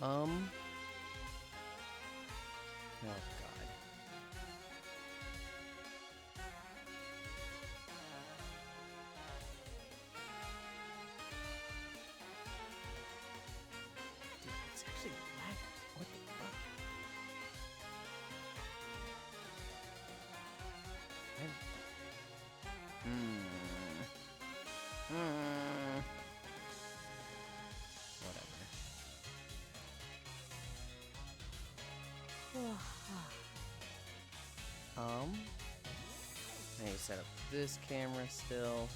Oh God. Dude, it's actually lagging. What the fuck? Whatever. I need to set up this camera still.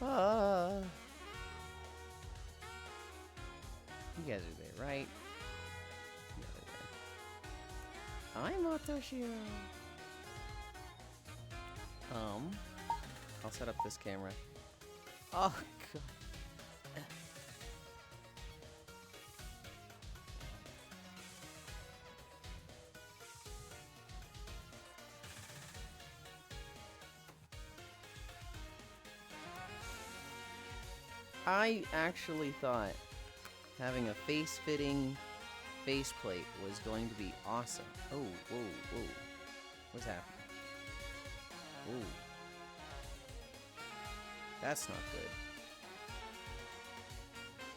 God. You guys are there, right? Yeah, they're there. I'm Motoshiro. I'll set up this camera. Oh, God. I actually thought having a face-fitting faceplate was going to be awesome. Oh, whoa, whoa. What's happening? Ooh. That's not good.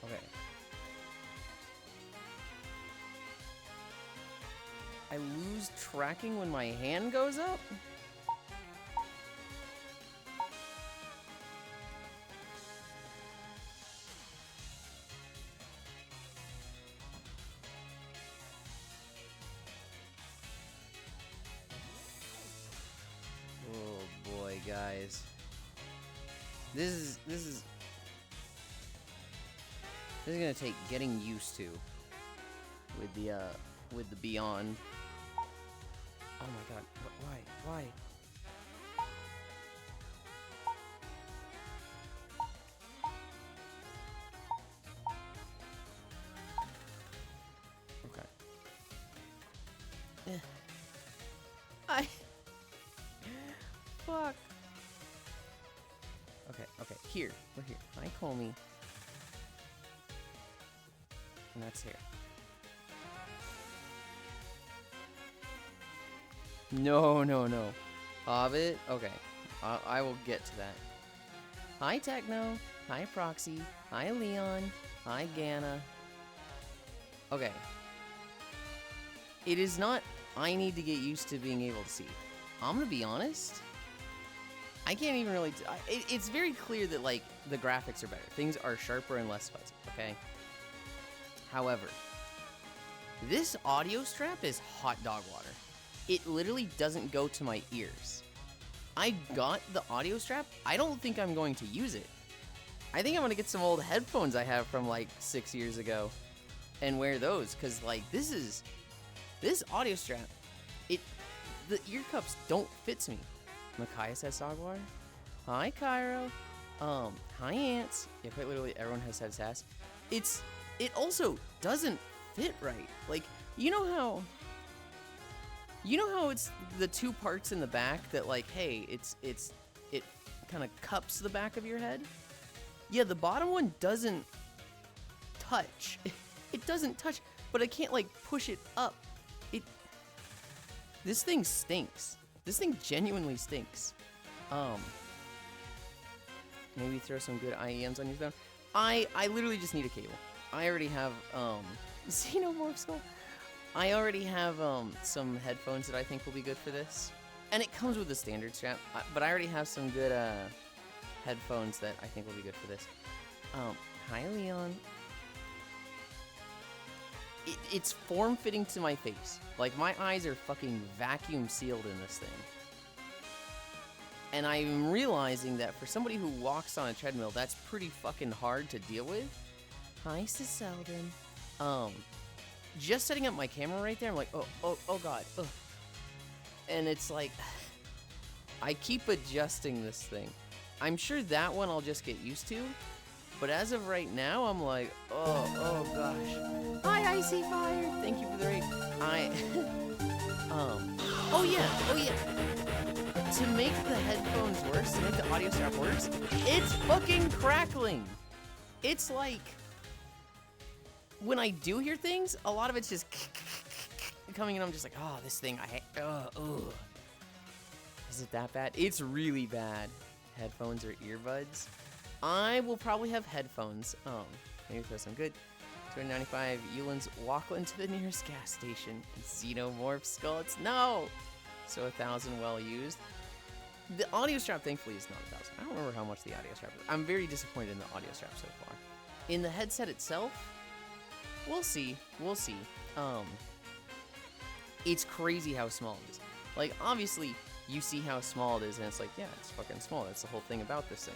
Okay. I lose tracking when my hand goes up? Oh boy, guys. This is gonna take getting used to with the Beyond. Oh my God! Why? Okay. Fuck. Okay. Here, we're here. Hi, Comey. And that's here. No. Hobbit? Okay. I will get to that. Hi, Techno. Hi, Proxy. Hi, Leon. Hi, Ganna. Okay. It is not I need to get used to being able to see. I'm gonna be honest. I can't even really... it's very clear that, like, the graphics are better. Things are sharper and less fuzzy, okay? However, this audio strap is hot dog water. It literally doesn't go to my ears. I got the audio strap. I don't think I'm going to use it. I think I'm going to get some old headphones I have from, like, 6 years ago and wear those, because, like, this audio strap, the ear cups don't fit to me. Micaiah says dog water. Hi, Cairo. Hi, Ants. Yeah, quite literally, everyone has said sass. It also doesn't fit right. Like, you know how it's the two parts in the back that, like, hey, it kind of cups the back of your head? Yeah, the bottom one doesn't touch. It doesn't touch, but I can't, like, push it up. This thing stinks. This thing genuinely stinks. Maybe throw some good IEMs on your phone. I literally just need a cable. I already have, Xenomorph Skull. I already have, some headphones that I think will be good for this. And it comes with the standard strap, but I already have some good, headphones that I think will be good for this. Hi, Leon. It's form-fitting to my face. Like, my eyes are fucking vacuum sealed in this thing. And I'm realizing that for somebody who walks on a treadmill, that's pretty fucking hard to deal with. Hi, Ciseldon. Just setting up my camera right there, I'm like, oh God, ugh. And it's like, I keep adjusting this thing. I'm sure that one I'll just get used to, but as of right now, I'm like, oh gosh. Hi, Icy Fire. Thank you for the raid. Oh yeah. to make the headphones worse, to make the audio strap worse, it's fucking crackling. It's like, when I do hear things, a lot of it's just coming in. I'm just like, oh, this thing, I hate, ugh. Is it that bad? It's really bad. Headphones or earbuds? I will probably have headphones. Maybe throw some good. 295 Yulin's walk into the nearest gas station. Xenomorph skullets. No! So 1,000 well used. The audio strap, thankfully, is not 1,000. I don't remember how much the audio strap is. I'm very disappointed in the audio strap so far. In the headset itself, we'll see. We'll see. It's crazy how small it is. Like, obviously, you see how small it is, and it's like, yeah, it's fucking small. That's the whole thing about this thing.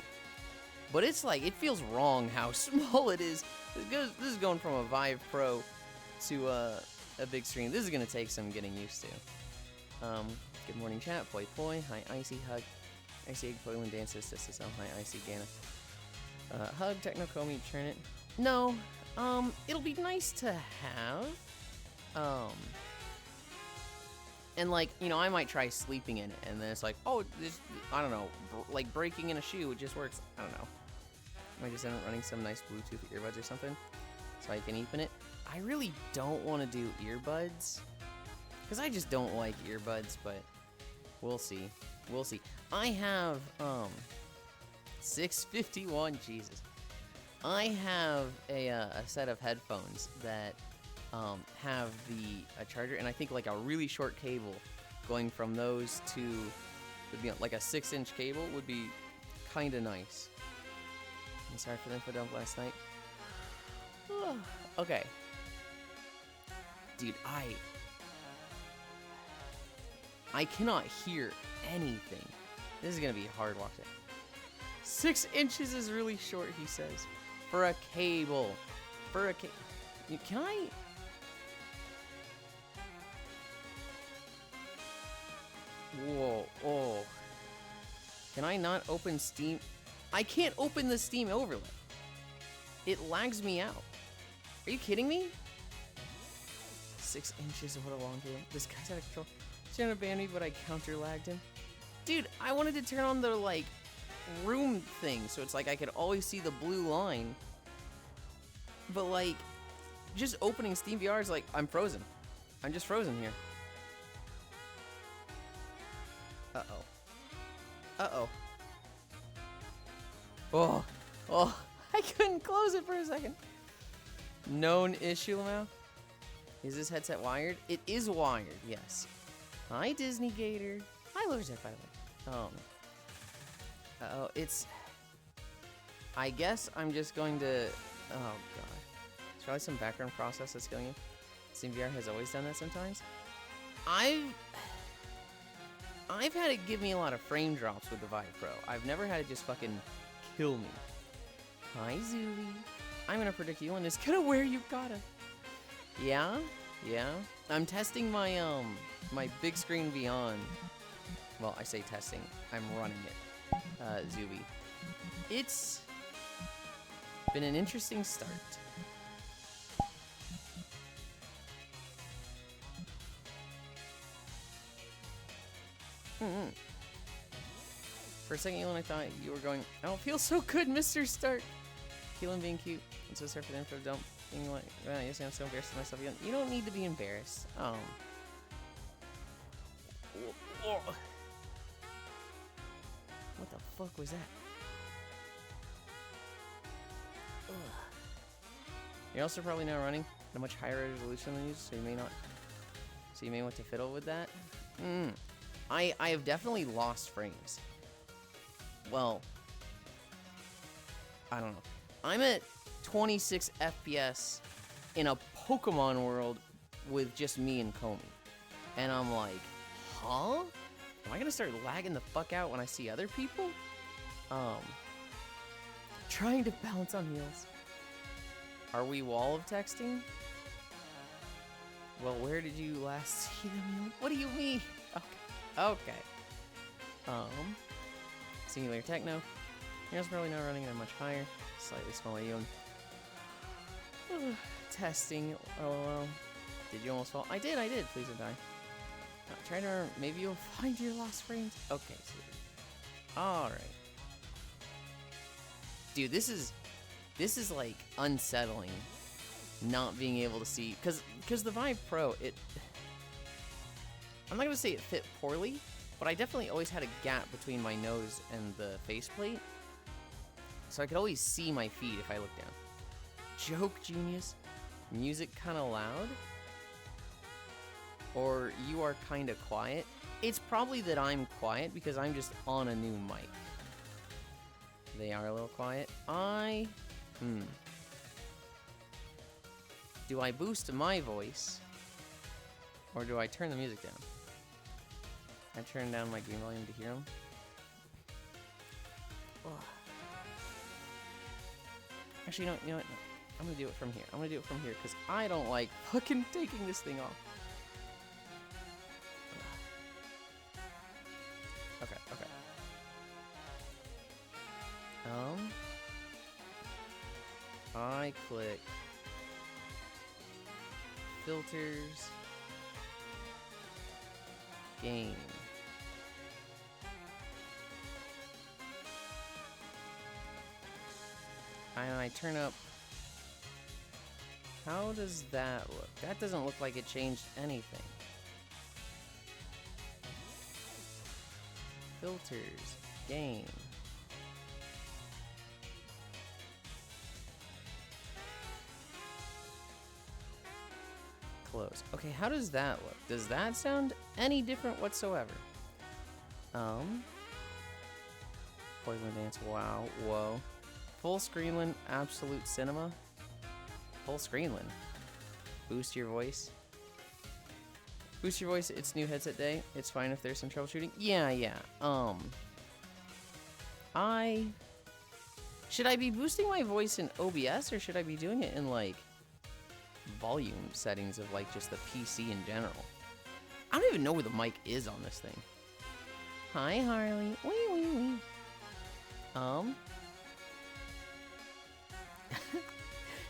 But it's like, it feels wrong how small it is. This is going from a Vive Pro to a big screen. This is going to take some getting used to. Good morning, chat. Poi Poi. Hi, Icy. Hug. Icy Egg. Poilin Dances. SSL. Hi, Icy. Gana. Hug. Techno Komi. Turn it. No. It'll be nice to have. And like, you know, I might try sleeping in it, and then it's like, oh, this, I don't know, like breaking in a shoe, it just works. I don't know. I might just end up running some nice Bluetooth earbuds or something, so I can eep in it. I really don't want to do earbuds, because I just don't like earbuds, but we'll see. We'll see. I have, 651, Jesus. I have a set of headphones that have a charger, and I think like a really short cable going from those to, would be like a 6-inch cable would be kind of nice. I'm sorry for the info dump last night. Okay. Dude, I cannot hear anything. This is gonna be a hard walk day. 6 inches is really short, he says. For a cable. For a cable. Can I... Whoa, oh. Can I not open Steam? I can't open the Steam overlay. It lags me out. Are you kidding me? 6 inches, what a long game. This guy's out of control. He's trying to ban me, but I counter-lagged him. Dude, I wanted to turn on the, like, room thing, so it's like I could always see the blue line. But, like, just opening Steam VR is like, I'm frozen. I'm just frozen here. Uh-oh. Uh-oh. Oh, I couldn't close it for a second. Known issue, Lamau. Is this headset wired? It is wired, yes. Hi, Disney Gator. Hi, Loverzek, by the way. Uh-oh, it's... I guess I'm just going to... Oh, God. There's probably some background process that's going in. SteamVR has always done that sometimes. I've had it give me a lot of frame drops with the Vive Pro. I've never had it just fucking kill me. Hi, Zuli. I'm gonna predict Yulind is gonna wear Yukata. Yeah? Yeah? I'm testing my, my big screen Beyond. Well, I say testing. I'm running it. Zubi. It's been an interesting start. For a second, Yulind, I thought you were going, I don't feel so good, Mr. Start. Yulind being cute. I'm so sorry for the info dump. Being like, yes, I'm so embarrassed of myself. You don't need to be embarrassed. What the fuck was that? Ugh. You're also probably now running at a much higher resolution than you, so you may want to fiddle with that. I have definitely lost frames. Well, I don't know. I'm at 26 FPS in a Pokemon world with just me and Comey. And I'm like, huh? Am I gonna start lagging the fuck out when I see other people? Trying to balance on heels. Are we wall of texting? Well, where did you last see them? What do you mean? Okay. Singular Techno. Here's probably not running at a much higher, slightly smaller Yulind. Testing. LOL. Did you almost fall? I did. Please don't die. Try to remember. Maybe you'll find your lost frames. Okay, sweetie. All right. Dude, this is like unsettling. Not being able to see, because the Vive Pro, I'm not gonna say it fit poorly, but I definitely always had a gap between my nose and the faceplate, so I could always see my feet if I looked down. Joke genius, music kind of loud, or you are kind of quiet. It's probably that I'm quiet because I'm just on a new mic. They are a little quiet. Do I boost my voice, or do I turn the music down? I turn down my gain volume to hear them. Actually, you know what? No. I'm gonna do it from here. I'm gonna do it from here because I don't like fucking taking this thing off. Okay. I click filters, gain. And I turn up. How does that look? That doesn't look like it changed anything. Filters, gain. Close. Okay, how does that look? Does that sound any different whatsoever? Poison dance. Wow. Whoa. Full Screenland, absolute cinema. Full Screenland. Boost your voice. Boost your voice. It's new headset day. It's fine if there's some troubleshooting. Yeah. Should I be boosting my voice in OBS or should I be doing it in like volume settings of like just the PC in general? I don't even know where the mic is on this thing. Hi Harley. Wee.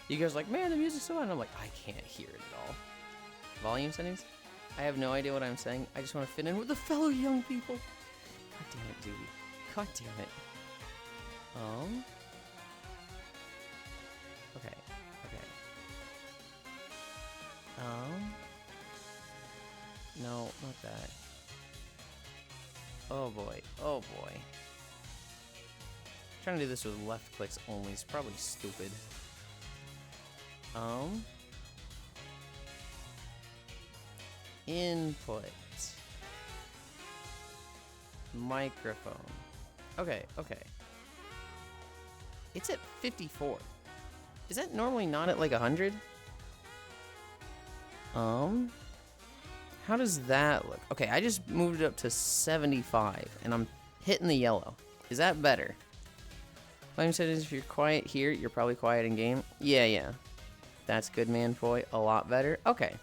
You guys are like, man, the music's so loud. And I'm like, I can't hear it at all. Volume settings? I have no idea what I'm saying. I just want to fit in with the fellow young people. God damn it, Judy. God damn it. Okay. No, not that. Oh boy. Trying to do this with left clicks only is probably stupid. Input. Microphone. Okay. It's at 54. Is that normally not at like 100? How does that look? Okay, I just moved it up to 75 and I'm hitting the yellow. Is that better? Volume settings, if you're quiet here, you're probably quiet in game. Yeah. That's good, man, boy. A lot better. Okay.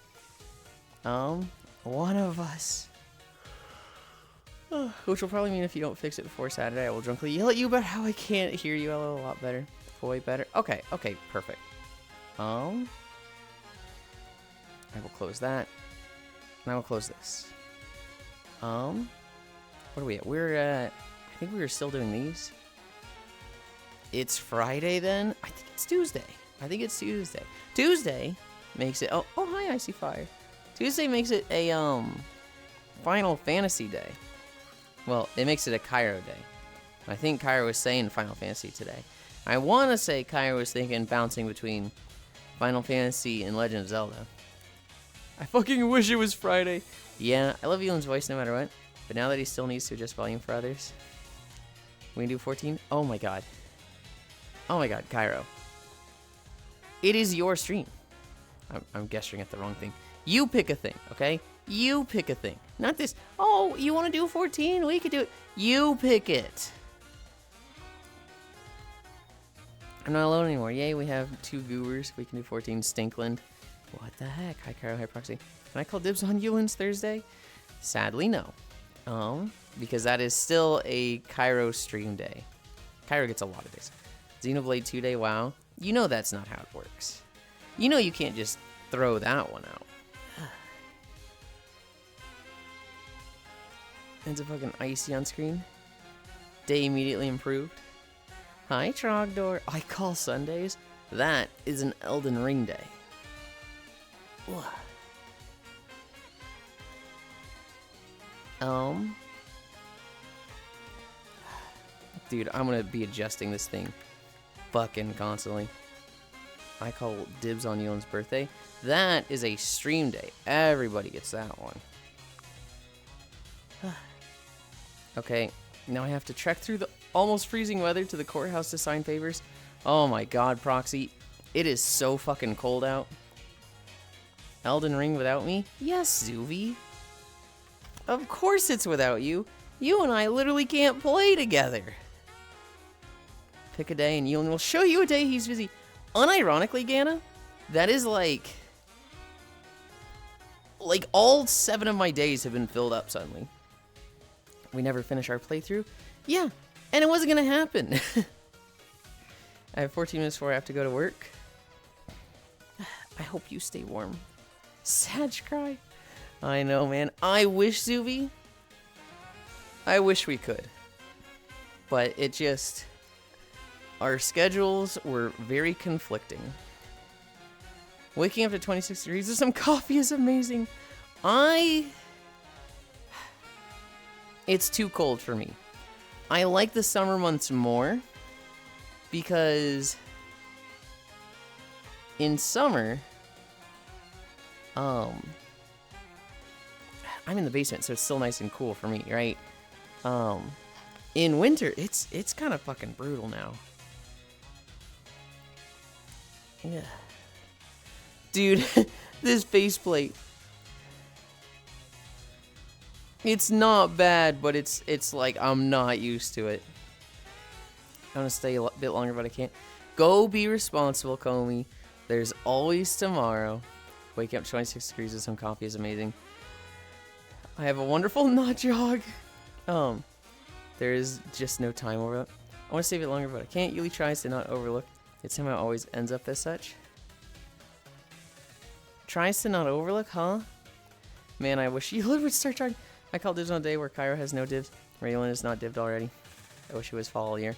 One of us. Which will probably mean if you don't fix it before Saturday, I will drunkenly yell at you about how I can't hear you a lot better. Boy, better. Okay, perfect. I will close that. And I will close this. What are we at? I think we were still doing these. It's Friday then? I think it's Tuesday. Tuesday makes it, oh hi, I see fire. Tuesday makes it a, Final Fantasy day. Well, it makes it a Cairo day. I think Cairo was saying Final Fantasy today. I want to say Cairo was thinking bouncing between Final Fantasy and Legend of Zelda. I fucking wish it was Friday. Yeah, I love Yulind's voice no matter what. But now that he still needs to adjust volume for others. We can do 14? Oh my god, Cairo. It is your stream. I'm gesturing at the wrong thing. You pick a thing, okay? You pick a thing. Not this, oh, you want to do 14? We could do it. You pick it. I'm not alone anymore. Yay, we have 2 goobers. We can do 14. Stinkland. What the heck? Hi, Cairo. Hi, Proxy. Can I call dibs on Yulin's Thursday? Sadly, no. Because that is still a Cairo stream day. Cairo gets a lot of days. Xenoblade 2 day, wow. You know that's not how it works. You know you can't just throw that one out. It's a fucking icy on screen. Day immediately improved. Hi, Trogdor. I call Sundays. That is an Elden Ring day. Ugh. Dude, I'm gonna be adjusting this thing fucking constantly. I call dibs on Yulind's birthday. That is a stream day. Everybody gets that one. Okay, now I have to trek through the almost freezing weather to the courthouse to sign favors. Oh my god, Proxy. It is so fucking cold out. Elden Ring without me? Yes, Zuvi. Of course it's without you. You and I literally can't play together. Pick a day and Yulind will show you a day he's busy. Unironically, Gana, that is like all 7 of my days have been filled up suddenly. We never finish our playthrough? Yeah, and it wasn't gonna happen. I have 14 minutes before I have to go to work. I hope you stay warm. Sag cry. I know, man. I wish, Zuvi. I wish we could. But it just... Our schedules were very conflicting. Waking up to 26 degrees with some coffee is amazing. It's too cold for me. I like the summer months more because in summer, I'm in the basement, so it's still nice and cool for me, right? In winter, it's kind of fucking brutal now. Yeah. Dude, this faceplate. It's not bad, but it's like I'm not used to it. I want to stay a bit longer, but I can't. Go be responsible, Comey. There's always tomorrow. Wake up 26 degrees with some coffee is amazing. I have a wonderful nut jog. There is just no time over it. I want to save it longer, but I can't. Yuli tries to not overlook. It somehow always ends up as such. Tries to not overlook, huh? Man, I wish Yulind would start trying. I call dibs on a day where Cairo has no dibs. Where Yulind is not dibbed already. I wish it was fall all year.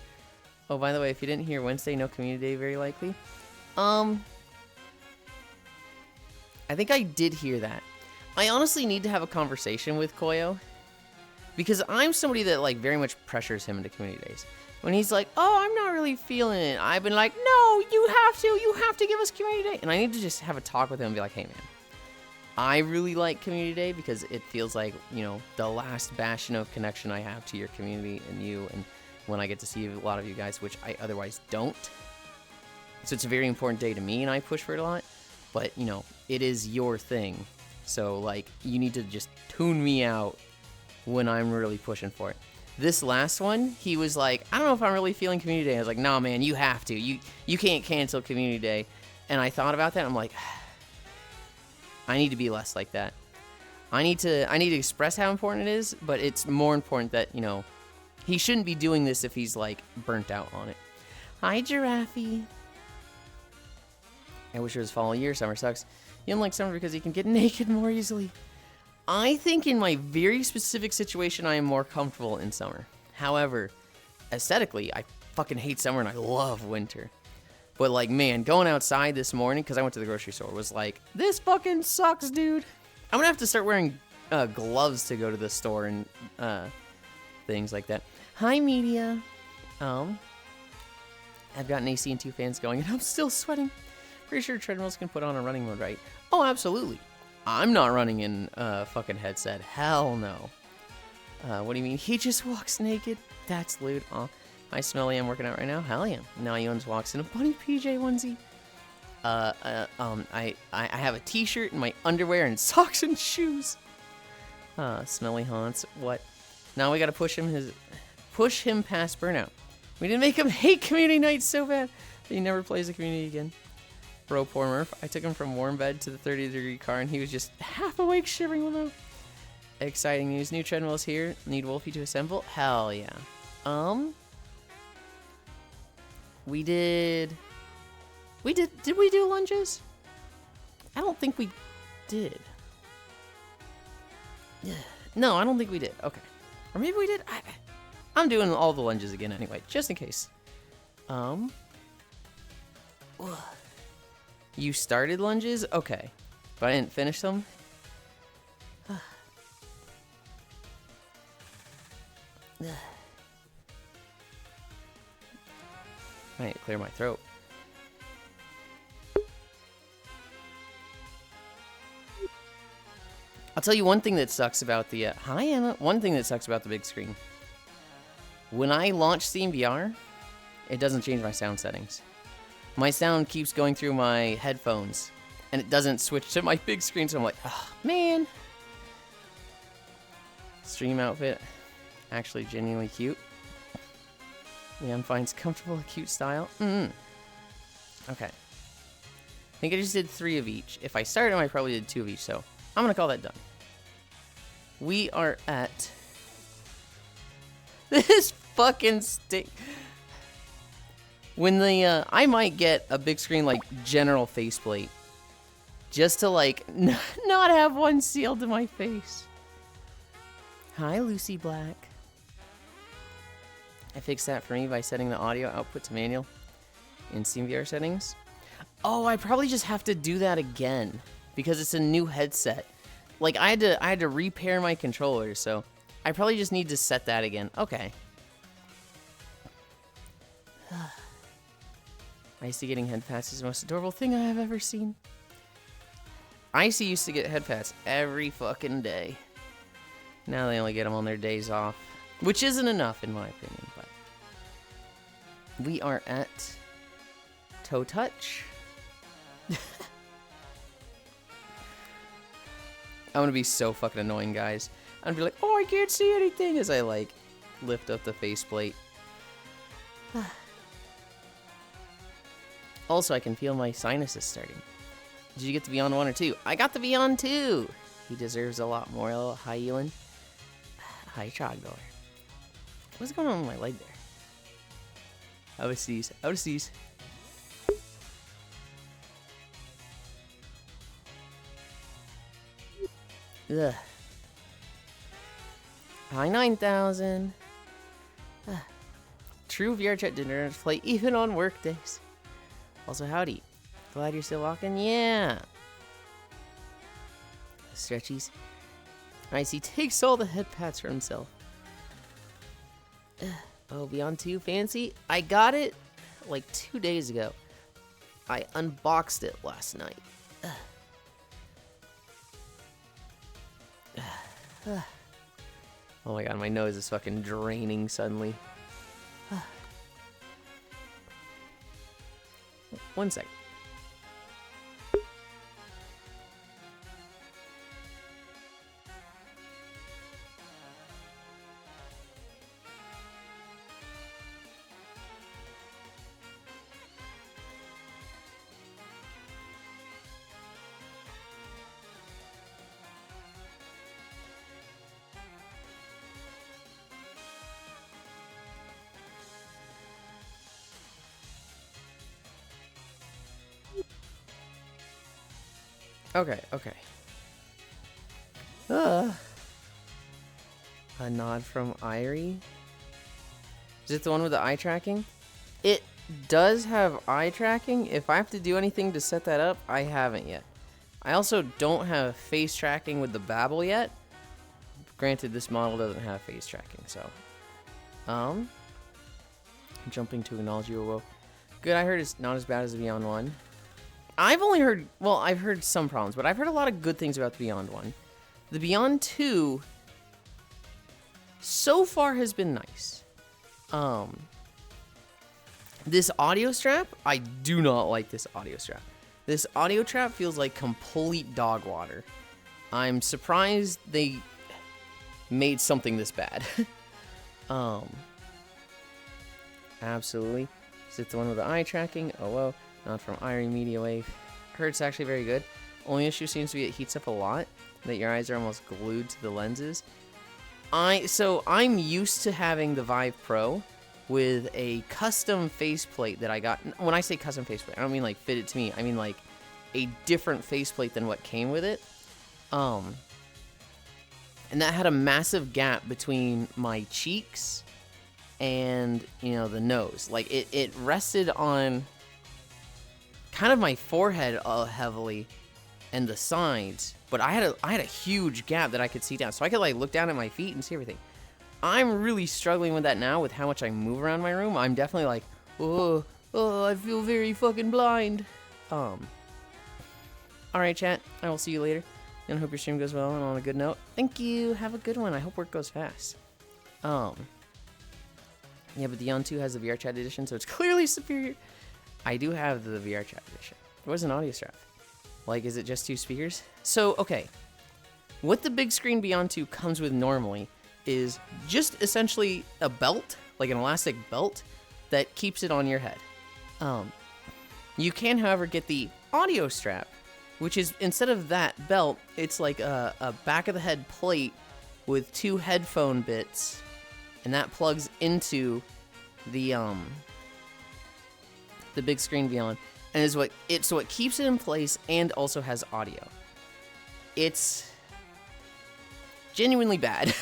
Oh, by the way, if you didn't hear Wednesday, no community day, very likely. I think I did hear that. I honestly need to have a conversation with Koyo. Because I'm somebody that, like, very much pressures him into community days. When he's like, oh, I'm not really feeling it. I've been like, no, you have to give us community day. And I need to just have a talk with him and be like, hey, man. I really like community day because it feels like, you know, the last bastion of connection I have to your community and you. And when I get to see a lot of you guys, which I otherwise don't. So it's a very important day to me and I push for it a lot. But, you know, it is your thing. So, like, you need to just tune me out when I'm really pushing for it. This last one, he was like, I don't know if I'm really feeling community day. I was like, nah, man, you have to. You can't cancel community day. And I thought about that. And I'm like, I need to be less like that. I need to express how important it is, but it's more important that, you know, he shouldn't be doing this if he's, like, burnt out on it. Hi, Giraffe. I wish it was fall all year. Summer sucks. You don't like summer because you can get naked more easily. I think in my very specific situation, I am more comfortable in summer. However, aesthetically, I fucking hate summer and I love winter. But, like, man, going outside this morning, because I went to the grocery store, was like, this fucking sucks, dude. I'm going to have to start wearing gloves to go to the store and things like that. Hi, media. I've got an AC and 2 fans going, and I'm still sweating. Pretty sure treadmills can put on a running mode, right? Oh, absolutely. I'm not running in a fucking headset. Hell no. What do you mean? He just walks naked? That's lewd. Aw. Hi, Smelly. I'm working out right now. Hell yeah. Now Yulind walks in a bunny PJ onesie. I have a t-shirt and my underwear and socks and shoes. Smelly haunts. What? Now we gotta push him past burnout. We didn't make him hate community nights so bad that he never plays a community again. Bro, poor Murph. I took him from warm bed to the 30-degree car, and he was just half awake, shivering with him. Exciting news. New treadmills here. Need Wolfie to assemble? Hell yeah. Did we do lunges? I don't think we did. No, I don't think we did. Okay. Or maybe we did. I'm doing all the lunges again anyway, just in case. You started lunges? Okay. But I didn't finish them? I need to clear my throat. I'll tell you one thing that sucks about the... hi, Emma. One thing that sucks about the big screen. When I launch Steam VR, it doesn't change my sound settings. My sound keeps going through my headphones, and it doesn't switch to my big screen, so I'm like, oh, man. Stream outfit. Actually genuinely cute. Leon finds comfortable, cute style. Okay. I think I just did 3 of each. If I started them, I probably did 2 of each, so I'm going to call that done. We are at... this fucking stink. When the, I might get a big screen, like, general faceplate. Just to, like, not have one sealed to my face. Hi, Lucy Black. I fixed that for me by setting the audio output to manual in SteamVR settings. Oh, I probably just have to do that again because it's a new headset. Like I had to repair my controller, so I probably just need to set that again. Okay. Icy getting head pats is the most adorable thing I have ever seen. Icy used to get head pats every fucking day. Now they only get them on their days off, which isn't enough in my opinion, but we are at toe touch. I'm gonna be so fucking annoying, guys. I'm gonna be like, oh, I can't see anything as I like lift up the faceplate. Also, I can feel my sinuses starting. Did you get the Beyond 1 or 2? I got the Beyond 2! He deserves a lot more. Hi, Yulind. Hi, Chogdor. What's going on with my leg there? Overseas. Overseas. Ugh. Hi, 9,000. True VR chat dinner to play even on work days. Also, howdy. Glad you're still walking? Yeah. Stretchies. Nice, he takes all the head pats for himself. Oh, Beyond 2 fancy? I got it like 2 days ago. I unboxed it last night. Oh my god, my nose is fucking draining suddenly. 1 second. Okay, okay. A nod from Irie. Is it the one with the eye tracking? It does have eye tracking. If I have to do anything to set that up, I haven't yet. I also don't have face tracking with the Babel yet. Granted, this model doesn't have face tracking, so. Jumping to acknowledge you. Well, good, I heard it's not as bad as the Beyond 1. I've only heard, well, I've heard some problems, but I've heard a lot of good things about the Beyond 1. The Beyond 2 so far has been nice. This audio strap, I do not like this audio strap. This audio strap feels like complete dog water. I'm surprised they made something this bad. Absolutely. Is it the one with the eye tracking? Oh, well. Not from Irie Media Wave. Heard it's actually very good. Only issue seems to be it heats up a lot. That your eyes are almost glued to the lenses. So I'm used to having the Vive Pro with a custom faceplate that I got. When I say custom faceplate, I don't mean like fitted to me. I mean like a different faceplate than what came with it. And that had a massive gap between my cheeks and, you know, the nose. Like, it rested on kind of my forehead heavily and the sides, but I had a huge gap that I could see down, so I could like look down at my feet and see everything. I'm really struggling with that now with how much I move around my room. I'm definitely like, oh, I feel very fucking blind. All right, chat. I will see you later, and I hope your stream goes well and on a good note. Thank you. Have a good one. I hope work goes fast. Yeah, but the Yulind 2 has the VR chat edition, so it's clearly superior. I do have the VR chat edition. It was an audio strap. Like, is it just 2 speakers? So, okay. What the big screen Beyond 2 comes with normally is just essentially a belt, like an elastic belt, that keeps it on your head. You can, however, get the audio strap, which is, instead of that belt, it's like a back of the head plate with 2 headphone bits, and that plugs into the big screen Beyond, and is what it keeps it in place and also has audio. It's genuinely bad.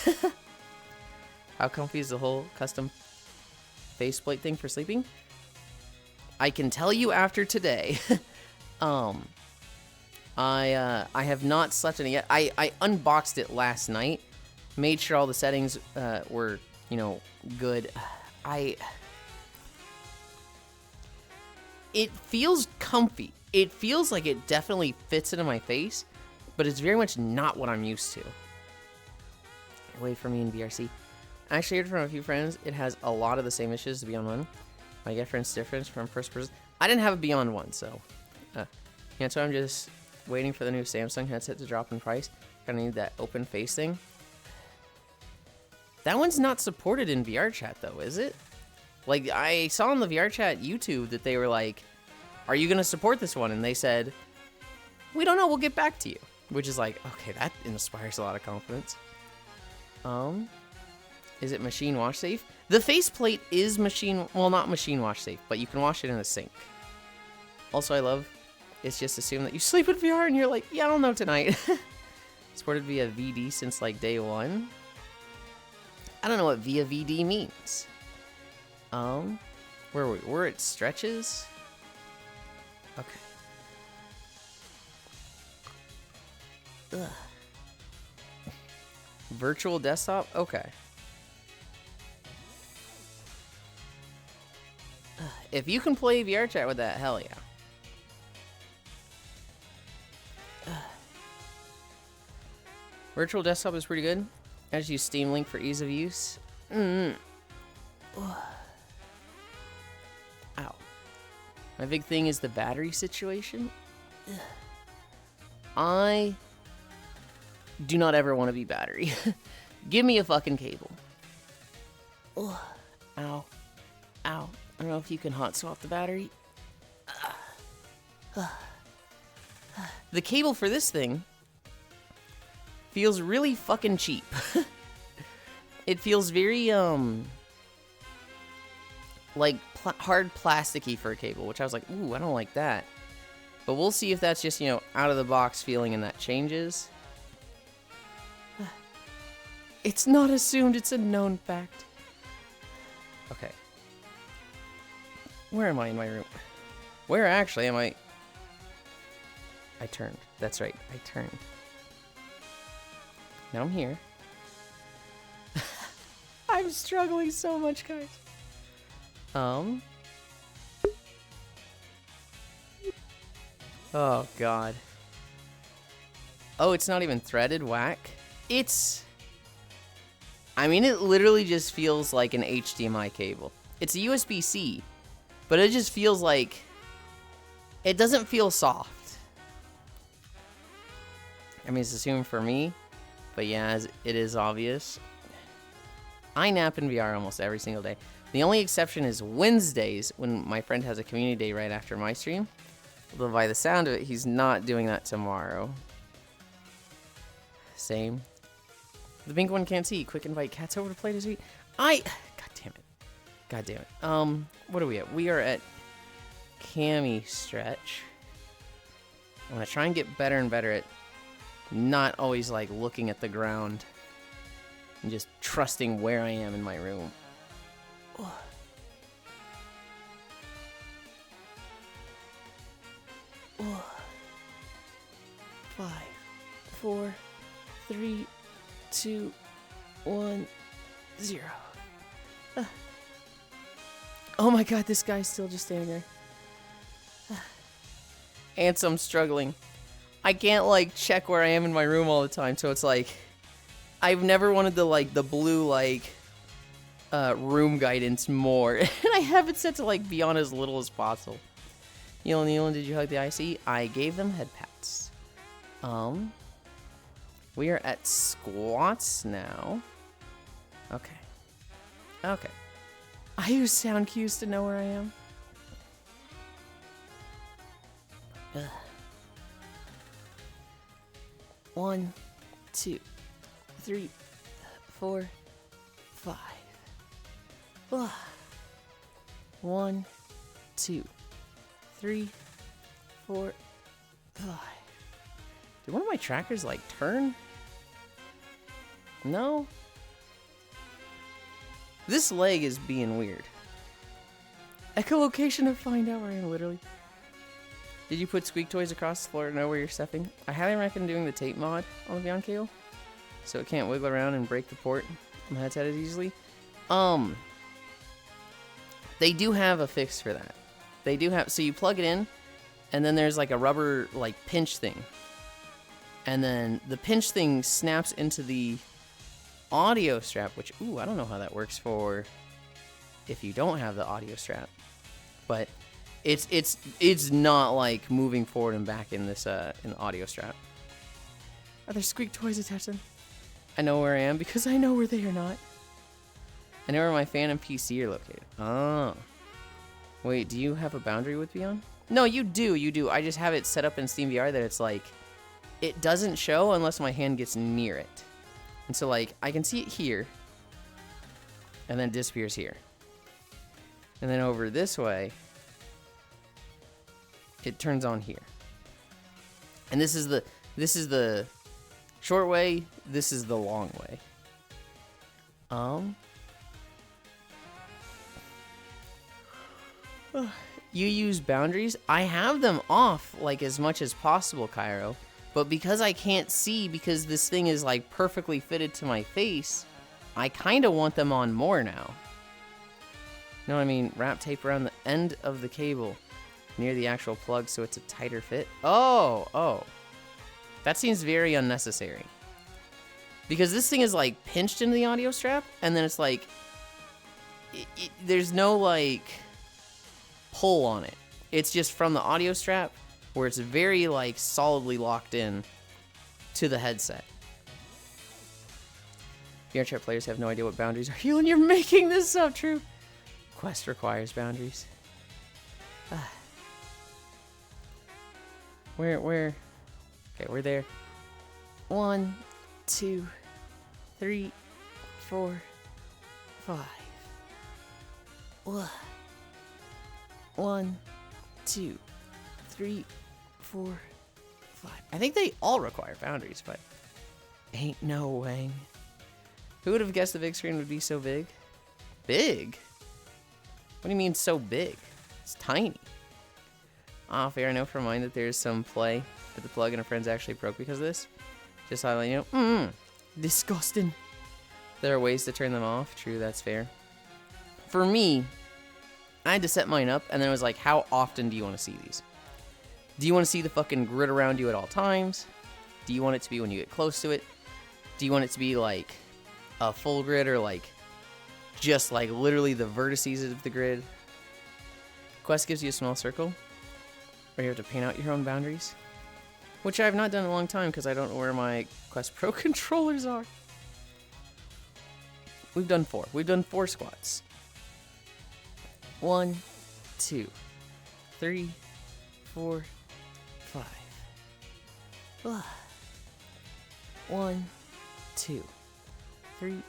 How comfy is the whole custom faceplate thing for sleeping? I can tell you after today. I have not slept in it yet. I unboxed it last night, made sure all the settings were, you know, good. It feels comfy. It feels like it definitely fits into my face, but it's very much not what I'm used to. Wait for me in VRC. I actually heard from a few friends it has a lot of the same issues as the Beyond 1. My girlfriend's different from first person. I didn't have a Beyond 1, so yeah, so I'm just waiting for the new Samsung headset to drop in price. Gonna need that open face thing. That one's not supported in VR chat though, is it? Like, I saw on the VR chat YouTube that they were like, are you gonna support this one? And they said, we don't know, we'll get back to you. Which is like, okay, that inspires a lot of confidence. Is it machine wash safe? The faceplate is not machine wash safe, but you can wash it in a sink. Also, I love, it's just assume that you sleep with VR and you're like, yeah, I don't know tonight. Supported via VD since like day 1. I don't know what via VD means. Where were we? We're at stretches? Okay. Ugh. Virtual desktop? Okay. If you can play VR chat with that, hell yeah. Virtual desktop is pretty good. I just use Steam Link for ease of use. Ow. My big thing is the battery situation. I do not ever want to be battery. Give me a fucking cable. Ow. Ow. I don't know if you can hot swap the battery. The cable for this thing feels really fucking cheap. It feels very, like hard plasticky for a cable, which I was like, ooh, I don't like that. But we'll see if that's just, you know, out of the box feeling and that changes. It's not assumed, it's a known fact. Okay. Where am I in my room? Where actually am I? I turned. That's right, I turned. Now I'm here. I'm struggling so much, guys. Oh, God. Oh, it's not even threaded? Whack. I mean, it literally just feels like an HDMI cable. It's a USB-C, but it just feels like... It doesn't feel soft. I mean, it's assumed for me, but yeah, it is obvious. I nap in VR almost every single day. The only exception is Wednesdays, when my friend has a community day right after my stream. Although by the sound of it, he's not doing that tomorrow. Same. The pink one can't see. Quick invite cats over to play this week. God damn it. God damn it. What are we at? We are at Cami stretch. I'm gonna try and get better and better at not always like looking at the ground and just trusting where I am in my room. Oh. Oh. 5, 4, 3, 2, 1, 0. Oh my god, this guy's still just standing there. Ants, I'm struggling. I can't, like, check where I am in my room all the time, so it's like... I've never wanted the, like, the blue, like, room guidance more. And I have it set to, like, be on as little as possible. Yulind, did you hug the IC? I gave them head pats. We are at squats now. Okay. Okay. I use sound cues to know where I am. Ugh. 1, 2, 3, 4, 5. Ugh. 1, 2, 3, 4, 5. Did one of my trackers like turn? No. This leg is being weird. Echolocation to find out where I am, literally. Did you put squeak toys across the floor to know where you're stepping? I highly recommend doing the tape mod on the Beyond cable, so it can't wiggle around and break the port on the headset as easily. They do have a fix for that. They do have, so you plug it in, and then there's like a rubber like pinch thing. And then the pinch thing snaps into the audio strap, which, ooh, I don't know how that works for if you don't have the audio strap. But it's not like moving forward and back in this in the audio strap. Are there squeak toys attached to them? I know where I am because I know where they are not. I know where my fan and PC are located. Oh. Wait, do you have a boundary with Beyond? No, you do. I just have it set up in SteamVR that it's like, it doesn't show unless my hand gets near it. And so, like, I can see it here, and then it disappears here. And then over this way, it turns on here. And this is the short way, this is the long way. You use boundaries? I have them off, like, as much as possible, Cairo. But because I can't see, because this thing is, like, perfectly fitted to my face, I kind of want them on more now. You know what I mean? Wrap tape around the end of the cable near the actual plug so it's a tighter fit. Oh. That seems very unnecessary. Because this thing is, like, pinched into the audio strap, and then it's, like, there's no, like, pull on it. It's just from the audio strap, where it's very, like, solidly locked in to the headset. VRChat players have no idea what boundaries are. Yulind, you're making this up, true. Quest requires boundaries. Where? Okay, we're there. 1, 2, 3, 4, 5. 1, 2, 3, 4, 5. I think they all require boundaries, but ain't no way. Who would have guessed the big screen would be so big? Big? What do you mean so big? It's tiny. Fair, I know for mine that there's some play that the plug and a friend's actually broke because of this. Just highlight, you know, disgusting. There are ways to turn them off. True, that's fair. For me, I had to set mine up, and then it was like, how often do you want to see these? Do you want to see the fucking grid around you at all times? Do you want it to be when you get close to it? Do you want it to be like a full grid or like just like literally the vertices of the grid? Quest gives you a small circle where you have to paint out your own boundaries, which I have not done in a long time because I don't know where my Quest Pro controllers are. We've done 4. We've done 4 squats. 1, 2, 3, 4, 5. 1, 2, 3,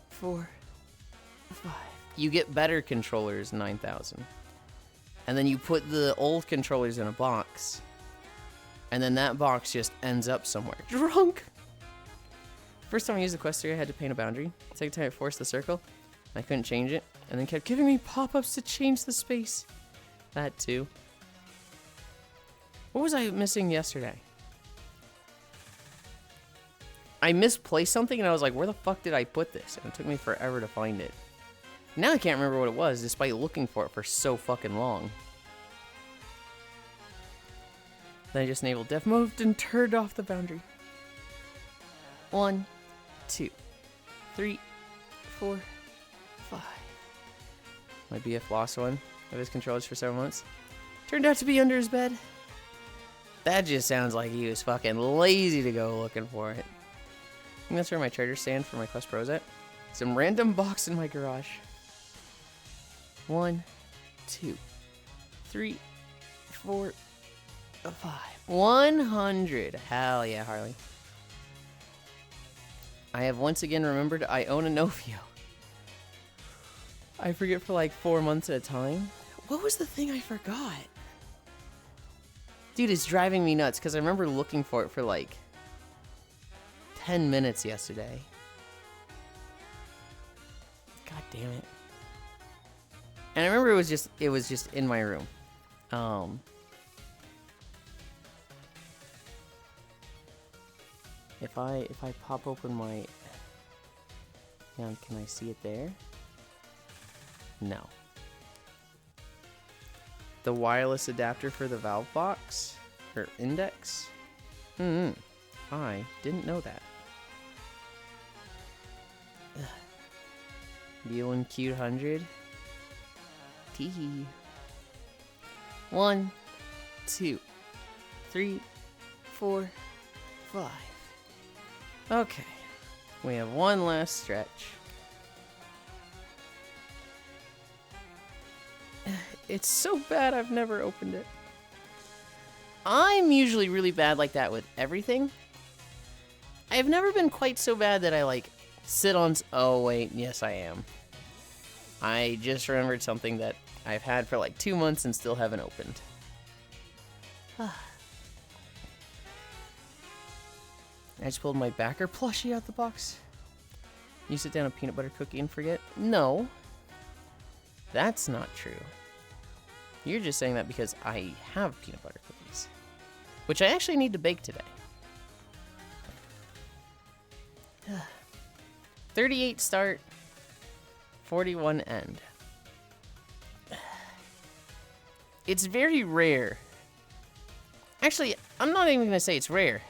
4, 5. You get better controllers, 9,000. And then you put the old controllers in a box. And then that box just ends up somewhere. Drunk! First time I used the quest 3, I had to paint a boundary. Second time I forced the circle. I couldn't change it. And then kept giving me pop-ups to change the space. That too. What was I missing yesterday? I misplaced something and I was like, where the fuck did I put this? And it took me forever to find it. Now I can't remember what it was, despite looking for it for so fucking long. Then I just enabled death mode and turned off the boundary. 1, 2, 3, 4, 5. My BF lost one of his controllers for several months. Turned out to be under his bed. That just sounds like he was fucking lazy to go looking for it. I think that's where my charger stand for my Quest Pro's at. Some random box in my garage. 1, 2, 3, 4, 5. 100. Hell yeah, Harley. I have once again remembered I own a Novio. I forget for like 4 months at a time. What was the thing I forgot? Dude, it's driving me nuts because I remember looking for it for like 10 minutes yesterday. God damn it. And I remember it was just in my room. If I pop open my, can I see it there? No. The wireless adapter for the valve box or index? I didn't know that. Yulind Q100. Teehee. 1, 2, 3, 4, 5. Okay. We have one last stretch. It's so bad I've never opened it. I'm usually really bad like that with everything. I've never been quite so bad that I like sit on... Oh wait, yes I am. I just remembered something that I've had for like 2 months and still haven't opened. I just pulled my backer plushie out the box. You sit down a peanut butter cookie and forget? No. That's not true. You're just saying that because I have peanut butter cookies. Which I actually need to bake today. 38 start. 41 end. It's very rare. Actually, I'm not even going to say it's rare.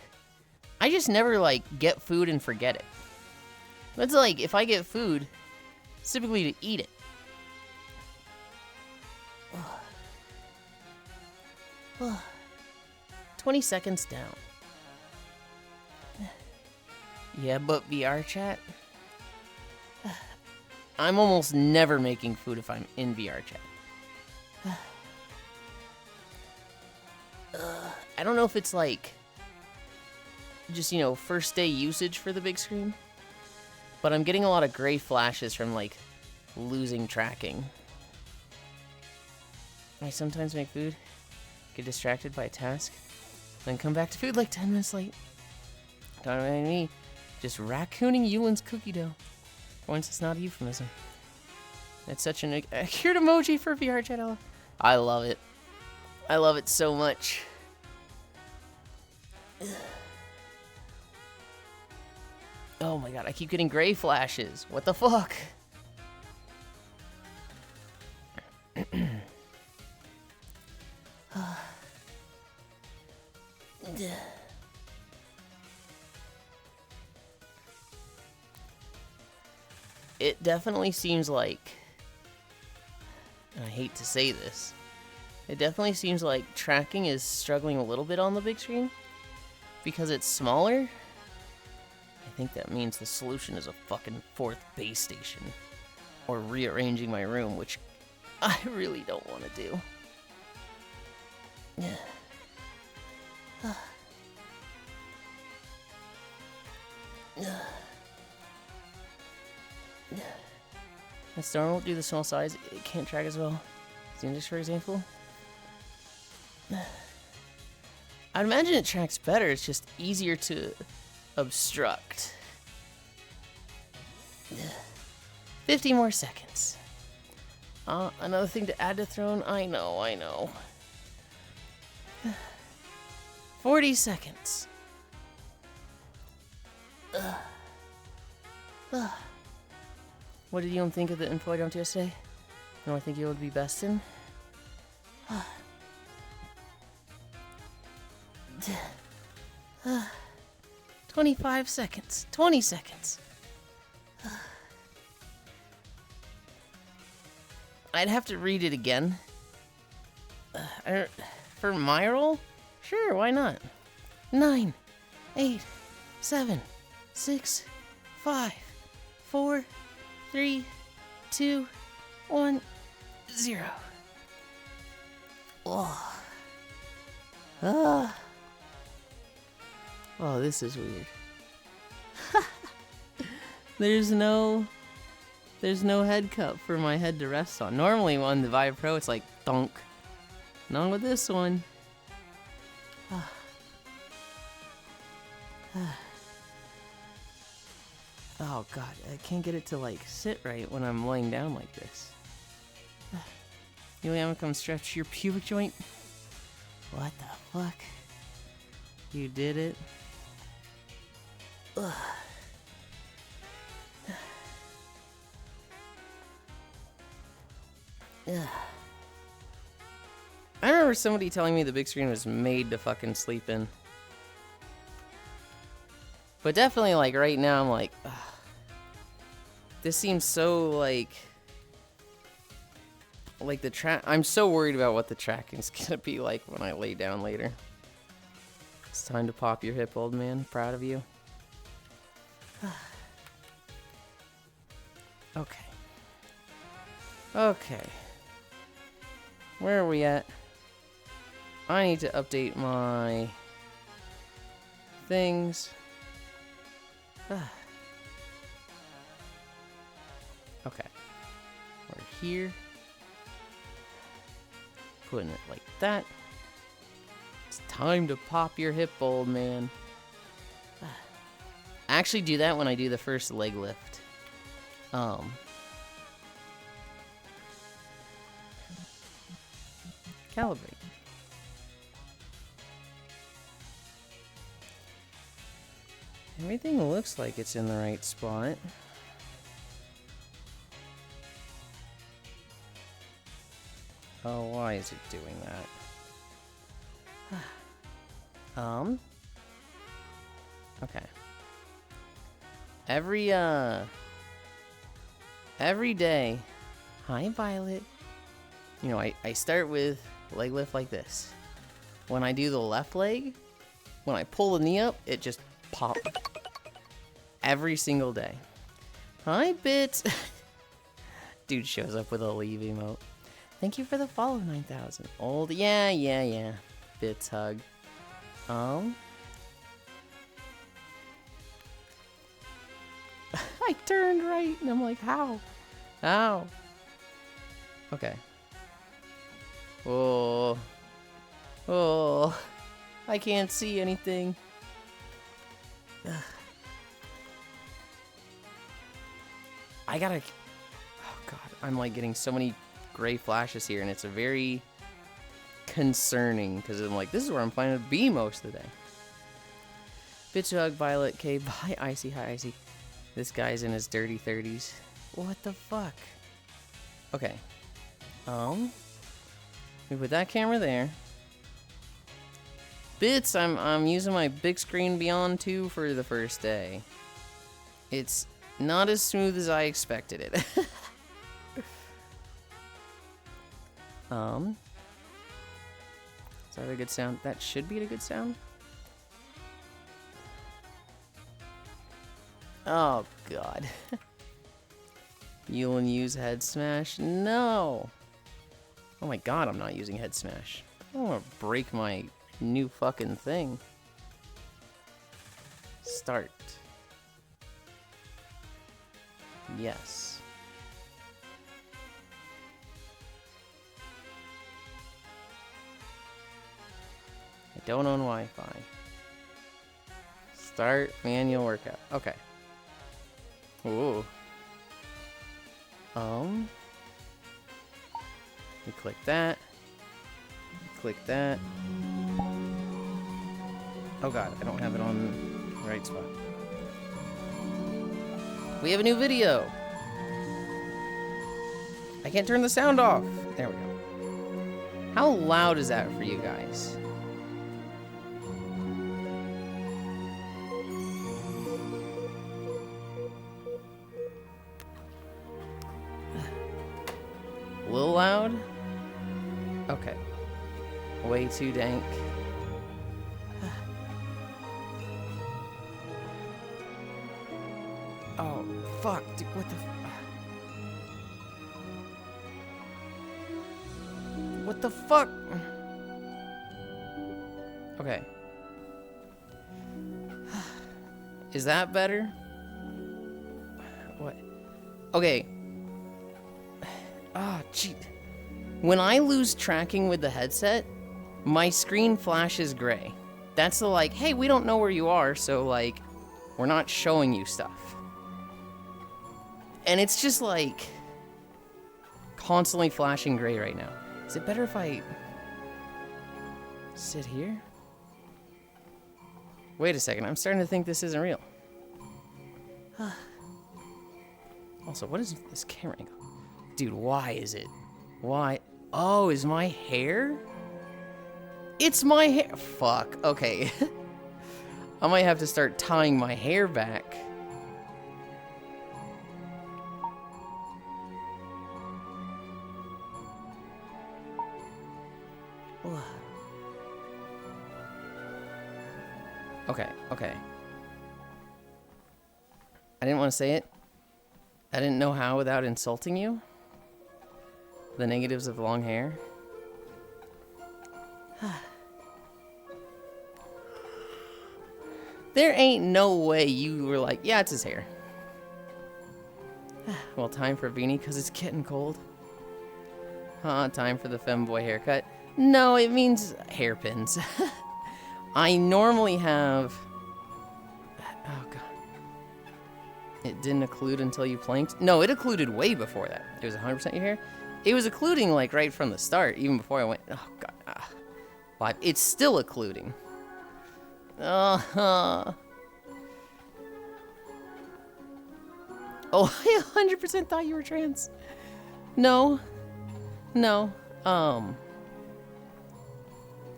I just never, like, get food and forget it. It's like, if I get food, it's typically to eat it. 20 seconds down. Yeah, but VR chat? I'm almost never making food if I'm in VR chat. I don't know if it's like just, first day usage for the big screen, but I'm getting a lot of gray flashes from like losing tracking. I sometimes make food, get distracted by a task, then come back to food like 10 minutes late. Don't mind me, just raccooning Yulind's cookie dough. For once, it's not a euphemism. It's such an accurate emoji for VR chat. I love it. I love it so much. Oh my god, I keep getting gray flashes. What the fuck? It definitely seems like, and I hate to say this, it definitely seems like tracking is struggling a little bit on the big screen because it's smaller. I think that means the solution is a fucking 4th base station or rearranging my room, which I really don't want to do. The Storm won't do the small size, it can't track as well. The index, for example. I'd imagine it tracks better, it's just easier to obstruct. 50 more seconds. Another thing to add to throne. I know. 40 seconds. What did you think of the info I dumped yesterday? No, I think you would be best in. 25 seconds. 20 seconds. I'd have to read it again. For my role? Sure, why not? 9, 8, 7, 6, 5, 4, 3, 2, 1, 0. Oh. Oh, this is weird. There's no head cup for my head to rest on. Normally on the Vive Pro it's like thunk. Not with this one. Oh god, I can't get it to like sit right when I'm laying down like this. You want to come stretch your pubic joint? What the fuck? You did it? Ugh. Ugh. I remember somebody telling me the big screen was made to fucking sleep in. But definitely, like, right now, I'm like, ugh. This seems so, like the track. I'm so worried about what the tracking's gonna be like when I lay down later. It's time to pop your hip, old man. Proud of you. Okay. Okay. Where are we at? I need to update my things. Okay. We're here. Putting it like that. It's time to pop your hip, old man. I actually do that when I do the first leg lift. Calibrate. Everything looks like it's in the right spot. Oh, why is it doing that? Okay. Every day, hi Violet. You know, I start with leg lift like this. When I do the left leg, when I pull the knee up, it just pops. Every single day. Hi, Bits. Dude shows up with a leave emote. Thank you for the follow, 9,000. Old, yeah. Bits hug. I turned right, and I'm like, how? How? Okay. Oh, I can't see anything. I gotta. Oh god, I'm like getting so many gray flashes here, and it's a very concerning because I'm like, this is where I'm planning to be most of the day. Bitch hug, Violet, K, bye, Icy, hi, Icy. This guy's in his dirty 30s. What the fuck? Okay. We put that camera there. Bits, I'm using my big screen Beyond 2 for the first day. It's not as smooth as I expected it. Is that a good sound? That should be a good sound. Oh god. Yulind use head smash? No. Oh my god, I'm not using head smash. I don't want to break my new fucking thing. Start. Yes. I don't own Wi-Fi. Start manual workout. Okay. Ooh. We click that. Click that. Oh god, I don't have it on the right spot. We have a new video! I can't turn the sound off! There we go. How loud is that for you guys? A little loud? Okay. Way too dank. Oh, fuck, dude, what the What the fuck? Okay. Is that better? What? Okay. Ah, gee. When I lose tracking with the headset, my screen flashes gray. That's the like, hey, we don't know where you are, so like, we're not showing you stuff. And it's just like constantly flashing gray right now. Is it better if I sit here? Wait a second, I'm starting to think this isn't real. Also, what is this camera angle? Dude, why is it? Why? Oh, is my hair? It's my hair. Fuck, okay. I might have to start tying my hair back. Okay, okay. I didn't want to say it. I didn't know how without insulting you. The negatives of long hair. There ain't no way you were like, yeah, it's his hair. Well, time for a beanie because it's getting cold. Time for the femboy haircut. No, it means hairpins. I normally have... Oh, God. It didn't occlude until you planked? No, it occluded way before that. It was 100% your hair? It was occluding, like, right from the start, even before I went... Oh, God. But it's still occluding. Oh, I 100% thought you were trans. No. No.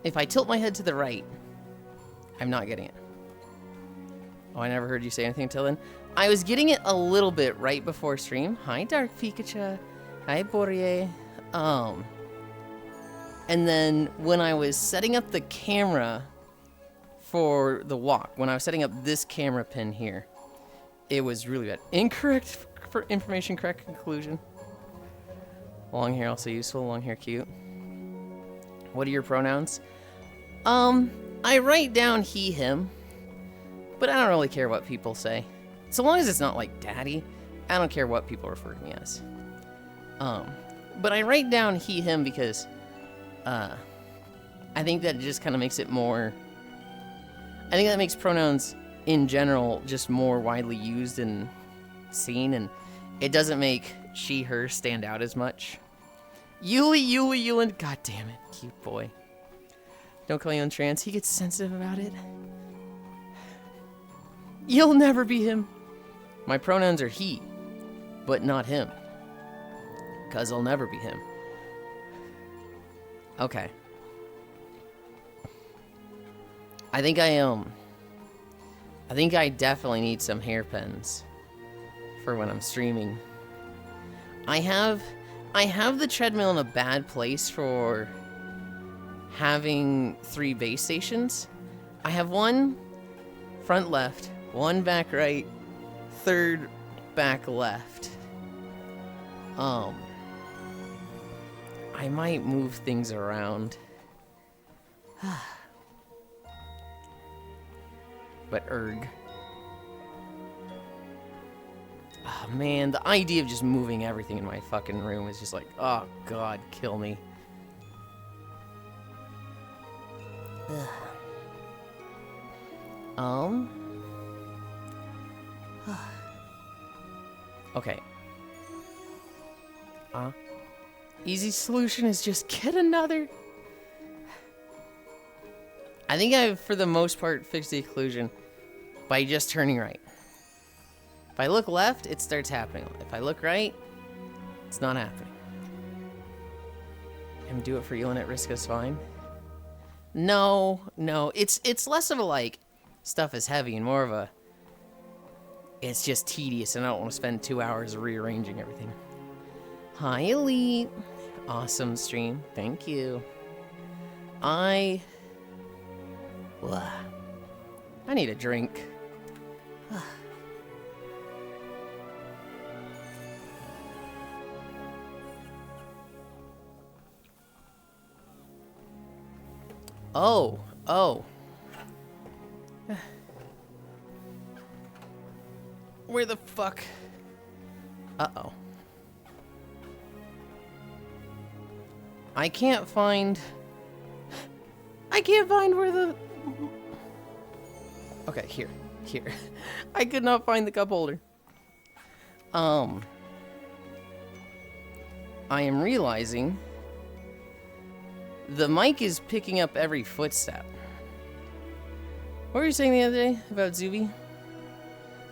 If I tilt my head to the right... I'm not getting it. Oh, I never heard you say anything until then. I was getting it a little bit right before stream. Hi, Dark Pikachu. Hi, Borye. And then when I was setting up the camera for the walk, when I was setting up this camera pin here, it was really bad. Incorrect for information, correct conclusion. Long hair also useful, long hair cute. What are your pronouns? I write down he, him, but I don't really care what people say. So long as it's not like daddy, I don't care what people refer to me as. But I write down he, him because, I think that just kind of makes it more, I think that makes pronouns in general just more widely used and seen, and it doesn't make she, her stand out as much. Yulind, god damn it, cute boy. Don't call Yulind trans, he gets sensitive about it. You'll never be him. My pronouns are he, but not him. Cause I'll never be him. Okay. I think I definitely need some hairpins for when I'm streaming. I have the treadmill in a bad place for having 3 base stations. I have one front left, one back right, 3rd back left. I might move things around. But erg. Oh man, the idea of just moving everything in my fucking room is just like, oh god, kill me. Okay. Easy solution is just get another. I think I've, for the most part, fixed the occlusion by just turning right. If I look left, it starts happening. If I look right, it's not happening. And do it for Yulind at risk is fine. No, it's less of a like stuff is heavy and more of a it's just tedious and I don't want to spend 2 hours rearranging everything. Hi, Elite. Awesome stream. Thank you. I need a drink. Oh. Where the fuck? Uh-oh. I can't find where the... Okay, here. I could not find the cup holder. I am realizing the mic is picking up every footstep. What were you saying the other day about Zuby?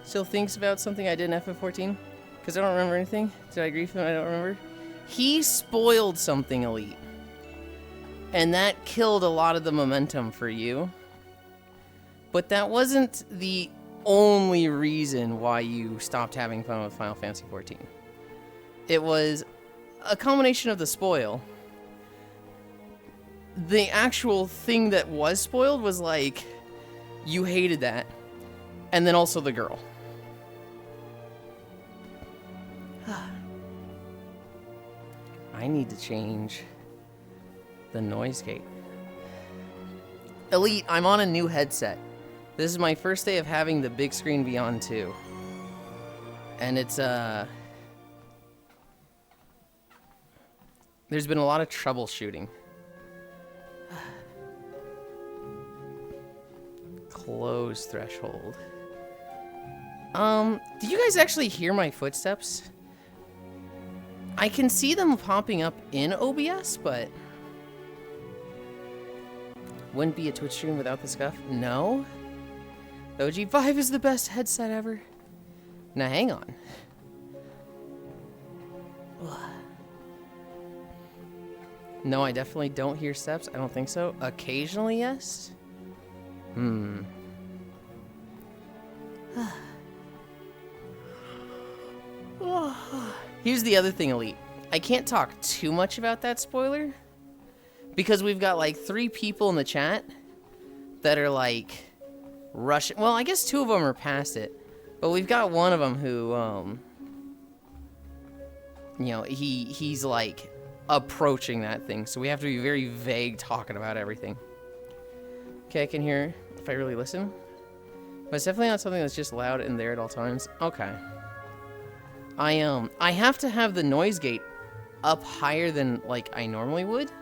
Still thinks about something I did in FF14? Because I don't remember anything. Did I agree with him? I don't remember. He spoiled something, Elite. And that killed a lot of the momentum for you. But that wasn't the only reason why you stopped having fun with Final Fantasy XIV. It was a combination of the spoil. The actual thing that was spoiled was like, you hated that. And then also the girl. I need to change the noise gate. Elite, I'm on a new headset. This is my first day of having the big screen Beyond 2. And it's, there's been a lot of troubleshooting. Close threshold. Did you guys actually hear my footsteps? I can see them popping up in OBS, but wouldn't be a Twitch stream without the scuff. No. The OG5 is the best headset ever. Now hang on. No, I definitely don't hear steps. I don't think so. Occasionally, yes. Here's the other thing, Elite. I can't talk too much about that spoiler because we've got like 3 people in the chat that are like rushing. Well, I guess 2 of them are past it, but we've got one of them who, you know, he's like approaching that thing, so we have to be very vague talking about everything. Okay, I can hear if I really listen, but it's definitely not something that's just loud and there at all times. Okay. I have to have the noise gate up higher than like I normally would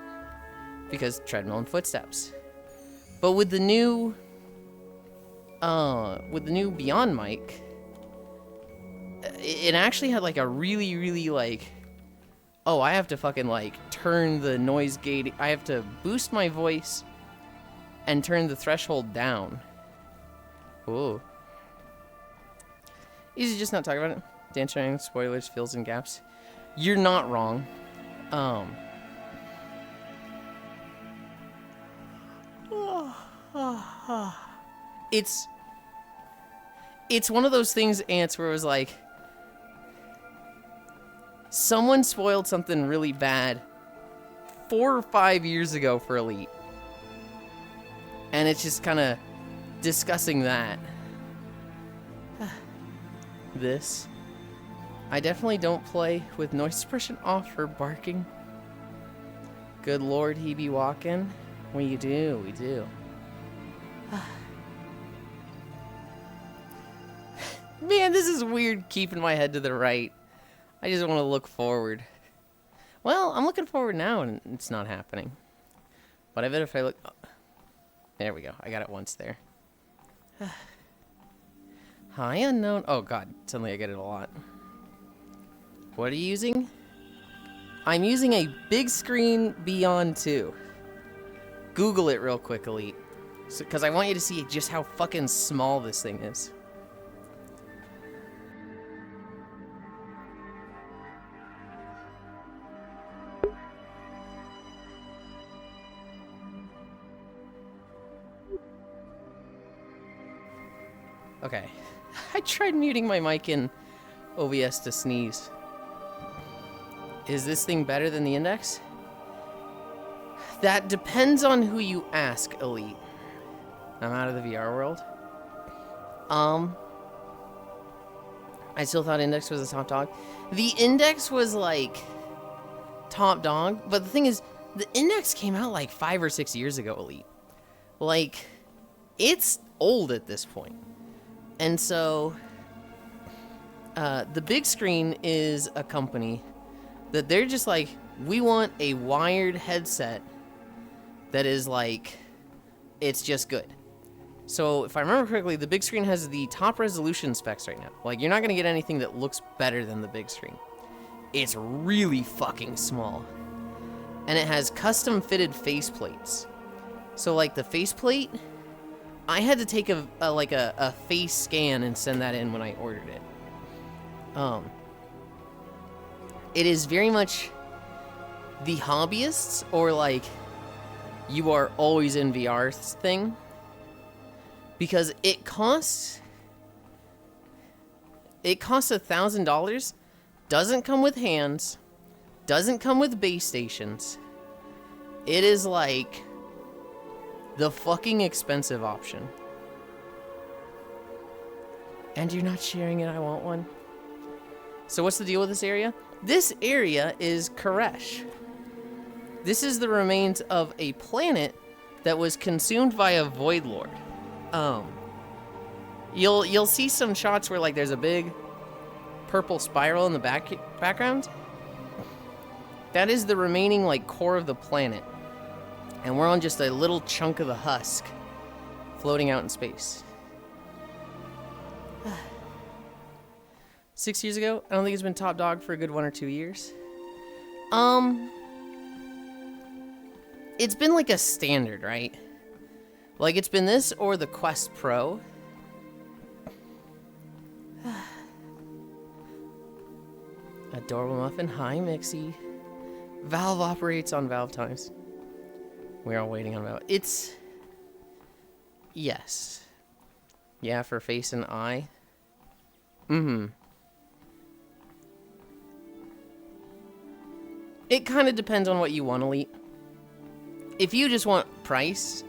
because treadmill and footsteps. But with the new Beyond mic, it actually had like a really like, oh, I have to fucking like turn the noise gate. I have to boost my voice and turn the threshold down. Ooh. Easy just not talk about it. Dan sharing spoilers, fills in gaps. You're not wrong. It's one of those things, Ants, where it was like someone spoiled something really bad 4 or 5 years ago for Elite. And it's just kind of discussing that. This. I definitely don't play with noise suppression off or barking. Good lord, he be walking. We do. Man, this is weird keeping my head to the right. I just want to look forward. Well, I'm looking forward now and it's not happening. But I bet if I look... Oh, there we go. I got it once there. Hi, unknown. Oh god, suddenly I get it a lot. What are you using? I'm using a big screen Beyond 2. Google it real quick, Elite. Because I want you to see just how fucking small this thing is. Okay. I tried muting my mic in OBS to sneeze. Is this thing better than the Index? That depends on who you ask, Elite. I'm out of the VR world. I still thought Index was a top dog. The Index was like top dog, but the thing is, the Index came out like 5 or 6 years ago, Elite. Like, it's old at this point. And so, the big screen is a company that they're just like, we want a wired headset that is like, it's just good. So if I remember correctly, the big screen has the top resolution specs right now. Like, you're not gonna get anything that looks better than the big screen. It's really fucking small. And it has custom fitted faceplates. So like the faceplate, I had to take a face scan and send that in when I ordered it. It is very much the hobbyists or like you are always in VR thing, because it costs $1,000, doesn't come with hands, doesn't come with base stations. It is like the fucking expensive option. And you're not sharing it, I want one. So what's the deal with this area? This area is Koresh. This is the remains of a planet that was consumed by a Void Lord. You'll see some shots where like there's a big purple spiral in the background. That is the remaining like core of the planet. And we're on just a little chunk of the husk floating out in space. 6 years ago, I don't think it's been top dog for a good 1 or 2 years. It's been like a standard, right? Like it's been this or the Quest Pro. Adorable Muffin, hi Mixie. Valve operates on Valve times. We're all waiting on Valve. It's... Yes. Yeah, for face and eye. Mm-hmm. It kind of depends on what you want, Elite. If you just want price,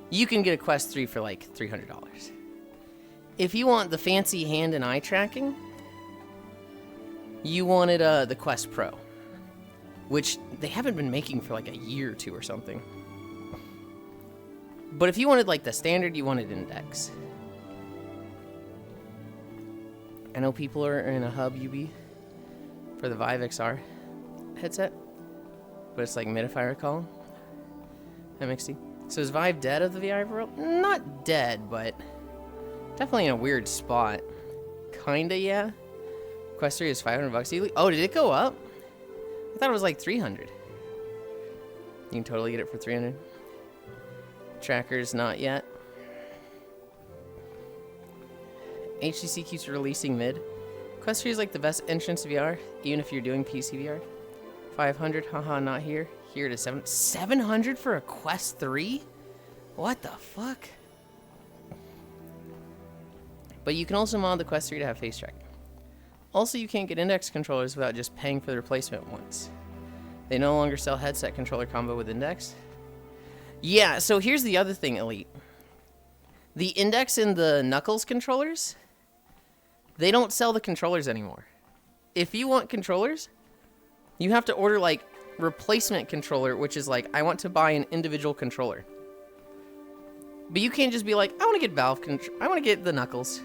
you can get a Quest 3 for like $300. If you want the fancy hand and eye tracking, you wanted the Quest Pro, which they haven't been making for like a year or two or something. But if you wanted like the standard, you wanted Index. I know people are in a hub UB for the Vive XR headset, but it's like mid if I recall. MXT. So is Vive dead of the VR world? Not dead, but definitely in a weird spot. Kinda, yeah. Quest 3 is $500 easily. Oh, did it go up? I thought it was like 300. You can totally get it for 300. Trackers, not yet. HTC keeps releasing mid. Quest 3 is like the best entrance to VR, even if you're doing PC VR. 500, haha, not here. Here to 700 for a Quest 3? What the fuck? But you can also mod the Quest 3 to have face tracking. Also, you can't get Index controllers without just paying for the replacement once. They no longer sell headset controller combo with Index. Yeah, so here's the other thing, Elite. The Index and the Knuckles controllers, they don't sell the controllers anymore. If you want controllers, you have to order like replacement controller, which is like, I want to buy an individual controller. But you can't just be like, I want to get Valve control. I want to get the Knuckles.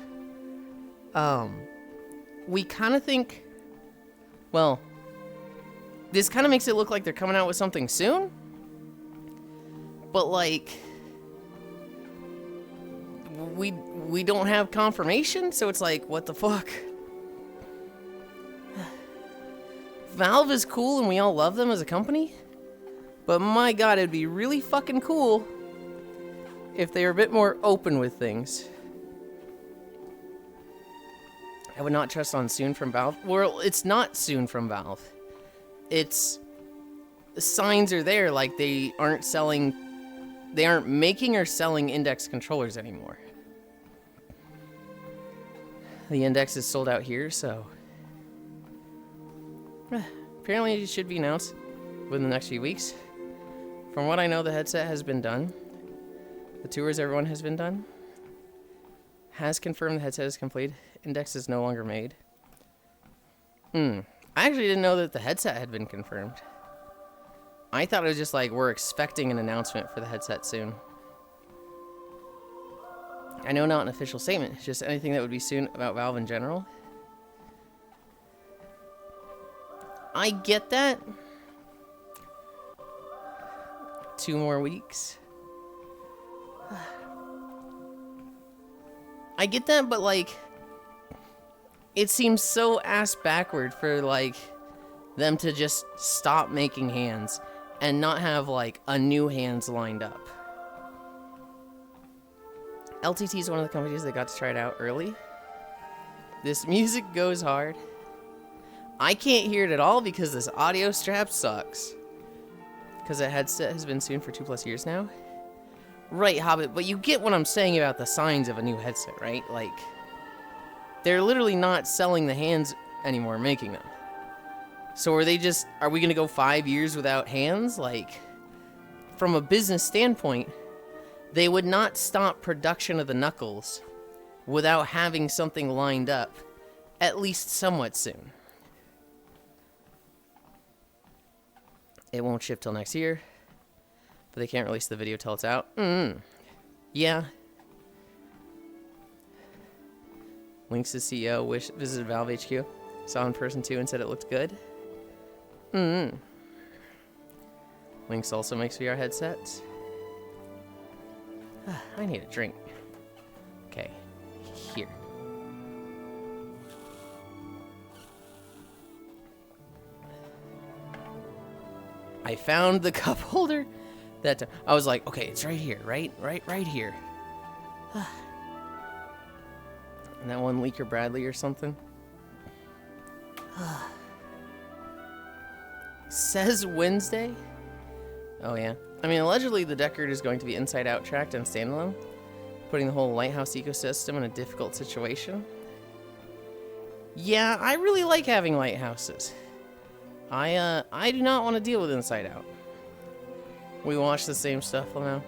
We kind of think, well, this kind of makes it look like they're coming out with something soon. But like, we don't have confirmation, so it's like, what the fuck? Valve is cool and we all love them as a company, but my god, it'd be really fucking cool if they were a bit more open with things. I would not trust on soon from Valve. Well, it's not soon from Valve. It's... the signs are there, like they aren't selling... they aren't making or selling Index controllers anymore. The Index is sold out here, so... apparently it should be announced within the next few weeks. From what I know, the headset has been done. The tours, everyone has been done. Has confirmed the headset is complete. Index is no longer made. I actually didn't know that the headset had been confirmed. I thought it was just like, we're expecting an announcement for the headset soon. I know not an official statement, it's just anything that would be soon about Valve in general. I get that. 2 more weeks. I get that, but like, it seems so ass backward for like them to just stop making hands and not have like a new hands lined up. LTT is one of the companies that got to try it out early. This music goes hard. I can't hear it at all because this audio strap sucks. Because the headset has been soon for 2+ years now. Right, Hobbit, but you get what I'm saying about the signs of a new headset, right? Like, they're literally not selling the hands anymore, making them. So are we going to go 5 years without hands? Like, from a business standpoint, they would not stop production of the Knuckles without having something lined up, at least somewhat soon. It won't ship till next year, but they can't release the video till it's out. Yeah. Lynx' CEO visited Valve HQ, saw in person too, and said it looked good. Lynx also makes VR headsets. I need a drink. Okay, here. I found the cup holder. That I was like, okay, it's right here, right here. And that one Leaker Bradley or something. Says Wednesday. Oh yeah. I mean, allegedly the Deckard is going to be inside-out tracked and standalone, putting the whole Lighthouse ecosystem in a difficult situation. Yeah, I really like having lighthouses. I do not want to deal with inside out. We watch the same stuff now.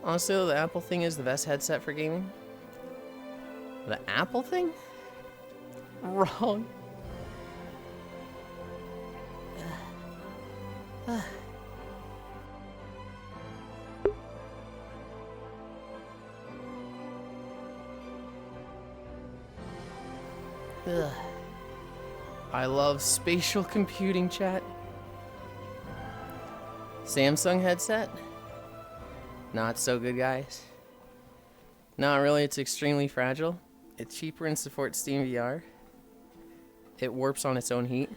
Honestly, the Apple thing is the best headset for gaming. The Apple thing? Wrong. I love spatial computing, chat. Samsung headset? Not so good, guys. Not really, it's extremely fragile. It's cheaper and supports Steam VR. It warps on its own heat.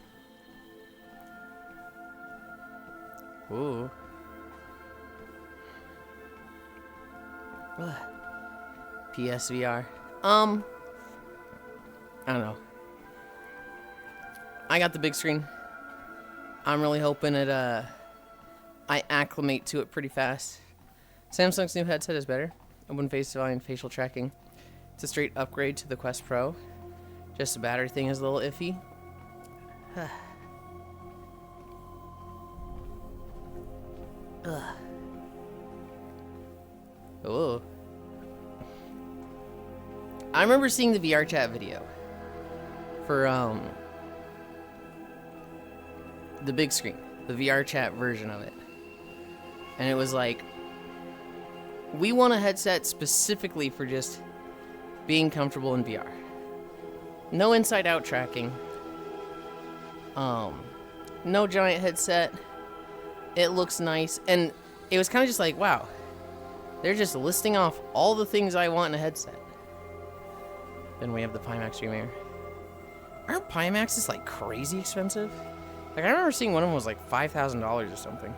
Ooh. PSVR. I don't know. I got the big screen. I'm really hoping I acclimate to it pretty fast. Samsung's new headset is better. Open face value and facial tracking. It's a straight upgrade to the Quest Pro. Just the battery thing is a little iffy. Oh. I remember seeing the VR chat video for the big screen, the VR chat version of it. And it was like, we want a headset specifically for just being comfortable in VR. No inside out tracking. No giant headset. It looks nice. And it was kind of just like, wow. They're just listing off all the things I want in a headset. Then we have the Pimax Dream Air. Aren't Pimaxes like crazy expensive? Like I remember seeing one of them was like $5,000 or something.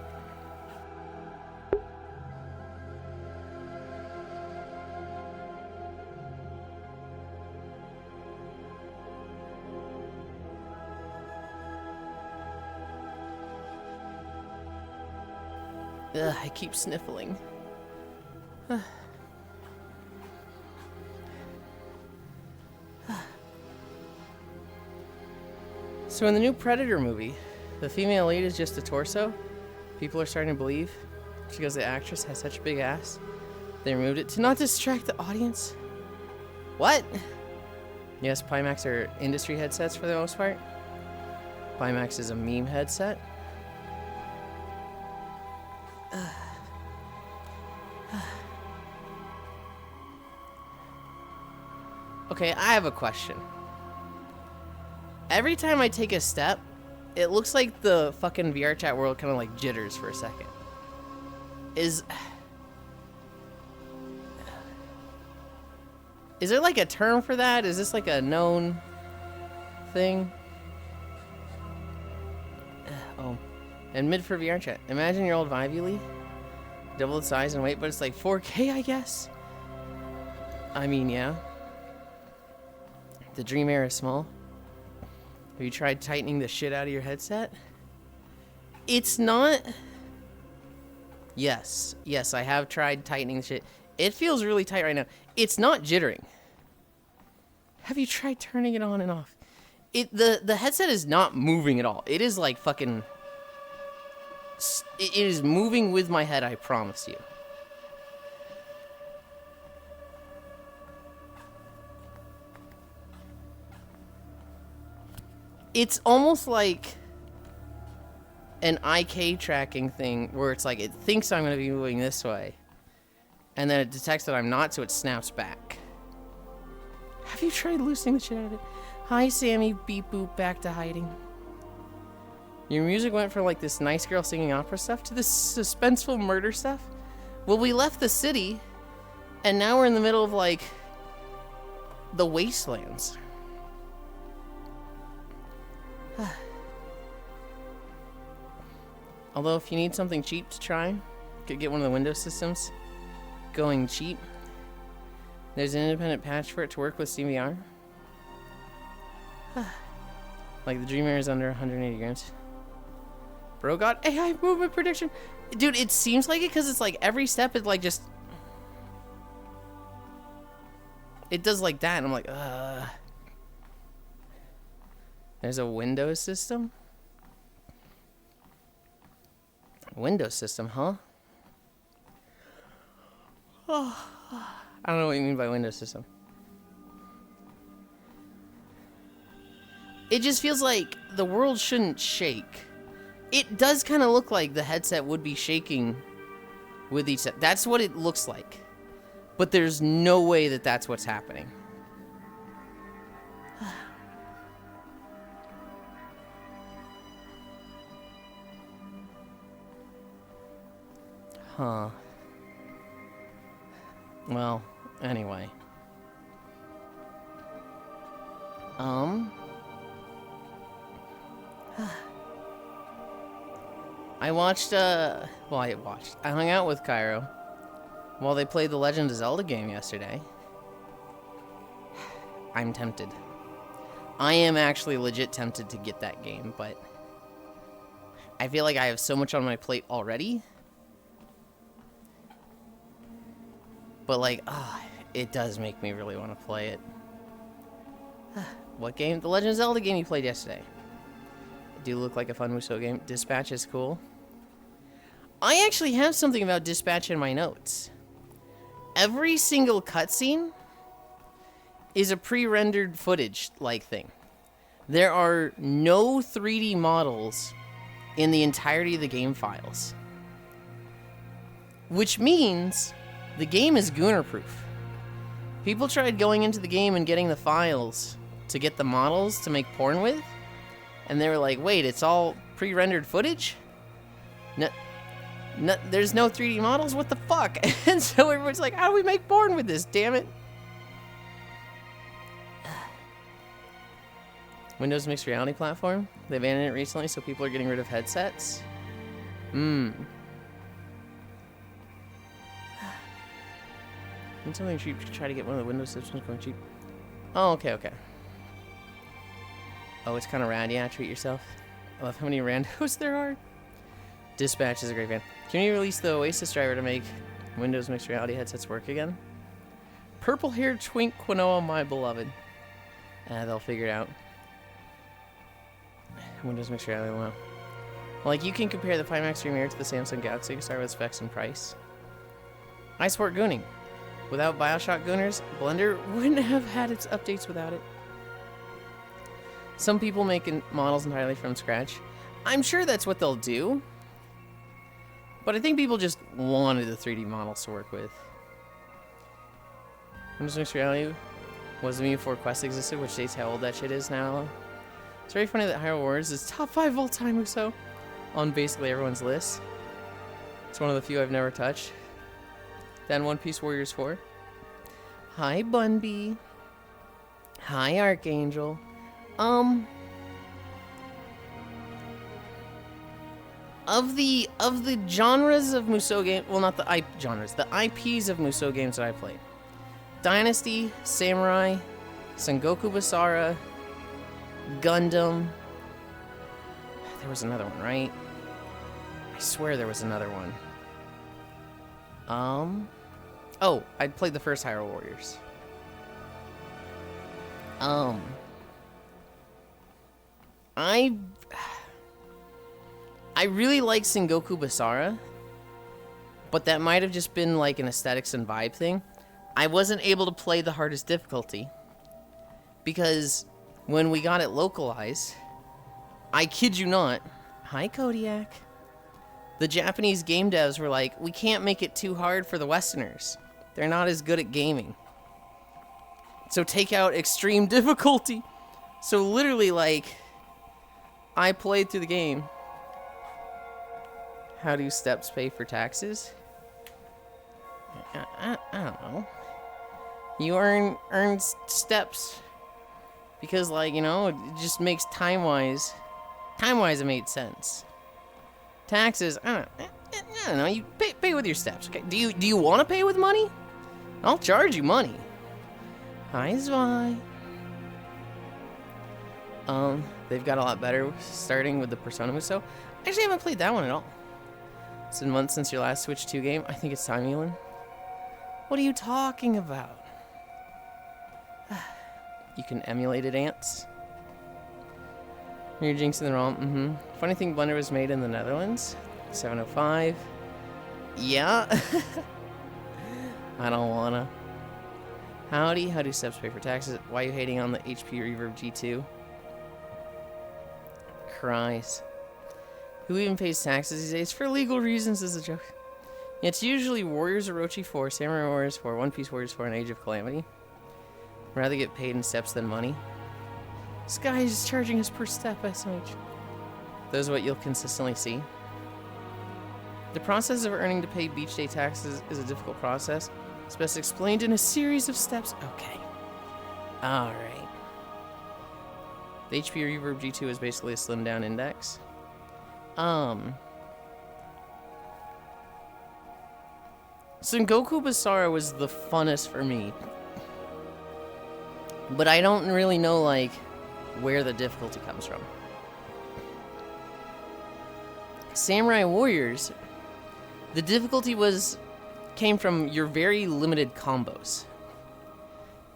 Ugh, I keep sniffling. So in the new Predator movie, the female lead is just a torso. People are starting to believe because the actress has such a big ass. They removed it to not distract the audience. What? Yes, Pimax are industry headsets for the most part. Pimax is a meme headset. Okay, I have a question. Every time I take a step, it looks like the fucking VR chat world kind of like jitters for a second. Is there like a term for that? Is this like a known thing? Oh, and mid for VR chat. Imagine your old Vive, Yulind. Double the size and weight, but it's like 4K, I guess. I mean, yeah. The Dream Air is small. Have you tried tightening the shit out of your headset? It's not... Yes, I have tried tightening the shit. It feels really tight right now. It's not jittering. Have you tried turning it on and off? The headset is not moving at all. It is like fucking... It is moving with my head, I promise you. It's almost like an IK tracking thing where it's like it thinks I'm going to be moving this way. And then it detects that I'm not, so it snaps back. Have you tried loosening the shit out of it? Hi, Sammy. Beep boop. Back to hiding. Your music went from like this nice girl singing opera stuff to this suspenseful murder stuff. Well, we left the city, and now we're in the middle of like the wastelands. Although if you need something cheap to try, you could get one of the Windows systems going cheap. There's an independent patch for it to work with CVR. Like the Dream Air is under 180 grams. Bro got AI movement prediction. Dude, it seems like it because it's like every step is like just... It does like that and I'm like, There's a Windows system? Windows system, huh? Oh, I don't know what you mean by Windows system. It just feels like the world shouldn't shake. It does kind of look like the headset would be shaking with each step. That's what it looks like. But there's no way that that's what's happening. Huh. Well, anyway. I hung out with Cairo while they played the Legend of Zelda game yesterday. I'm tempted. I am actually legit tempted to get that game, but I feel like I have so much on my plate already. But like, it does make me really want to play it. What game? The Legend of Zelda game you played yesterday. It do look like a fun Musou game. Dispatch is cool. I actually have something about Dispatch in my notes. Every single cutscene is a pre-rendered footage-like thing. There are no 3D models in the entirety of the game files. Which means the game is Gooner-proof. People tried going into the game and getting the files to get the models to make porn with, and they were like, wait, it's all pre-rendered footage? No, there's no 3D models? What the fuck? And so everyone's like, how do we make porn with this, damn it? Windows mixed reality platform. They abandoned it recently, so people are getting rid of headsets. Need something cheap to try to get one of the Windows systems going cheap. Oh, okay. Oh, it's kind of rad. Yeah, treat yourself. I love how many randos there are. Dispatch is a great band. Can you release the Oasis driver to make Windows mixed reality headsets work again? Purple-haired twink quinoa, my beloved. They'll figure it out. Windows mixed reality, wow. Like, you can compare the Pimax Premier to the Samsung Galaxy, start with specs and price. I support gooning. Without Bioshock Gooners, Blender wouldn't have had its updates without it. Some people make models entirely from scratch. I'm sure that's what they'll do. But I think people just wanted the 3D models to work with. Windows Mixed Reality was the meme before Quest existed, which states how old that shit is now. It's very funny that Hyrule Warriors is top 5 of all time or so on basically everyone's list. It's one of the few I've never touched. Then One Piece Warriors 4. Hi, Bunby. Hi, Archangel. Of the genres of Musou games, well, not the genres, the IPs of Musou games that I played. Dynasty, Samurai, Sengoku Basara, Gundam. There was another one, right? I swear there was another one. Oh, I played the first Hyrule Warriors. I really like Sengoku Basara, but that might have just been like an aesthetics and vibe thing. I wasn't able to play the hardest difficulty because when we got it localized, I kid you not, hi Kodiak, the Japanese game devs were like, we can't make it too hard for the Westerners. They're not as good at gaming. So take out extreme difficulty. So literally, like, I played through the game. How do steps pay for taxes? I don't know. You earn steps because, like, you know, it just makes time-wise it made sense. Taxes, I don't know. You pay with your steps. Okay? Do you want to pay with money? I'll charge you money. Hi, Zwei. They've got a lot better starting with the Persona Musou. I actually haven't played that one at all. It's been months since your last Switch 2 game. I think it's time, Yulind. What are you talking about? You can emulate it, ants. You're jinxing the ROM. Funny thing, Blender was made in the Netherlands. 705. Yeah. I don't wanna. Howdy, how do steps pay for taxes? Why are you hating on the HP Reverb G2? Christ. Who even pays taxes these days? For legal reasons is a joke. It's usually Warriors Orochi 4, Samurai Warriors 4, One Piece Warriors 4, and Age of Calamity. I'd rather get paid in steps than money. This guy is charging us per step by so much. Those are what you'll consistently see. The process of earning to pay beach day taxes is a difficult process. It's best explained in a series of steps. Okay. Alright. The HP Reverb G2 is basically a slimmed down index. Sengoku Basara was the funnest for me. But I don't really know, like, where the difficulty comes from. Samurai Warriors, the difficulty came from your very limited combos.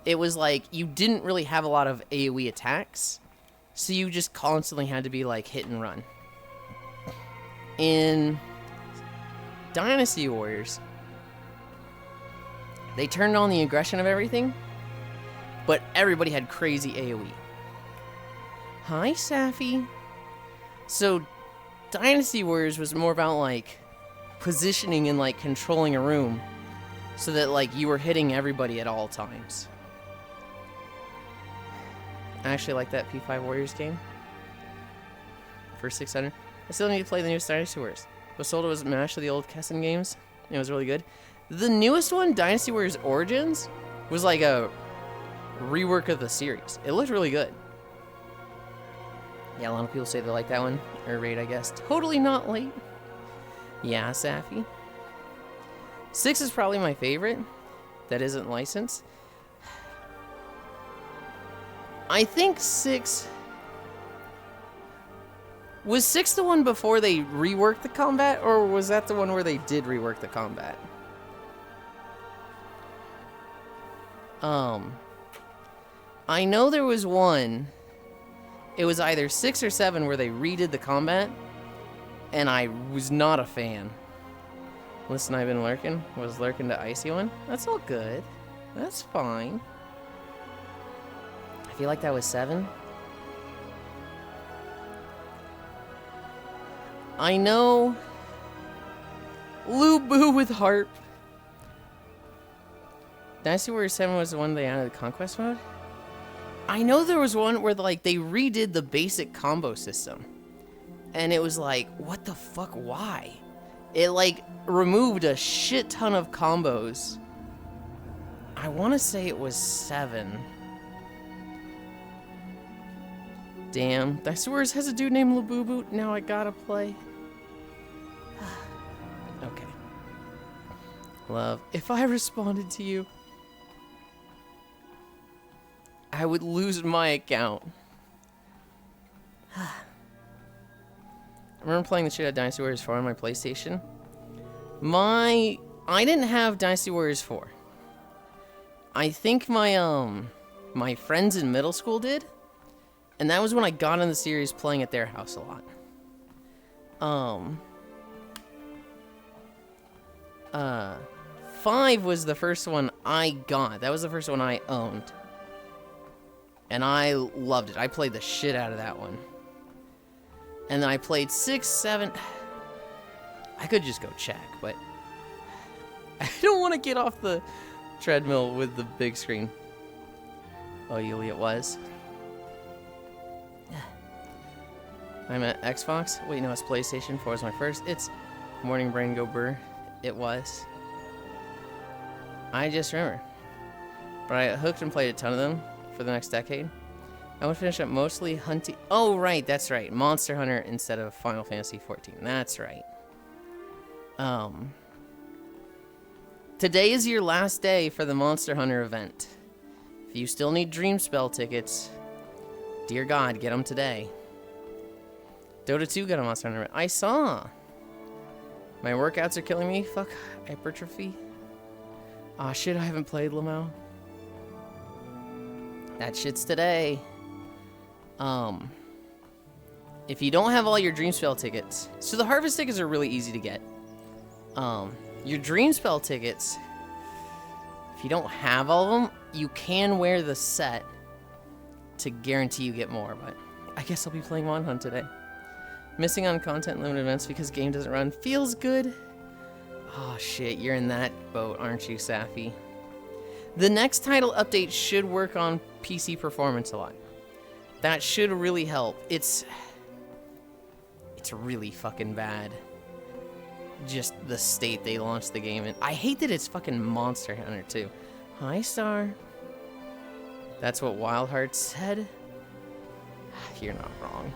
It was like you didn't really have a lot of AoE attacks, so you just constantly had to be like hit and run. In Dynasty Warriors, they turned on the aggression of everything, but everybody had crazy AoE. Hi, Safi. So, Dynasty Warriors was more about, like, positioning and, like, controlling a room so that, like, you were hitting everybody at all times. I actually like that P5 Warriors game for 600. I still need to play the newest Dynasty Warriors. What sold it was a mash of the old Kessen games. It was really good. The newest one, Dynasty Warriors Origins, was like a rework of the series. It looked really good. Yeah, a lot of people say they like that one. Or raid, I guess. Totally not late. Yeah, Safi. 6 is probably my favorite. That isn't licensed. I think 6... Was 6 the one before they reworked the combat? Or was that the one where they did rework the combat? I know there was one. It was either 6 or 7 where they redid the combat, and I was not a fan. Listen, I've been lurking. Was lurking to Icy one. That's all good. That's fine. I feel like that was 7. I know Lu Bu with Harp. Dynasty Warriors 7 was the one they added the conquest mode. I know there was one where like they redid the basic combo system. And it was like, what the fuck, why? It like removed a shit ton of combos. I want to say it was 7. Damn, Dynasty Warriors has a dude named Labubu. Now I gotta play. Okay. Love, if I responded to you, I would lose my account. I remember playing the shit out of Dynasty Warriors 4 on my PlayStation. I didn't have Dynasty Warriors 4. I think my friends in middle school did. And that was when I got in the series playing at their house a lot. 5 was the first one I got. That was the first one I owned. And I loved it. I played the shit out of that one. And then I played 6, 7. I could just go check, but I don't want to get off the treadmill with the big screen. Oh, Yuli, it was. I'm at Xbox. Wait, no, it's PlayStation 4 is my first. It's Morning Brain Go Burr. It was. I just remember. But I hooked and played a ton of them for the next decade. I would finish up mostly hunting. Oh, right, that's right. Monster Hunter instead of Final Fantasy 14. That's right. Today is your last day for the Monster Hunter event. If you still need Dreamspell tickets, dear God, get them today. Dota 2 got a Monster Hunter event. I saw. My workouts are killing me. Fuck hypertrophy. Aw, shit, I haven't played Lamau. That shit's today. If you don't have all your Dreamspell tickets, so the Harvest tickets are really easy to get. Your Dreamspell tickets, if you don't have all of them, you can wear the set to guarantee you get more, but I guess I'll be playing Mon Hunt today. Missing on content limited events because game doesn't run feels good. Oh shit, you're in that boat, aren't you, Safi? The next title update should work on PC performance a lot. That should really help. It's really fucking bad. Just the state they launched the game in. I hate that it's fucking Monster Hunter too. Hi, Star. That's what Wildheart said. You're not wrong.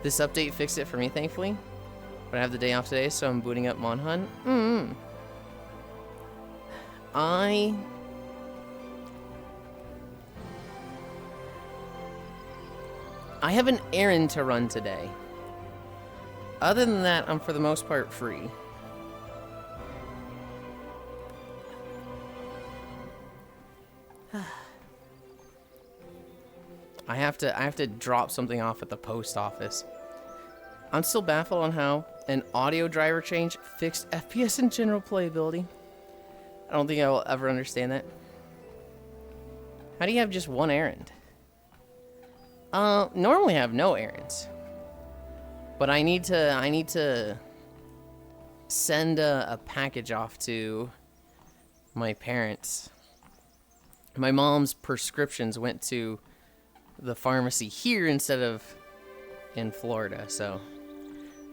This update fixed it for me, thankfully. But I have the day off today, so I'm booting up Mon Hunt. I have an errand to run today. Other than that, I'm for the most part free. I have to drop something off at the post office. I'm still baffled on how an audio driver change fixed FPS and general playability. I don't think I will ever understand that. How do you have just one errand? Normally I have no errands. But I need to send a package off to my parents. My mom's prescriptions went to the pharmacy here instead of in Florida, so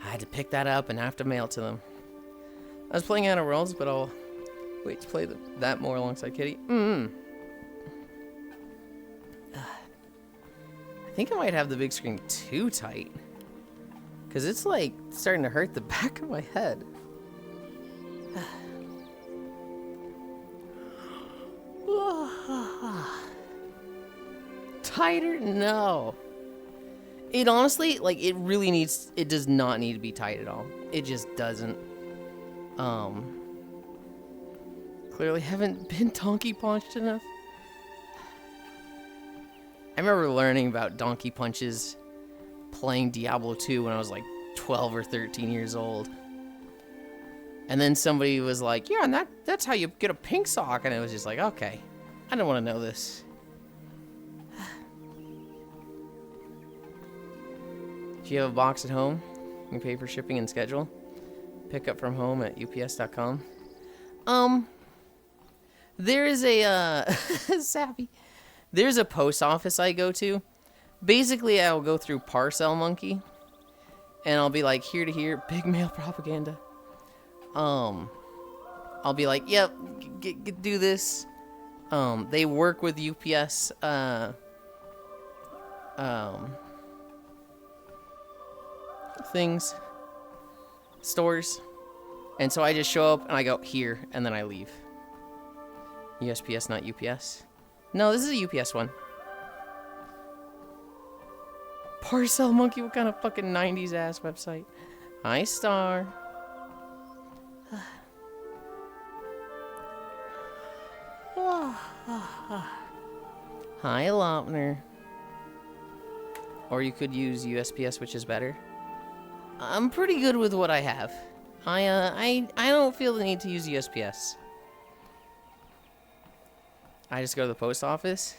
I had to pick that up and have to mail it to them. I was playing Outer Worlds, but I'll wait to play that more alongside Kitty. I think I might have the big screen too tight. Because it's like starting to hurt the back of my head. Tighter? No. It honestly, like, it really needs, it does not need to be tight at all. It just doesn't. Clearly haven't been donkey punched enough. I remember learning about donkey punches playing Diablo 2 when I was like 12 or 13 years old. And then somebody was like, yeah, and that's how you get a pink sock. And it was just like, okay, I don't want to know this. Do you have a box at home? You can pay for shipping and schedule. Pick up from home at ups.com. There is a, Sappy. There's a post office I go to. Basically, I'll go through Parcel Monkey. And I'll be like, here to here, big mail propaganda. I'll be like, yep, do this. They work with UPS, things, stores. And so I just show up and I go here and then I leave. USPS, not UPS. No, this is a UPS one. Parcel Monkey, what kind of fucking 90s ass website? Hi, Star. Hi, Lopner. Or you could use USPS, which is better. I'm pretty good with what I have. I don't feel the need to use USPS. I just go to the post office.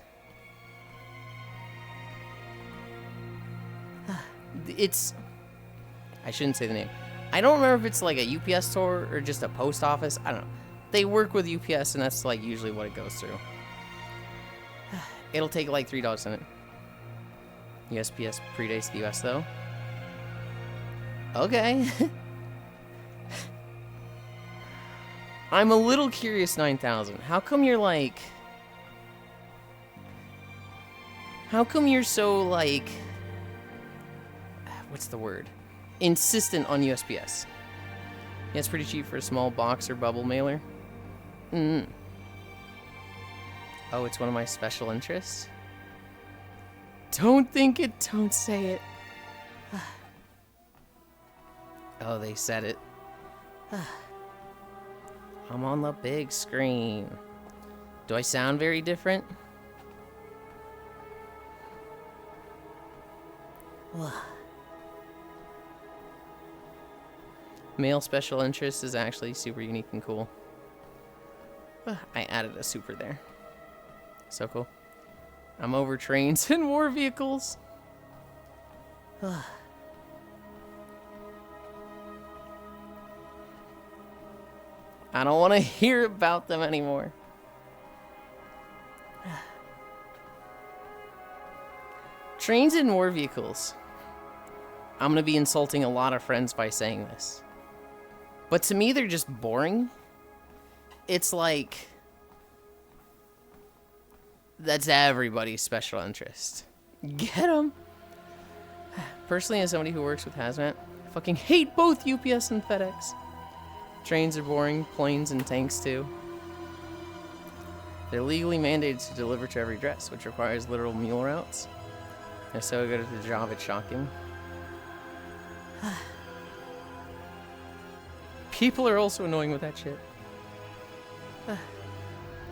I shouldn't say the name. I don't remember if it's like a UPS store or just a post office. I don't know. They work with UPS and that's like usually what it goes through. It'll take like $3 in it. USPS predates the US though. Okay. I'm a little curious, 9000. How come you're like... How come you're so like... What's the word? Insistent on USPS. Yeah, it's pretty cheap for a small box or bubble mailer. Oh, it's one of my special interests? Don't think it, don't say it. Oh, they said it. I'm on the big screen. Do I sound very different? Male special interest is actually super unique and cool. I added a super there. So cool. I'm over trains and war vehicles. I don't want to hear about them anymore. Trains and war vehicles. I'm going to be insulting a lot of friends by saying this. But to me, they're just boring. It's like... That's everybody's special interest. Get them. Personally, as somebody who works with hazmat, I fucking hate both UPS and FedEx. Trains are boring, planes and tanks too. They're legally mandated to deliver to every address, which requires literal mule routes. If so good at the job, it's shocking. People are also annoying with that shit.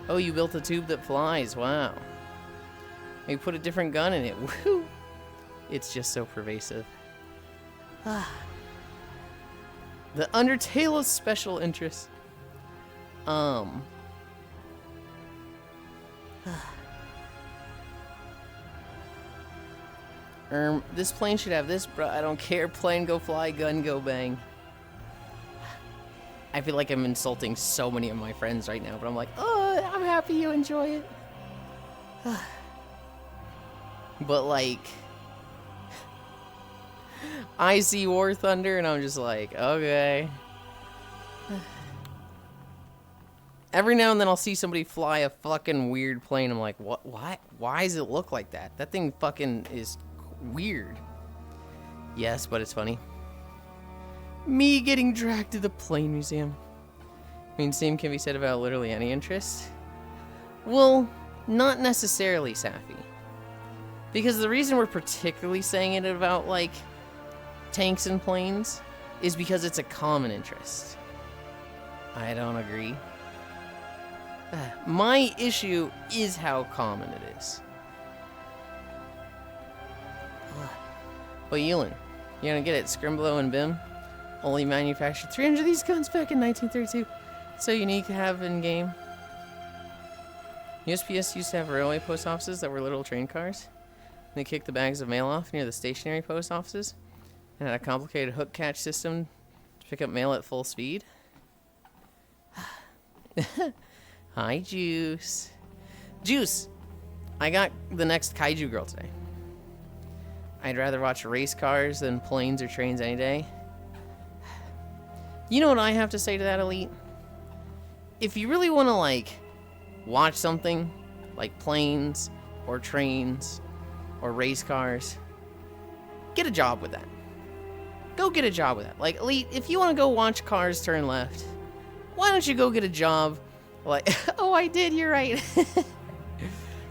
Oh, you built a tube that flies. Wow. Maybe put a different gun in it. Woo! It's just so pervasive. The Undertale of special interest. This plane should have this, bro. I don't care. Plane go fly, gun go bang. I feel like I'm insulting so many of my friends right now, but I'm like, oh, I'm happy you enjoy it. But like, I see War Thunder and I'm just like, okay. Every now and then I'll see somebody fly a fucking weird plane. I'm like, what? Why does it look like that? That thing fucking is weird. Yes, but it's funny. Me getting dragged to the plane museum. I mean, same can be said about literally any interest. Well, not necessarily, Safi. Because the reason we're particularly saying it about, like, tanks and planes is because it's a common interest. I don't agree. My issue is how common it is. But Yulind, you're gonna get it. Scrimblow and Bim only manufactured 300 of these guns back in 1932. So unique to have in game. USPS used to have railway post offices that were little train cars. They kicked the bags of mail off near the stationary post offices and had a complicated hook catch system to pick up mail at full speed. Hi, Juice. Juice! I got the next kaiju girl today. I'd rather watch race cars than planes or trains any day. You know what I have to say to that, Elite? If you really want to, like, watch something like planes or trains or race cars, get a job with that. Go get a job with that. Like, Elite, if you want to go watch cars turn left, why don't you go get a job like, oh, I did, you're right. For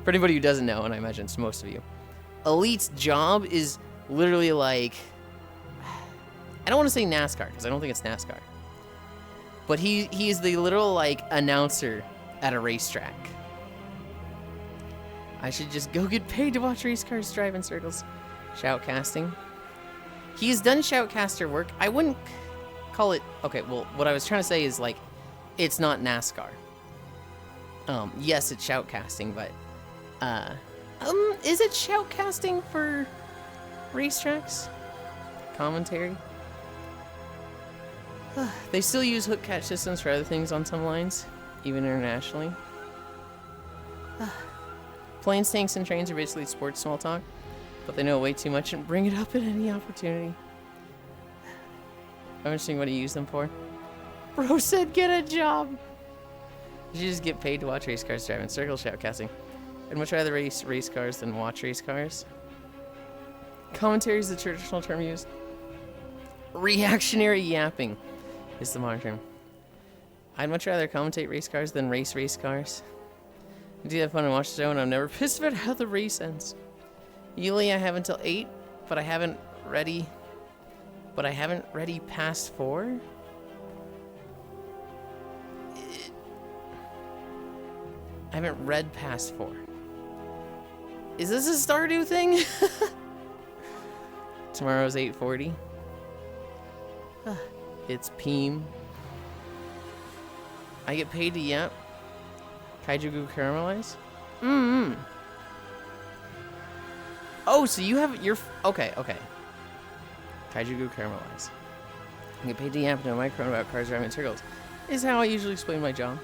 anybody who doesn't know, and I imagine it's most of you, Elite's job is literally like, I don't want to say NASCAR, because I don't think it's NASCAR. But he is the literal, like, announcer at a racetrack. I should just go get paid to watch race cars drive in circles. Shoutcasting. He's done shoutcaster work. I wouldn't call it... Okay, well, what I was trying to say is, like, it's not NASCAR. Yes, it's shoutcasting, but... is it shoutcasting for racetracks? Commentary? They still use hook catch systems for other things on some lines, even internationally. Planes, tanks, and trains are basically sports small talk, but they know way too much and bring it up at any opportunity. I'm interesting what he used them for. Bro said get a job! You should just get paid to watch race cars drive in circles shoutcasting. I'd much rather race cars than watch race cars. Commentary is the traditional term used. Reactionary yapping is the modern term. I'd much rather commentate race cars than race cars. I do have fun and watch the show, and I'm never pissed about how the race ends. Usually I have until 8, but I haven't ready past 4. I haven't read past 4. Is this a Stardew thing? Tomorrow's 8:40. It's Peem. I get paid to yap. Kaiju Goo caramelize? Oh, so you have your... Okay. Kaiju Goo caramelize. I get paid to yap into a microphone about cars driving in circles. Is how I usually explain my job.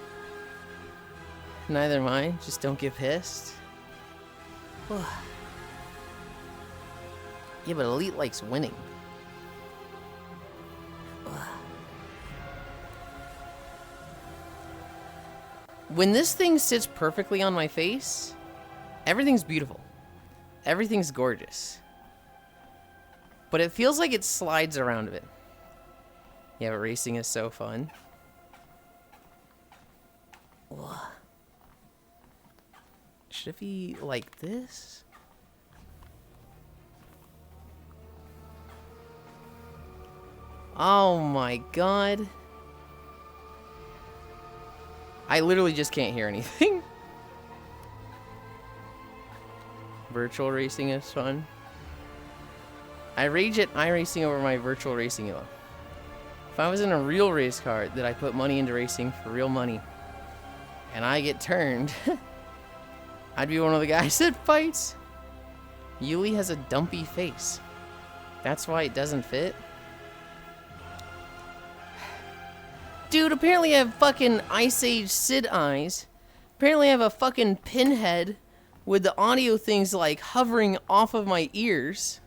Neither am I. Just don't get pissed. Yeah, but Elite likes winning. When this thing sits perfectly on my face, everything's beautiful. Everything's gorgeous. But it feels like it slides around a bit. Yeah, but racing is so fun. Should it be like this? Oh my god. I literally just can't hear anything. Virtual racing is fun. I rage at iRacing over my virtual racing elo. If I was in a real race car that I put money into racing for real money, and I get turned, I'd be one of the guys that fights. Yuli has a dumpy face. That's why it doesn't fit. Dude, apparently I have fucking Ice Age Sid eyes. Apparently I have a fucking pinhead with the audio things like hovering off of my ears.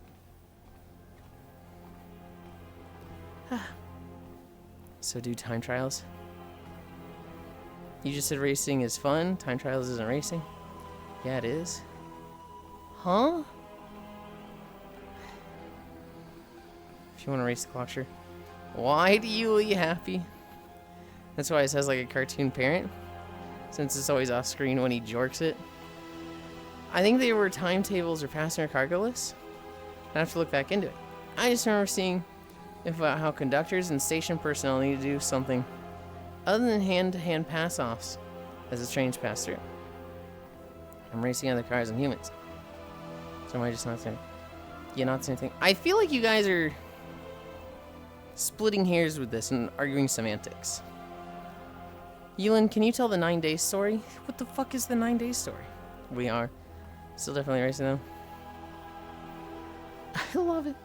So do time trials? You just said racing is fun. Time trials isn't racing. Yeah, it is. Huh? If you want to race the clock, sure. Why do Yuli happy? That's why it says like a cartoon parent. Since it's always off screen when he jorks it. I think they were timetables or passenger cargo lists. I have to look back into it. I just remember seeing how conductors and station personnel need to do something other than hand-to-hand pass-offs as the trains pass through. I'm racing other cars and humans. So am I just not saying? Yeah, not the same thing. I feel like you guys are splitting hairs with this and arguing semantics. Yulind, can you tell the 9 days story? What the fuck is the 9 days story? We are. Still definitely racing them. I love it.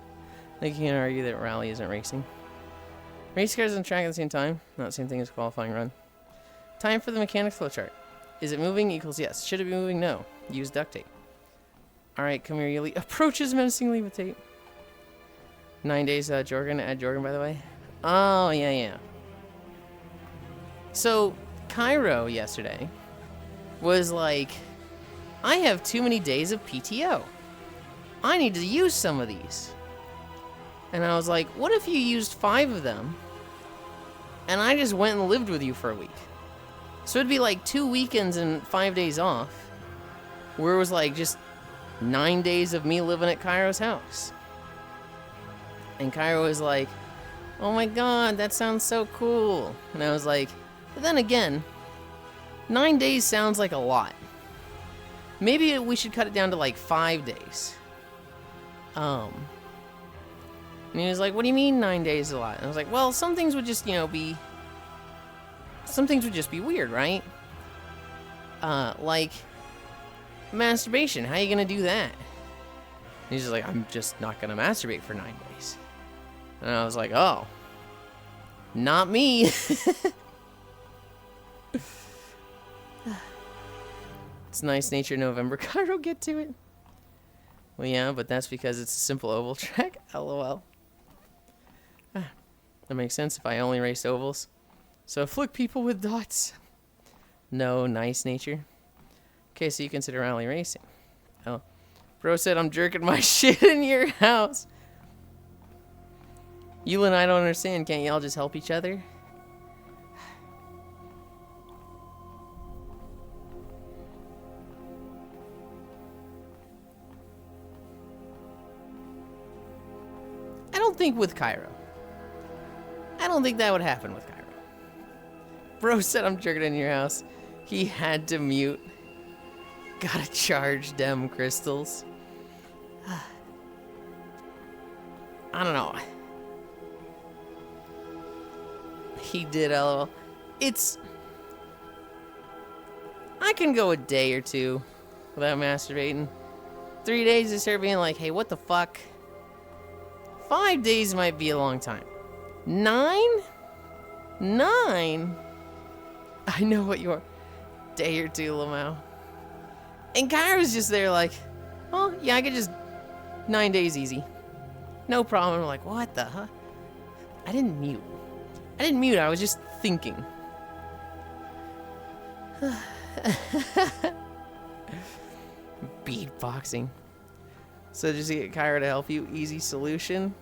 I think you can argue that rally isn't racing. Race cars on track at the same time. Not the same thing as qualifying run. Time for the mechanics flowchart. Is it moving? Equals yes. Should it be moving? No. Use duct tape. Alright, come here, Yuli. Approaches menacingly with tape. 9 days, Jorgen. Add Jorgen, by the way. Oh, yeah. So, Cairo yesterday was like, I have too many days of PTO. I need to use some of these. And I was like, what if you used 5 of them and I just went and lived with you for a week? So it'd be like 2 weekends and 5 days off, where it was like just 9 days of me living at Cairo's house. And Cairo was like, oh my god, that sounds so cool. And I was like, but then again, 9 days sounds like a lot. Maybe we should cut it down to like 5 days. And he was like, what do you mean 9 days is a lot? And I was like, well, some things would just, some things would just be weird, right? Like masturbation. How are you gonna do that? And he's just like, I'm just not gonna masturbate for 9 days. And I was like, oh, not me. It's nice nature November. Cairo, get to it. Well, yeah, but that's because it's a simple oval track. LOL. That makes sense if I only raced ovals. So flick people with dots. No, nice nature. Okay, so you consider rally racing. Oh, bro said I'm jerking my shit in your house. You and I don't understand. Can't y'all just help each other? I don't think with Cairo. I don't think that would happen with Cairo. Bro said I'm jerking in your house. He had to mute. Gotta charge them crystals. I don't know. He did, LOL. I can go a day or two without masturbating. 3 days to start being like, hey, what the fuck? 5 days might be a long time. 9? 9? I know what you are. Day or two, Lamau. And Kairo's just there like, oh, yeah, I could just 9 days easy. No problem. I'm like, what the huh? I didn't mute. I was just thinking. Beatboxing. So just to get Cairo to help you, easy solution?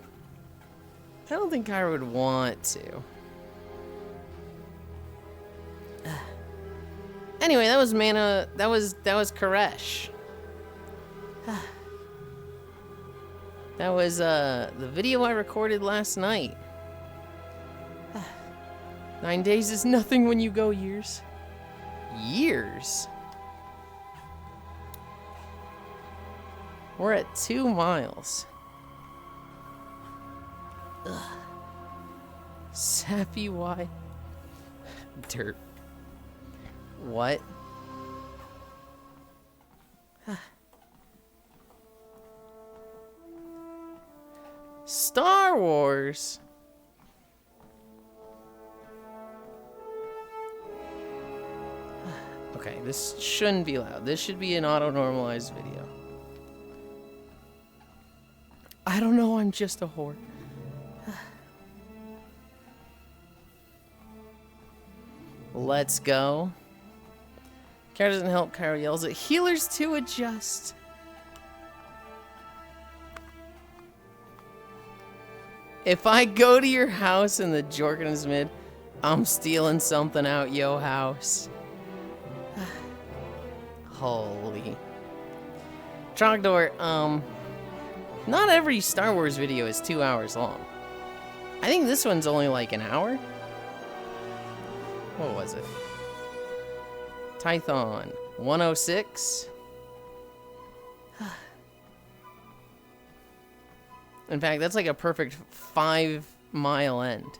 I don't think Cairo would want to. Anyway, that was Mana. That was Koresh. That was the video I recorded last night. 9 days is nothing when you go years. Years? We're at 2 miles. Ugh. Sappy Y. Dirt. What? Star Wars? Okay, this shouldn't be loud. This should be an auto-normalized video. I don't know, I'm just a whore. Let's go. Cairo doesn't help, Cairo yells at healers to adjust. If I go to your house in the Jorkins mid, I'm stealing something out yo house. Holy. Trogdor, not every Star Wars video is 2 hours long. I think this one's only like an hour. What was it? Tython 106. In fact, that's like a perfect 5-mile end.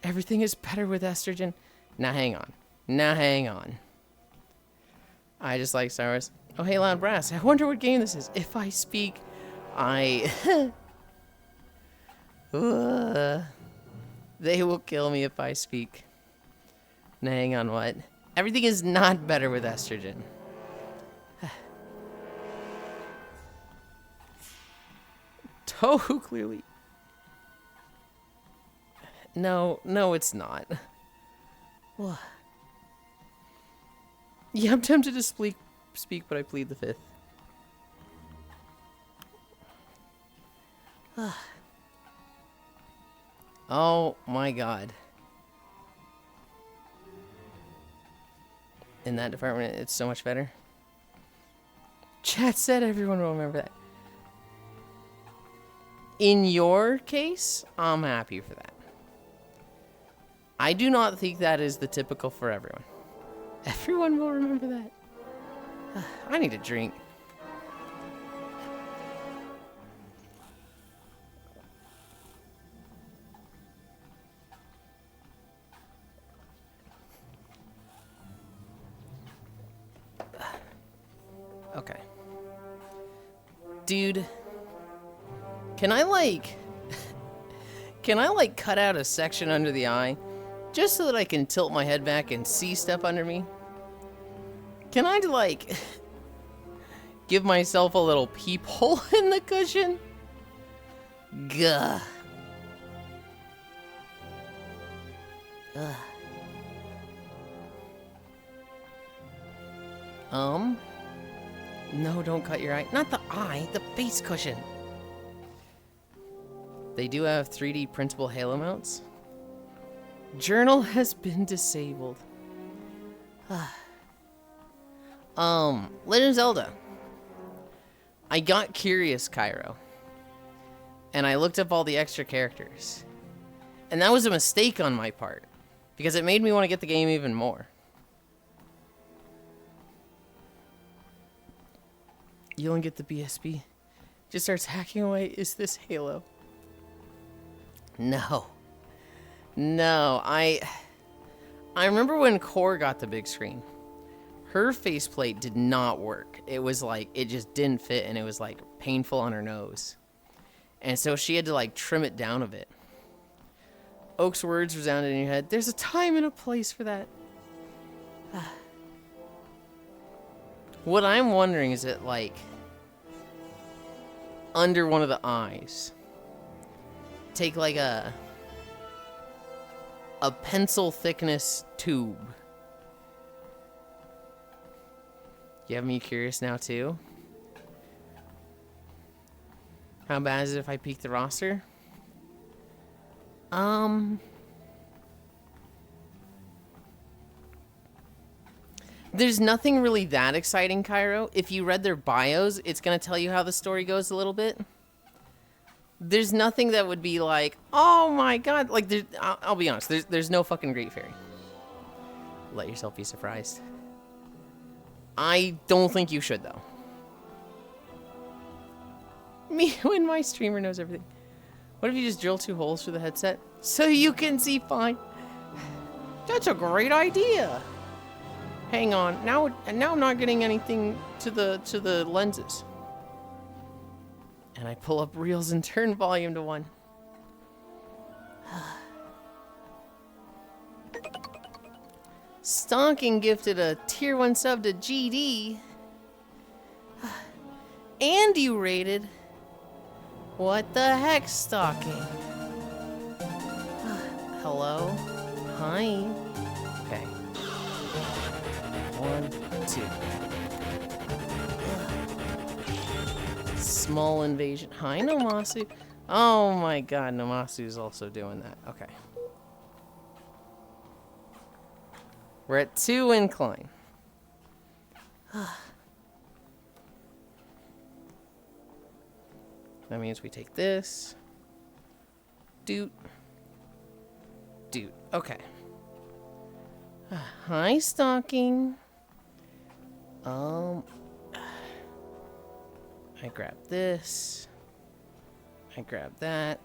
Everything is better with estrogen. Now hang on. Now hang on. I just like Star Wars. Oh, hey, Loud Brass. I wonder what game this is. If I speak, I... They will kill me if I speak. Now hang on, what? Everything is not better with estrogen. Tohu clearly. No, it's not. What? Yeah, I'm tempted to speak, but I plead the fifth. Oh my god. In that department, it's so much better. Chat said everyone will remember that. In your case, I'm happy for that. I do not think that is the typical for everyone. Everyone will remember that. I need a drink. Okay. Dude, can I like cut out a section under the eye just so that I can tilt my head back and see stuff under me? Can I like give myself a little peephole in the cushion? Gah. Ugh. No, don't cut your eye. Not the eye, the face cushion. They do have 3D printable halo mounts. Journal has been disabled. Legend of Zelda. I got curious, Cairo. And I looked up all the extra characters. And that was a mistake on my part, because it made me want to get the game even more. You don't get the BSB. Just starts hacking away. Is this Halo? No. No, I remember when Core got the big screen. Her faceplate did not work. It was like, it just didn't fit, and it was like painful on her nose. And so she had to like trim it down a bit. Oak's words resounded in your head. There's a time and a place for that. What I'm wondering is it like under one of the eyes. Take like a pencil thickness tube. You have me curious now too. How bad is it if I peek the roster? There's nothing really that exciting, Cairo. If you read their bios, it's going to tell you how the story goes a little bit. There's nothing that would be like, oh my god. Like, I'll be honest, there's no fucking Great Fairy. Let yourself be surprised. I don't think you should, though. Me when my streamer knows everything. What if you just drill 2 holes through the headset so you can see fine? That's a great idea. Hang on, now I'm not getting anything to the lenses. And I pull up reels and turn volume to 1. Stonking gifted a tier 1 sub to GD. And you rated. What the heck, Stalking? Hello? Hi? Okay. 1, 2. Small invasion. Hi, Nomasu. Oh my god, Namasu's also doing that. Okay. We're at 2 incline. That means we take this. Doot. Doot. Okay. Hi, Stocking. I grab this. I grab that.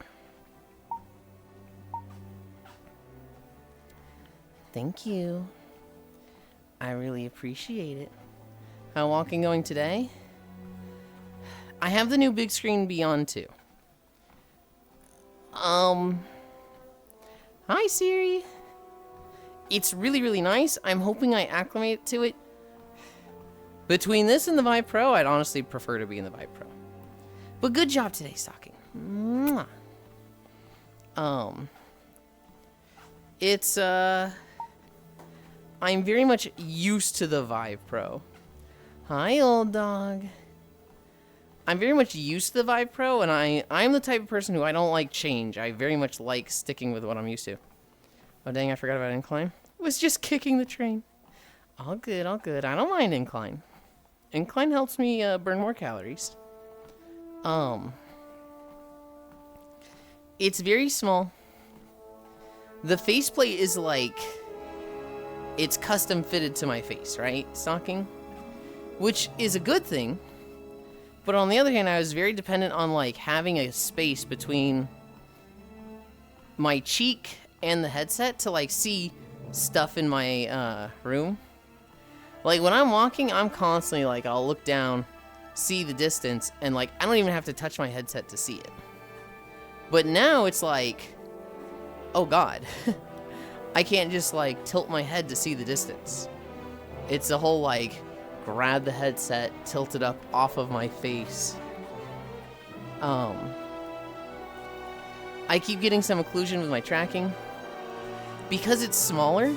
Thank you. I really appreciate it. How walking going today? I have the new big screen Beyond 2. Hi Siri. It's really, really nice. I'm hoping I acclimate to it. Between this and the Vive Pro, I'd honestly prefer to be in the Vive Pro. But good job today, Stocking. Mwah. It's I'm very much used to the Vive Pro. Hi, old dog. I'm very much used to the Vive Pro, and I'm the type of person who I don't like change. I very much like sticking with what I'm used to. Oh, dang, I forgot about incline. It was just kicking the train. All good, all good. I don't mind incline. Incline helps me burn more calories. It's very small. The faceplate is like... It's custom fitted to my face, right? Stocking? Which is a good thing. But on the other hand, I was very dependent on like having a space between my cheek and the headset to like see stuff in my room. Like when I'm walking, I'm constantly like, I'll look down, see the distance, and like I don't even have to touch my headset to see it. But now it's like, oh god, I can't just like tilt my head to see the distance. It's a whole like, grab the headset, tilt it up off of my face. I keep getting some occlusion with my tracking. Because it's smaller,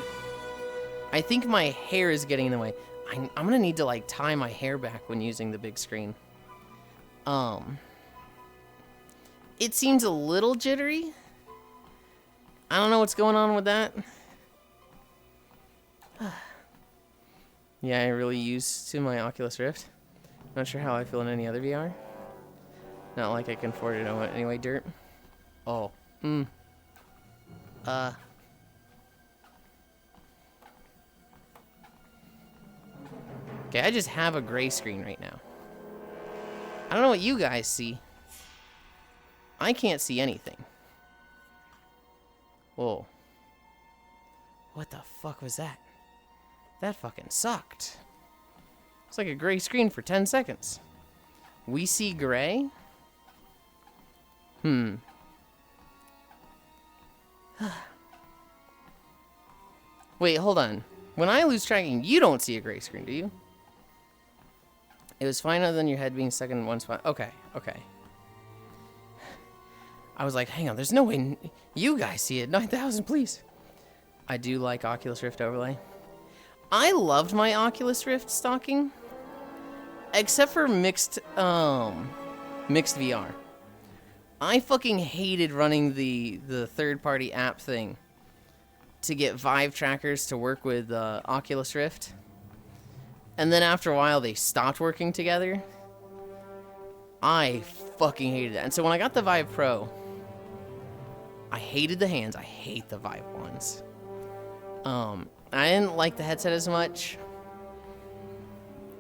I think my hair is getting in the way. I'm gonna need to like tie my hair back when using the big screen. It seems a little jittery. I don't know what's going on with that. Yeah, I really used to my Oculus Rift. Not sure how I feel in any other VR. Not like I can afford it anyway, dirt. Oh. Okay, I just have a gray screen right now. I don't know what you guys see. I can't see anything. Whoa. What the fuck was that? That fucking sucked. It's like a gray screen for 10 seconds. We see gray? Wait, hold on. When I lose tracking, you don't see a gray screen, do you? It was fine other than your head being stuck in one spot. Okay, okay. I was like, hang on, there's no way you guys see it. 9,000, please. I do like Oculus Rift overlay. I loved my Oculus Rift stocking, except for mixed VR. I fucking hated running the third-party app thing to get Vive trackers to work with Oculus Rift. And then after a while, they stopped working together. I fucking hated that. And so when I got the Vive Pro, I hated the hands. I hate the Vive ones. I didn't like the headset as much.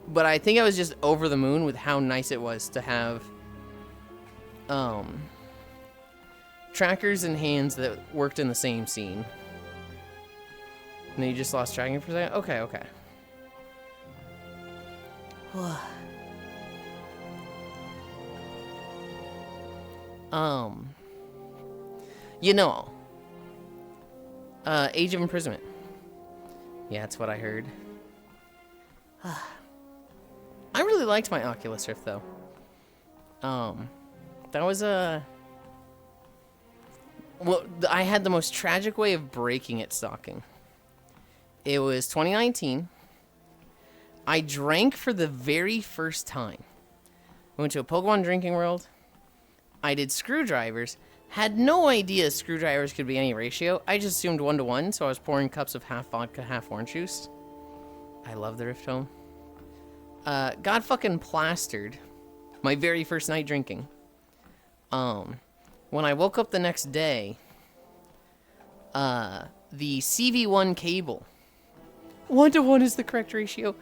But I think I was just over the moon with how nice it was to have trackers and hands that worked in the same scene. And then you just lost tracking for a second? Okay, okay. You know, age of imprisonment. Yeah, that's what I heard. I really liked my Oculus Rift, though. That was a... Well, I had the most tragic way of breaking it stocking. It was 2019. I drank for the very first time. I went to a Pokemon Drinking World. I did screwdrivers. Had no idea screwdrivers could be any ratio. I just assumed 1-to-1, so I was pouring cups of half vodka, half orange juice. I love the Rift Home. Got fucking plastered. My very first night drinking. When I woke up the next day, the CV1 cable. 1-to-1 is the correct ratio.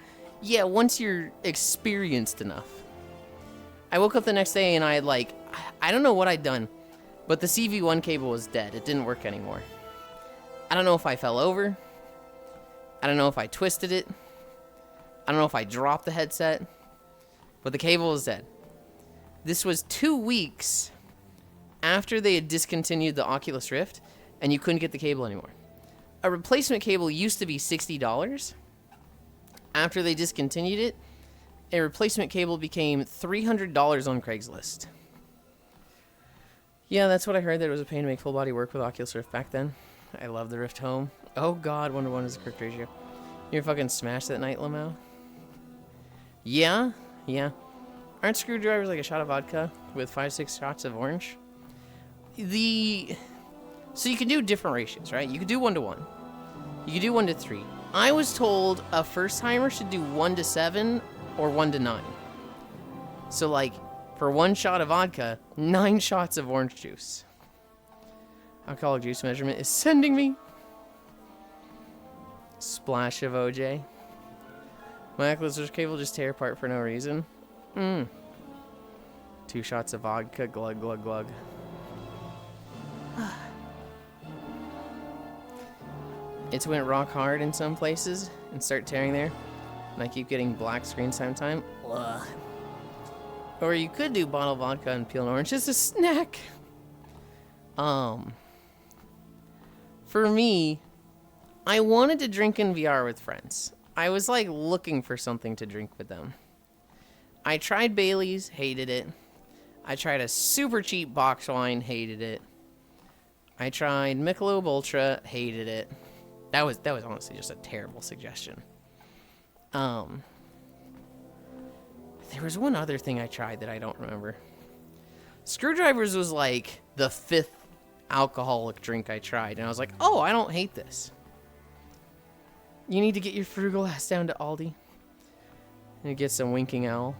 Yeah, once you're experienced enough. I woke up the next day and I had like, I don't know what I'd done, but the CV1 cable was dead. It didn't work anymore. I don't know if I fell over. I don't know if I twisted it. I don't know if I dropped the headset, but the cable was dead. This was 2 weeks after they had discontinued the Oculus Rift, and you couldn't get the cable anymore. A replacement cable used to be $60. After they discontinued it, a replacement cable became $300 on Craigslist. Yeah, that's what I heard, that it was a pain to make full body work with Oculus Rift back then. I love the Rift Home. Oh god, 1-to-1 is the correct ratio. You fucking smashed that night, Lamau? Yeah. Aren't screwdrivers like a shot of vodka with 5-6 shots of orange? So you can do different ratios, right? You could do 1-to-1. You could do 1-to-3. I was told a first timer should do 1-to-7 or 1-to-9. So like, for 1 shot of vodka, 9 shots of orange juice. Alcoholic juice measurement is sending me. Splash of OJ. My Oculus cable just tear apart for no reason. 2 shots of vodka, glug, glug, glug. It's went rock hard in some places and start tearing there. And I keep getting black screen time. Ugh. Or you could do bottled vodka and peel an orange as a snack. For me, I wanted to drink in VR with friends. I was like looking for something to drink with them. I tried Bailey's, hated it. I tried a super cheap box wine, hated it. I tried Michelob Ultra, hated it. That was honestly just a terrible suggestion. There was one other thing I tried that I don't remember. Screwdrivers was like the 5th alcoholic drink I tried, and I was like, oh, I don't hate this. You need to get your frugal ass down to Aldi and get some Winking Owl.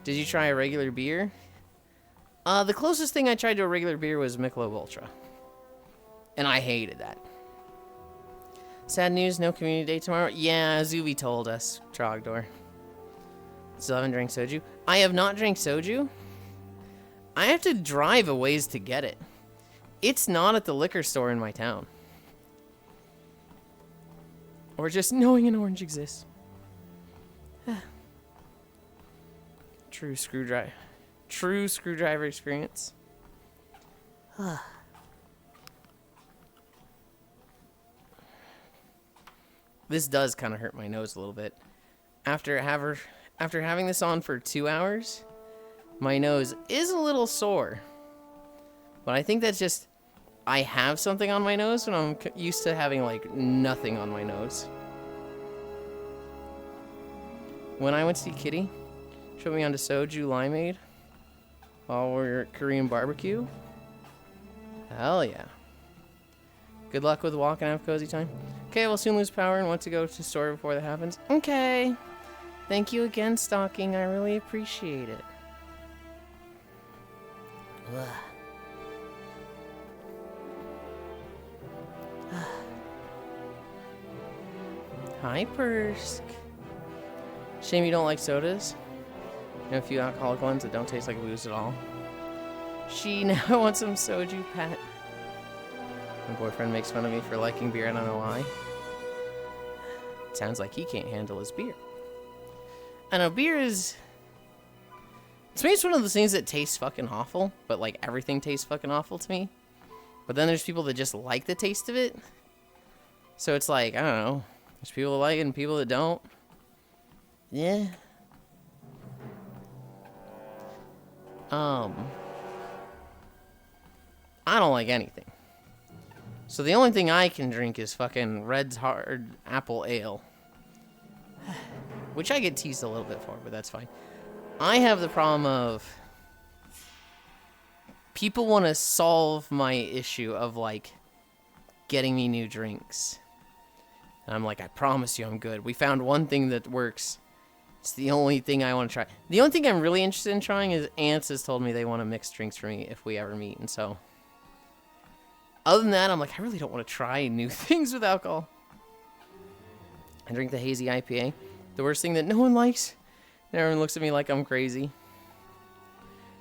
Did you try a regular beer? The closest thing I tried to a regular beer was Michelob Ultra, and I hated that. Sad news, no community day tomorrow. Yeah, Zuby told us. Trogdor. Still haven't drank soju. I have not drank soju. I have to drive a ways to get it. It's not at the liquor store in my town. Or just knowing an orange exists. True screwdriver experience. This does kind of hurt my nose a little bit. After having this on for 2 hours, my nose is a little sore. But I think that's just, I have something on my nose when I'm used to having like nothing on my nose. When I went to see Kitty, she put me onto soju limeade while we're at Korean barbecue. Hell yeah. Good luck with walk and have cozy time. Okay, we'll soon lose power and want to go to the store before that happens. Okay. Thank you again, Stalking. I really appreciate it. Ugh. Hi, Persk. Shame you don't like sodas. You know a few alcoholic ones that don't taste like booze at all. She now wants some soju, Pat. My boyfriend makes fun of me for liking beer, I don't know why. It sounds like he can't handle his beer. I know, beer is... To me, it's one of those things that tastes fucking awful, but like everything tastes fucking awful to me. But then there's people that just like the taste of it. So it's like, I don't know. There's people that like it and people that don't. Yeah. I don't like anything. So the only thing I can drink is fucking Red's Hard Apple Ale. Which I get teased a little bit for, but that's fine. I have the problem of... people want to solve my issue of, like, getting me new drinks. And I'm like, I promise you I'm good. We found one thing that works. It's the only thing I want to try. The only thing I'm really interested in trying is Ants has told me they want to mix drinks for me if we ever meet. And so, other than that, I'm like, I really don't want to try new things with alcohol. I drink the hazy IPA. The worst thing that no one likes. And everyone looks at me like I'm crazy.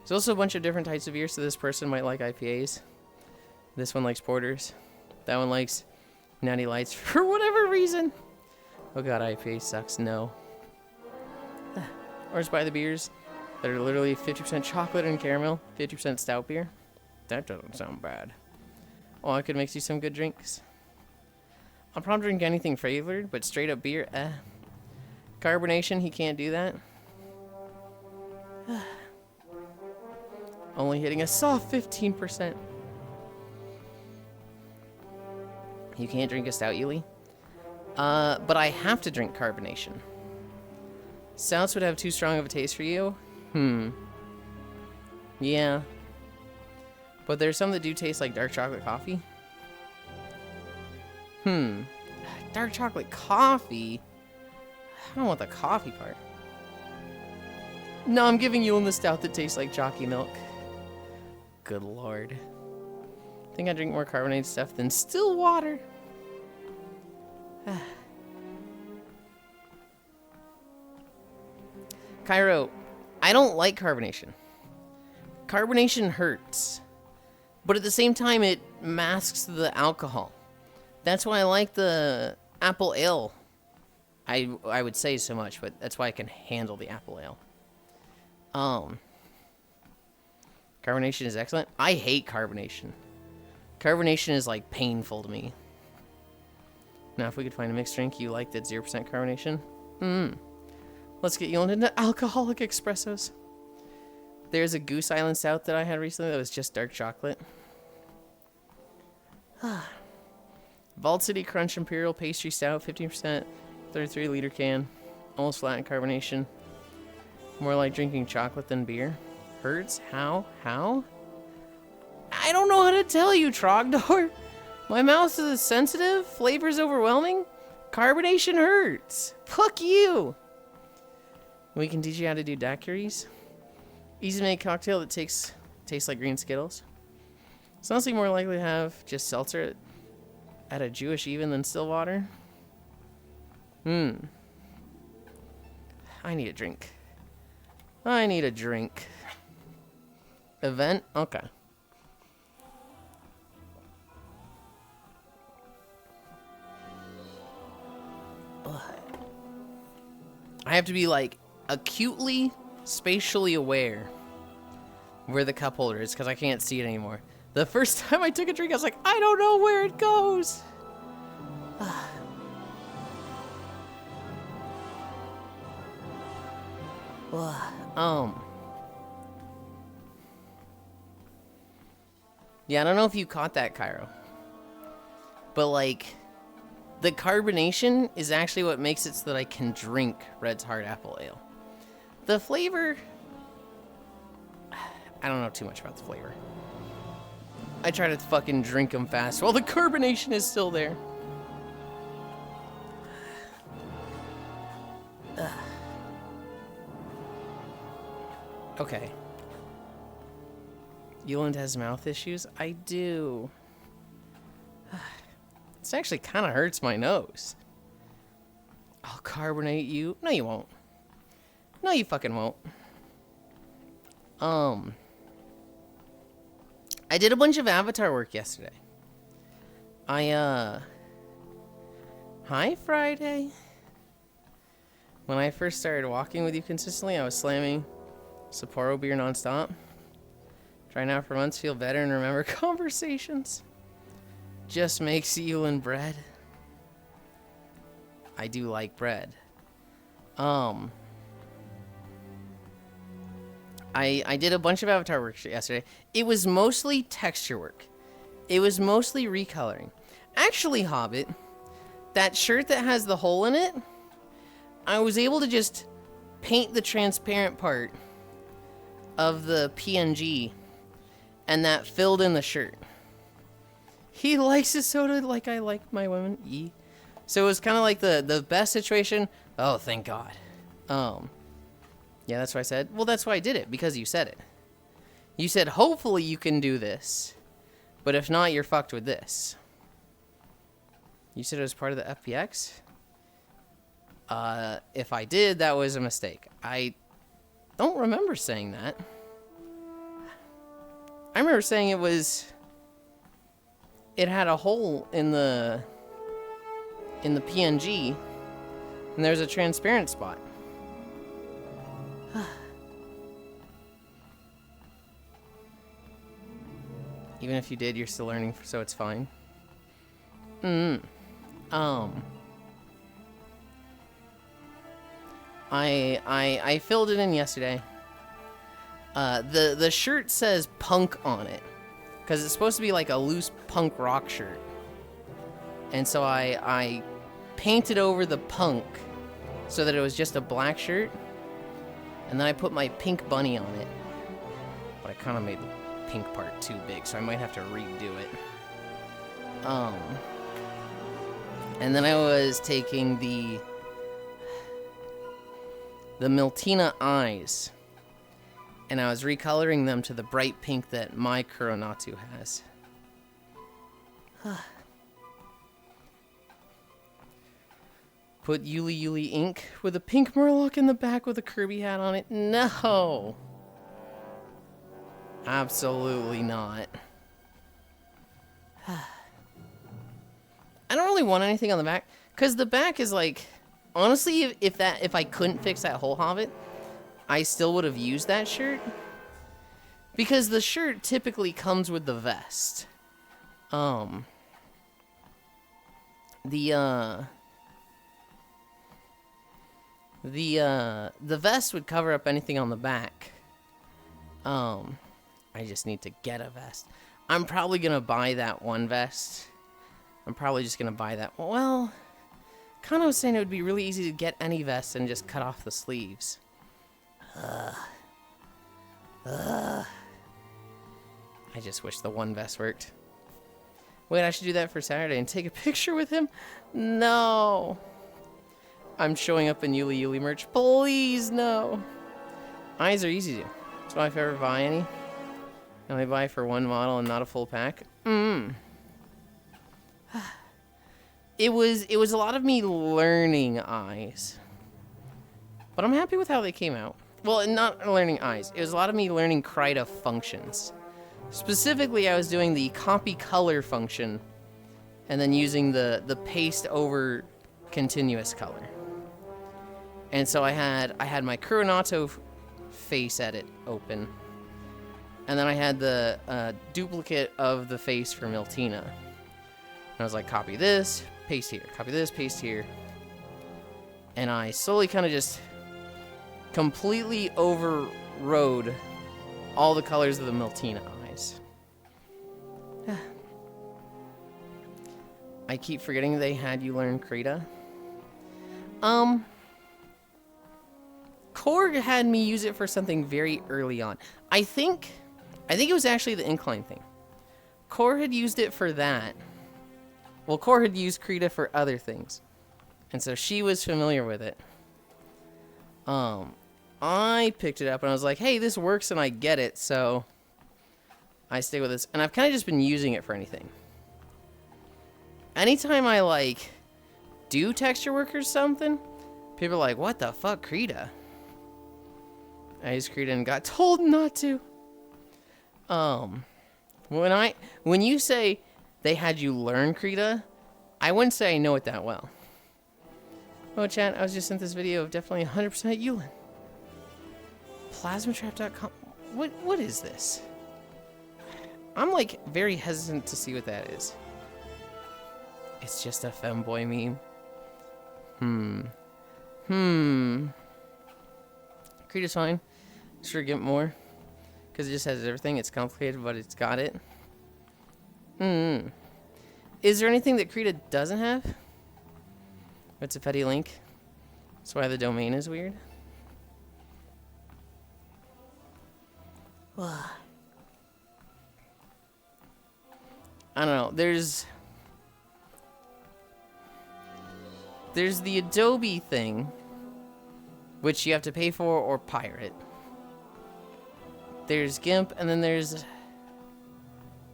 There's also a bunch of different types of beer, so this person might like IPAs. This one likes porters. That one likes Natty Lights for whatever reason. Oh god, IPA sucks. No. Or just buy the beers that are literally 50% chocolate and caramel, 50% stout beer. That doesn't sound bad. Oh, I could mix you some good drinks. I'll probably drink anything flavored, but straight up beer, Carbonation, he can't do that. Only hitting a soft 15%. You can't drink a stout, Yuli? But I have to drink carbonation. Stouts would have too strong of a taste for you? Yeah. But there's some that do taste like dark chocolate coffee. Dark chocolate coffee? I don't want the coffee part. No, I'm giving you the stout that tastes like jockey milk. Good lord. I think I drink more carbonated stuff than still water. Cairo, I don't like carbonation. Carbonation hurts. But at the same time, it masks the alcohol. That's why I like the apple ale. I would say so much, but that's why I can handle the apple ale. Carbonation is excellent. I hate carbonation. Carbonation is like painful to me. Now, if we could find a mixed drink you like that's 0% carbonation, let's get Yulind into alcoholic espressos. There's a Goose Island Stout that I had recently that was just dark chocolate. Vault City Crunch Imperial Pastry Stout, 15%, 33-liter can, almost flat in carbonation. More like drinking chocolate than beer. Hurts? How? I don't know how to tell you, Trogdor. My mouth is sensitive, flavor's overwhelming, carbonation hurts. Fuck you. We can teach you how to do daiquiris. Easy to make cocktail that tastes like green Skittles. It's honestly more likely to have just seltzer at a Jewish even than still water. I need a drink. Event? Okay. Ugh. I have to be like acutely spatially aware where the cup holder is because I can't see it anymore. The first time I took a drink, I was like, I don't know where it goes. Yeah, I don't know if you caught that, Cairo. But, like, the carbonation is actually what makes it so that I can drink Red's Hard Apple Ale. The flavor... I don't know too much about the flavor. I try to fucking drink them fast while the carbonation is still there. Okay. Yulind has mouth issues? I do. This actually kind of hurts my nose. I'll carbonate you. No, you won't. No, you fucking won't. I did a bunch of avatar work yesterday. Hi, Friday. When I first started walking with you consistently, I was slamming Sapporo beer nonstop. Try now for months, feel better, and remember conversations. Just makes Yulind bread. I do like bread. I did a bunch of avatar work yesterday. It was mostly texture work. It was mostly recoloring. Actually, Hobbit, that shirt that has the hole in it, I was able to just paint the transparent part of the PNG And that filled in the shirt. He likes his soda like I like my women. So it was kind of like the best situation. Oh, thank God. Yeah, that's why I said. Well, that's why I did it, because you said it. You said, hopefully you can do this. But if not, you're fucked with this. You said it was part of the FPX? If I did, that was a mistake. I don't remember saying that. I remember saying it had a hole in the PNG, and there's a transparent spot. Even if you did, you're still learning, so it's fine. I filled it in yesterday. The shirt says punk on it, because it's supposed to be like a loose punk rock shirt. And so I painted over the punk so that it was just a black shirt, and then I put my pink bunny on it. But I kind of made the pink part too big, so I might have to redo it. And then I was taking the Miltina eyes, and I was recoloring them to the bright pink that my Kuronatu has. Put Yuli ink with a pink Murloc in the back with a Kirby hat on it? No! Absolutely not. I don't really want anything on the back, because the back is like, honestly, if I couldn't fix that whole Hobbit, I still would have used that shirt, because the shirt typically comes with the vest. The vest would cover up anything on the back. I just need to get a vest. I'm probably gonna buy that one vest. I'm probably just gonna buy that. Well, kind of was saying it would be really easy to get any vest and just cut off the sleeves. I just wish the one vest worked. Wait, I should do that for Saturday and take a picture with him? No. I'm showing up in Yuli merch. Please, no. Eyes are easy to do. So if I ever buy any, I only buy for one model and not a full pack. It was a lot of me learning eyes. But I'm happy with how they came out. Well, not learning eyes. It was a lot of me learning Krita functions. Specifically, I was doing the copy color function and then using the paste over continuous color. And so I had my Kuronato face edit open. And then I had the duplicate of the face for Miltina. And I was like, copy this, paste here. Copy this, paste here. And I slowly kind of just completely overrode all the colors of the Miltina eyes. I keep forgetting they had you learn Krita. Korg had me use it for something very early on. I think it was actually the incline thing. Korg had used it for that. Well, Korg had used Krita for other things. And so she was familiar with it. I picked it up and I was like, hey, this works and I get it, so I stay with this. And I've kind of just been using it for anything. Anytime I, like, do texture work or something, people are like, what the fuck, Krita? I used Krita and got told not to. When you say they had you learn Krita, I wouldn't say I know it that well. Oh, chat, I was just sent this video of definitely 100% Yulind. Plasmatrap.com. What is this? I'm, like, very hesitant to see what that is. It's just a femboy meme. Krita's fine. Sure, get more. Because it just has everything. It's complicated, but it's got it. Is there anything that Krita doesn't have? It's a petty link. That's why the domain is weird. I don't know. There's the Adobe thing, which you have to pay for or pirate. There's GIMP, and then there's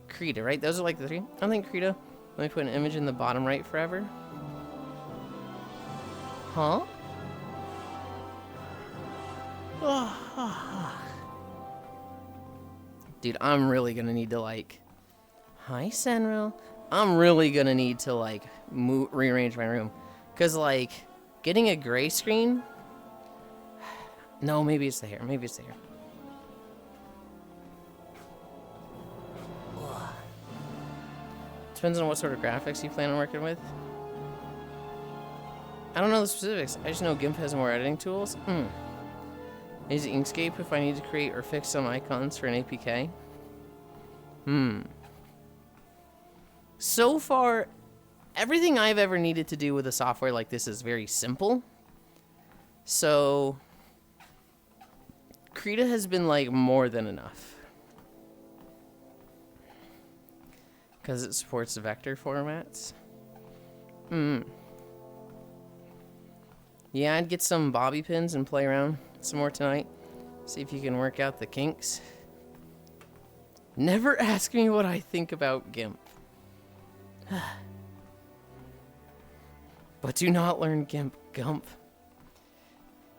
Krita, right? Those are like the three. I don't think Krita. Let me put an image in the bottom right forever. Huh? Dude, I'm really gonna need to like... Hi, Senril. I'm really gonna need to like rearrange my room. Cause like, getting a gray screen... No, maybe it's the hair. Maybe it's the hair. Depends on what sort of graphics you plan on working with. I don't know the specifics. I just know GIMP has more editing tools. Is Inkscape if I need to create or fix some icons for an APK? So far, everything I've ever needed to do with a software like this is very simple. So, Krita has been like more than enough. Because it supports vector formats. Yeah, I'd get some bobby pins and play around some more tonight. See if you can work out the kinks. Never ask me what I think about GIMP. But do not learn GIMP. GUMP.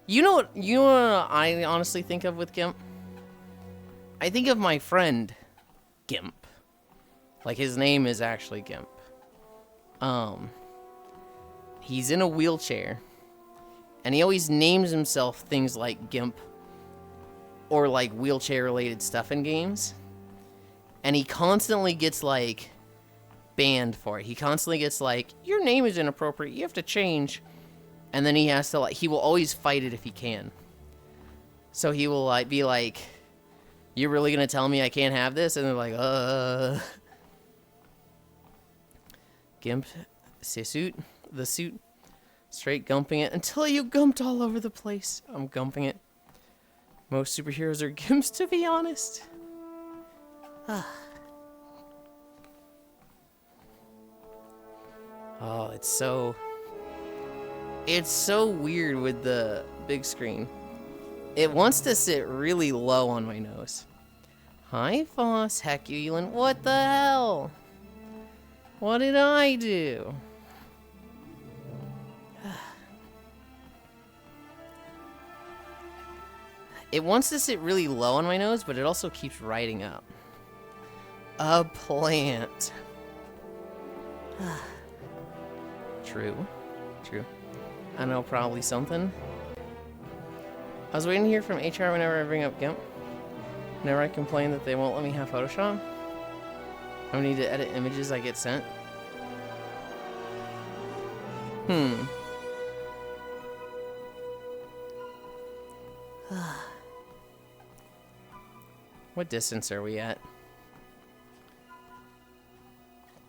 You know what I honestly think of with GIMP? I think of my friend GIMP. Like, his name is actually GIMP. He's in a wheelchair. And he always names himself things like GIMP. Or, like, wheelchair-related stuff in games. And he constantly gets, like, banned for it. He constantly gets, like, your name is inappropriate. You have to change. And then he has to, like, he will always fight it if he can. So he will, like, be like, you're really gonna tell me I can't have this? And they're like, GIMP, the suit, straight gumping it until you gumped all over the place. I'm gumping it. Most superheroes are GIMPs, to be honest. Oh, it's so weird with the big screen. It wants to sit really low on my nose. Hi, Foss. Heck, Yulind. What the hell? What did I do? It wants to sit really low on my nose, but it also keeps riding up. A plant. True. I know, probably something. I was waiting to hear from HR whenever I bring up GIMP. Whenever I complain that they won't let me have Photoshop. I need to edit images I get sent. What distance are we at?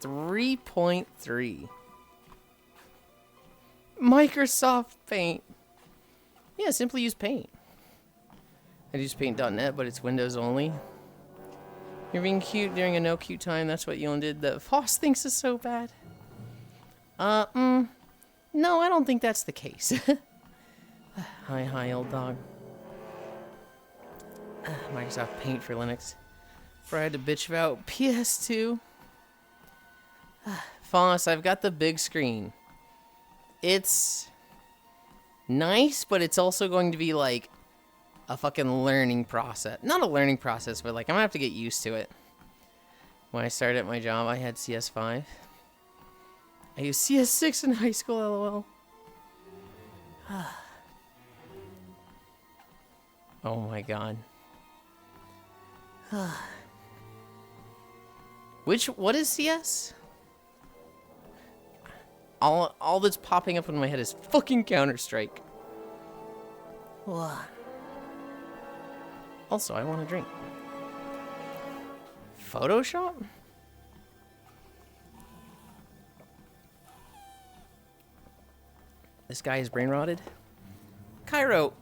3.3. Microsoft Paint. Yeah, simply use Paint. I use paint.net, but it's Windows only. You're being cute during a no cute time. That's what Yulind did. That Foss thinks is so bad. No, I don't think that's the case. Hi, old dog. Microsoft Paint for Linux. Before I had to bitch about PS2. Foss, I've got the big screen. It's nice, but it's also going to be like a fucking learning process. Not a learning process, but like I'm gonna have to get used to it. When I started at my job, I had CS5. I used CS6 in high school, lol. Oh my god. What is CS? All that's popping up in my head is fucking Counter-Strike. Also, I want a drink. Photoshop? This guy is brain rotted. Cairo,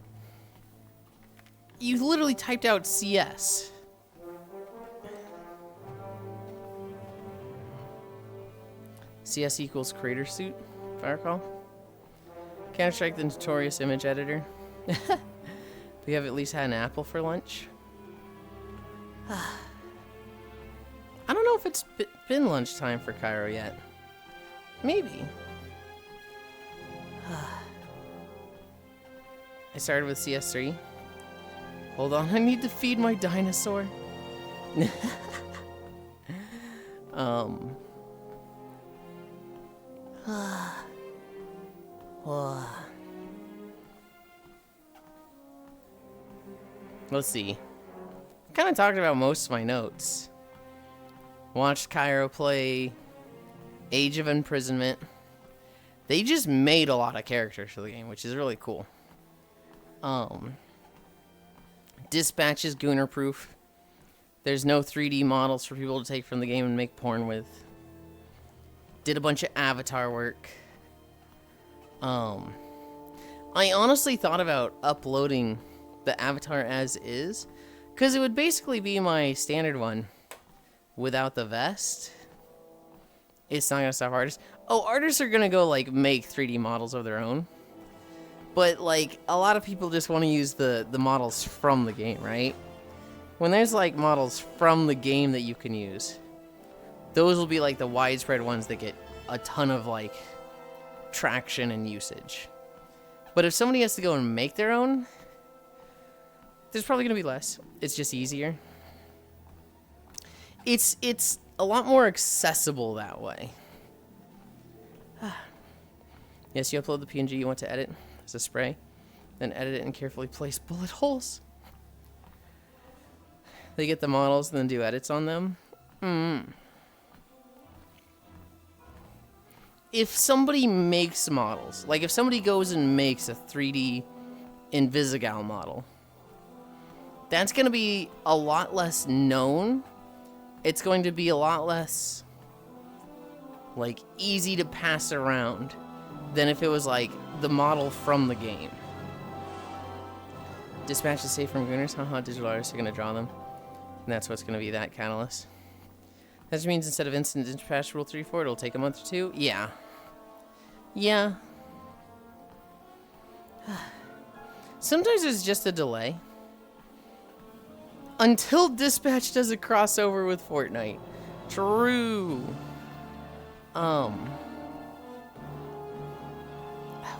you literally typed out CS. CS equals creator suit, if I recall. Counter-Strike, the notorious image editor. We have at least had an apple for lunch. I don't know if it's been lunchtime for Cairo yet. Maybe. I started with CS3. Hold on, I need to feed my dinosaur. Let's see. Kind of talked about most of my notes. Watched Cairo play Age of Imprisonment. They just made a lot of characters for the game, which is really cool. Dispatch is Gooner proof. There's no 3D models for people to take from the game and make porn with. Did a bunch of avatar work. I honestly thought about uploading the avatar as is, because it would basically be my standard one without the vest. It's not gonna stop artists. Oh, artists are gonna go like make 3D models of their own, but like a lot of people just want to use the models from the game, right? When there's like models from the game that you can use, those will be like the widespread ones that get a ton of like traction and usage. But if somebody has to go and make their own, there's probably gonna be less. It's just easier. It's a lot more accessible that way. Yes, you upload the PNG you want to edit as a spray, then edit it and carefully place bullet holes. They get the models and then do edits on them. If somebody makes models, like if somebody goes and makes a 3D Invisigal model, that's going to be a lot less known. It's going to be a lot less, like, easy to pass around than if it was, like, the model from the game. Dispatch is safe from gooners. Haha, digital artists are going to draw them. And that's what's going to be that catalyst. That just means instead of instant dispatch rule 3-4, it'll take a month or two? Yeah. Yeah. Sometimes it's just a delay. Until Dispatch does a crossover with Fortnite. True.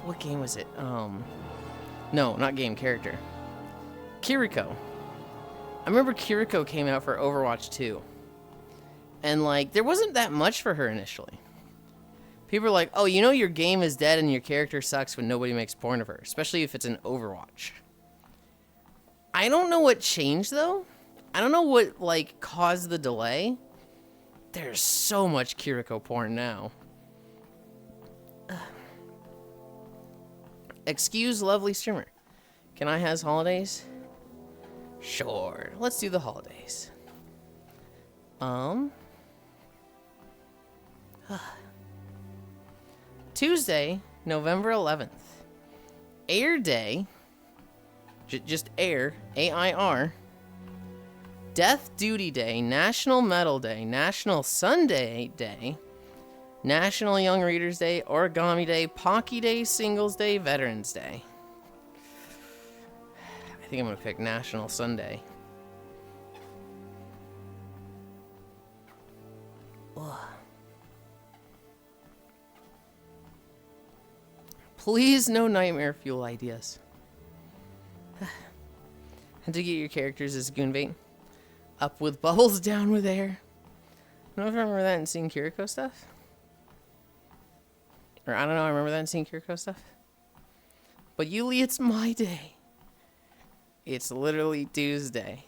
What game was it? No, not game, character. Kiriko. I remember Kiriko came out for Overwatch 2. And, like, there wasn't that much for her initially. People are like, oh, you know your game is dead and your character sucks when nobody makes porn of her. Especially if it's an Overwatch. I don't know what changed, though. I don't know what, like, caused the delay. There's so much Kiriko porn now. Excuse lovely streamer. Can I has holidays? Sure. Let's do the holidays. Tuesday, November 11th. Air Day. Just air. A-I-R. Death Duty Day, National Metal Day, National Sunday Day, National Young Readers Day, Origami Day, Pocky Day, Singles Day, Veterans Day. I think I'm going to pick National Sunday. Ugh. Please, no nightmare fuel ideas. And to get your characters as Goonbait. Up with bubbles, down with air. I don't know if I remember that in seeing Kiriko stuff. Or I don't know, I remember that in seeing Kiriko stuff. But Yuli, it's my day. It's literally Tuesday.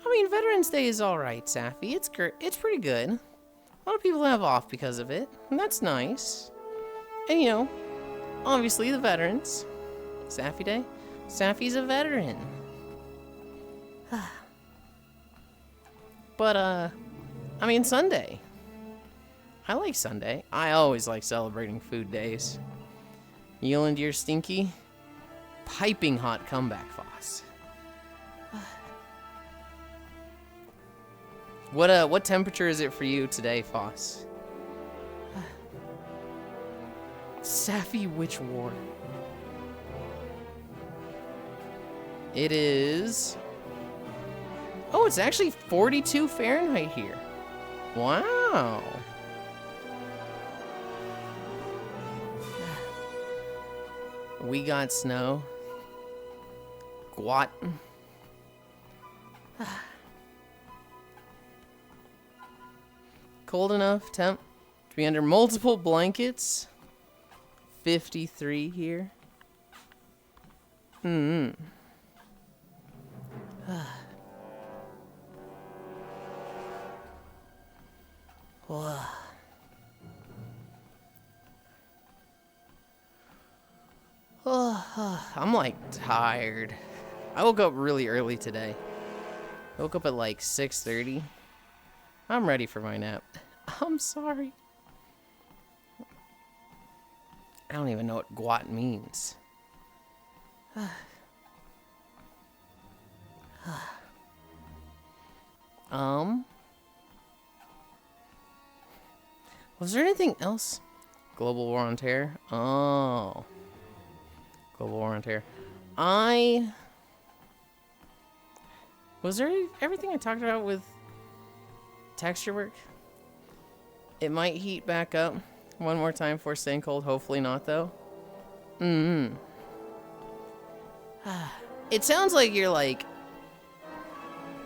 I mean, Veterans Day is alright, Safi. It's pretty good. A lot of people have off because of it. And that's nice. And you know, obviously the veterans. Safi Day. Safi's a veteran. But, I mean, Sunday. I like Sunday. I always like celebrating food days. Yulind, you're stinky. Piping hot comeback, Foss. What temperature is it for you today, Foss? Sappy Witch War. It is... Oh, it's actually 42 Fahrenheit here. Wow. We got snow. Gwot. Cold enough temp to be under multiple blankets. 53 here. I'm like tired. I woke up really early today. I woke up at like 6:30. I'm ready for my nap. I'm sorry. I don't even know what gwot means. Was there anything else? Global War on Terror? Oh. Global War on Terror. Was there everything I talked about with texture work? It might heat back up one more time before staying cold. Hopefully not, though. It sounds like you're, like,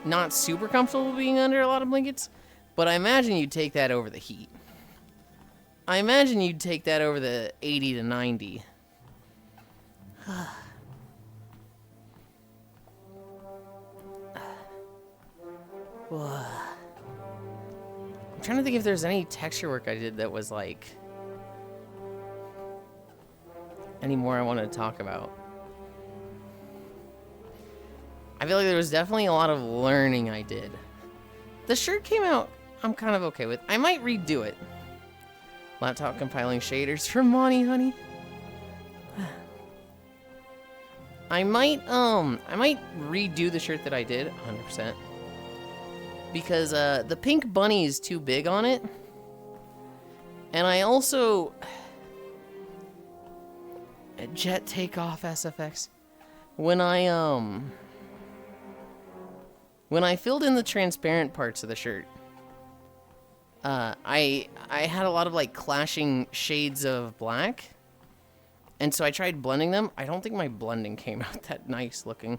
not super comfortable being under a lot of blankets, but I imagine you'd take that over the heat. I imagine you'd take that over the 80 to 90. I'm trying to think if there's any texture work I did that was like any more I wanted to talk about. I feel like there was definitely a lot of learning I did. The shirt came out I'm kind of okay with. I might redo it. Laptop compiling shaders for Monty Honey. I might redo the shirt that I did 100%. Because the pink bunny is too big on it. And I also jet takeoff SFX. When I filled in the transparent parts of the shirt, I had a lot of like clashing shades of black. And so I tried blending them. I don't think my blending came out that nice looking.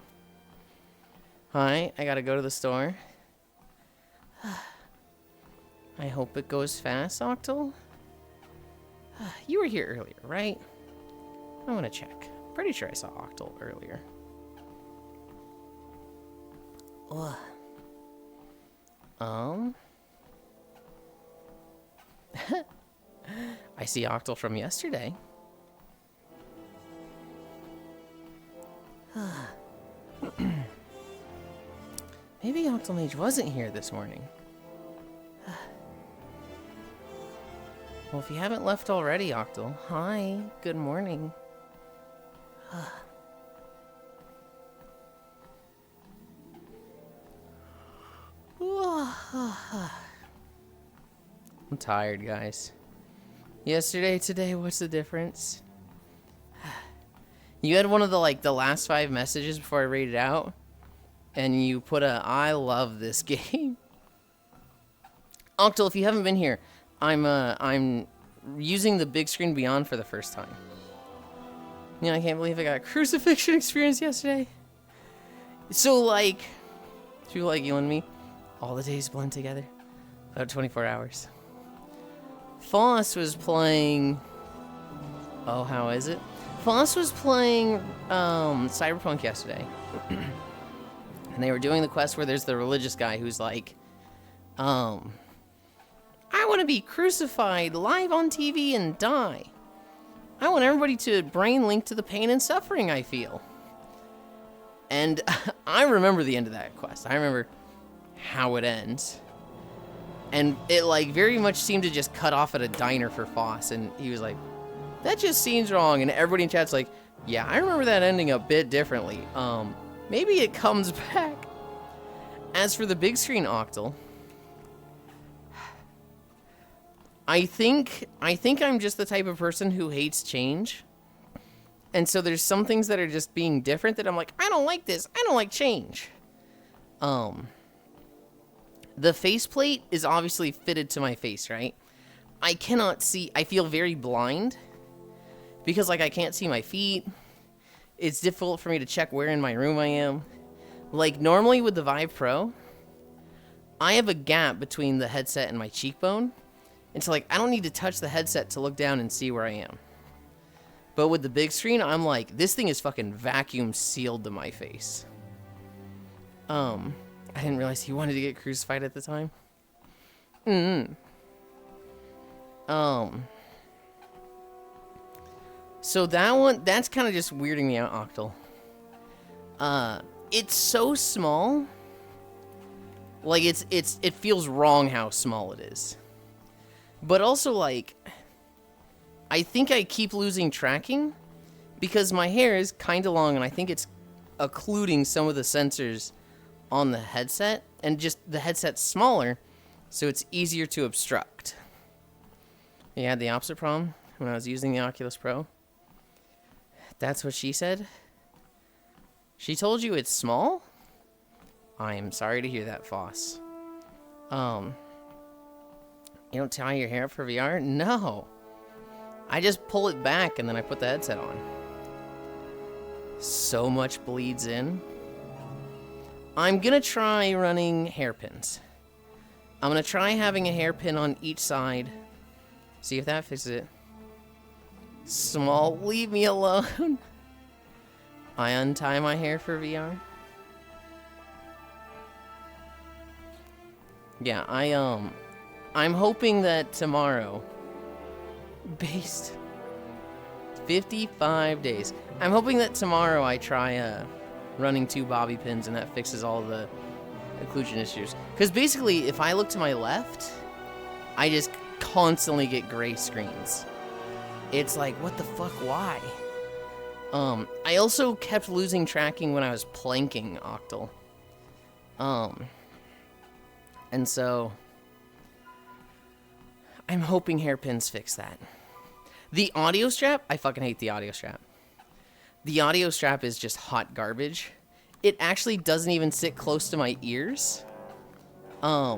Hi, I gotta go to the store. I hope it goes fast, Octal. You were here earlier, right? I want to check. Pretty sure I saw Octal earlier. I see Octal from yesterday. Maybe Octal Mage wasn't here this morning. Well, if you haven't left already, Octal, hi, good morning. I'm tired, guys. Yesterday, today, what's the difference? You had one of the last 5 messages before I read it out, and you put I love this game. Octal, if you haven't been here, I'm using the big screen beyond for the first time. You know, I can't believe I got a crucifixion experience yesterday. So people like you and me, all the days blend together. About 24 hours. Foss was playing... Oh, how is it? Foss was playing Cyberpunk yesterday. And they were doing the quest where there's the religious guy who's like, I want to be crucified live on TV and die. I want everybody to brain link to the pain and suffering I feel. And I remember the end of that quest. I remember how it ends. And it very much seemed to just cut off at a diner for Foss. And he was like, that just seems wrong. And everybody in chat's like, yeah, I remember that ending a bit differently. Maybe it comes back. As for the big screen Octal, I think I'm just the type of person who hates change. And so there's some things that are just being different that I'm like, I don't like this. I don't like change. The faceplate is obviously fitted to my face, right? I cannot see. I feel very blind because, like, I can't see my feet. It's difficult for me to check where in my room I am. Like, normally with the Vive Pro, I have a gap between the headset and my cheekbone. And so, like, I don't need to touch the headset to look down and see where I am. But with the big screen, I'm like, this thing is fucking vacuum sealed to my face. I didn't realize he wanted to get crucified at the time. So that's kind of just weirding me out, Octal. It's so small. Like, it feels wrong how small it is. But also, like, I think I keep losing tracking because my hair is kind of long and I think it's occluding some of the sensors on the headset, and just the headset's smaller, so it's easier to obstruct. You had the opposite problem when I was using the Oculus Pro. That's what she said? She told you it's small? I am sorry to hear that, Foss. You don't tie your hair up for VR? No. I just pull it back and then I put the headset on. So much bleeds in. I'm gonna try running hairpins. I'm gonna try having a hairpin on each side. See if that fixes it. Small, leave me alone. I untie my hair for VR. Yeah, I'm hoping that tomorrow, based 55 days. I'm hoping that tomorrow I try running 2 bobby pins and that fixes all the occlusion issues. Because basically, if I look to my left, I just constantly get gray screens. It's like, what the fuck, why? I also kept losing tracking when I was planking, Octal. And so I'm hoping hairpins fix that. The audio strap, I fucking hate the audio strap. The audio strap is just hot garbage. It actually doesn't even sit close to my ears. I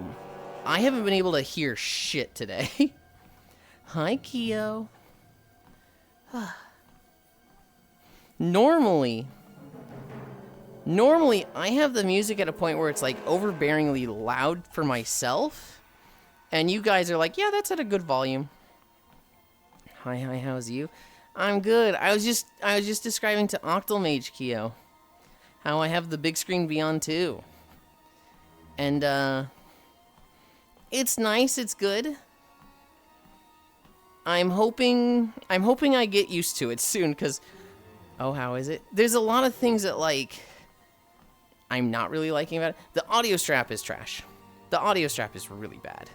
haven't been able to hear shit today. Hi, Keo. Normally, I have the music at a point where it's like overbearingly loud for myself. And you guys are like, yeah, that's at a good volume. Hi, how's you? I'm good. I was just describing to Octal Mage Keo how I have the big screen Beyond 2. And it's nice, it's good. I'm hoping I get used to it soon, cuz oh, how is it? There's a lot of things that, like, I'm not really liking about it. The audio strap is trash. The audio strap is really bad.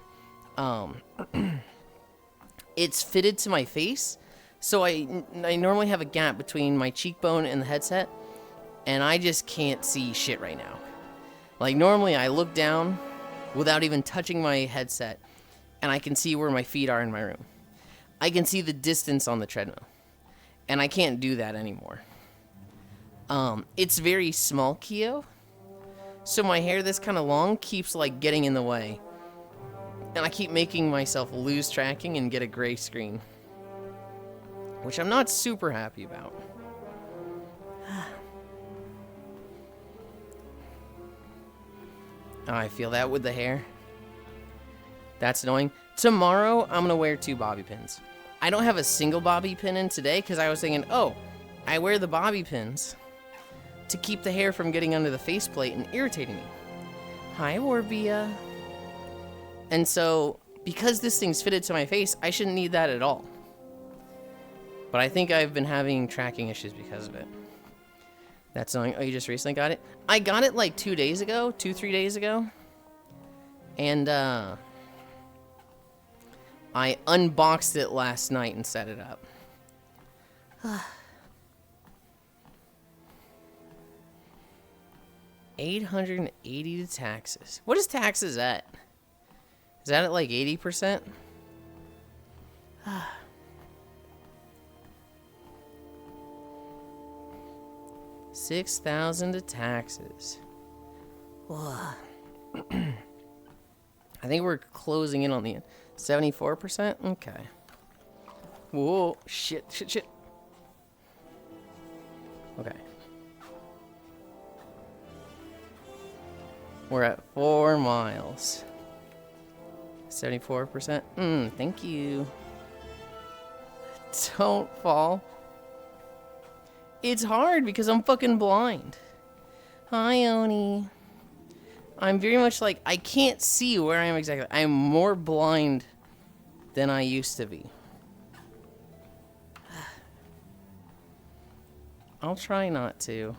It's fitted to my face, so I normally have a gap between my cheekbone and the headset, and I just can't see shit right now. Like, normally I look down without even touching my headset, and I can see where my feet are in my room. I can see the distance on the treadmill, and I can't do that anymore. It's very small, Keo, so my hair that's kind of long keeps, like, getting in the way. And I keep making myself lose tracking and get a gray screen, which I'm not super happy about. Oh, I feel that with the hair. That's annoying. Tomorrow, I'm going to wear 2 bobby pins. I don't have a single bobby pin in today because I was thinking, oh, I wear the bobby pins to keep the hair from getting under the faceplate and irritating me. Hi, Warbia. And so, because this thing's fitted to my face, I shouldn't need that at all. But I think I've been having tracking issues because of it. That's annoying. Oh, you just recently got it? I got it like 2 days ago, 2-3 days ago. And, I unboxed it last night and set it up. $880 to taxes. What is taxes at? Is that at like 80%? $6,000 to taxes. I think we're closing in on the 74%. Okay. Whoa! Shit! Shit! Shit! Okay. We're at 4 miles. 74%. Thank you. Don't fall. It's hard because I'm fucking blind. Hi, Oni. I'm very much like, I can't see where I am exactly. I'm more blind than I used to be. I'll try not to.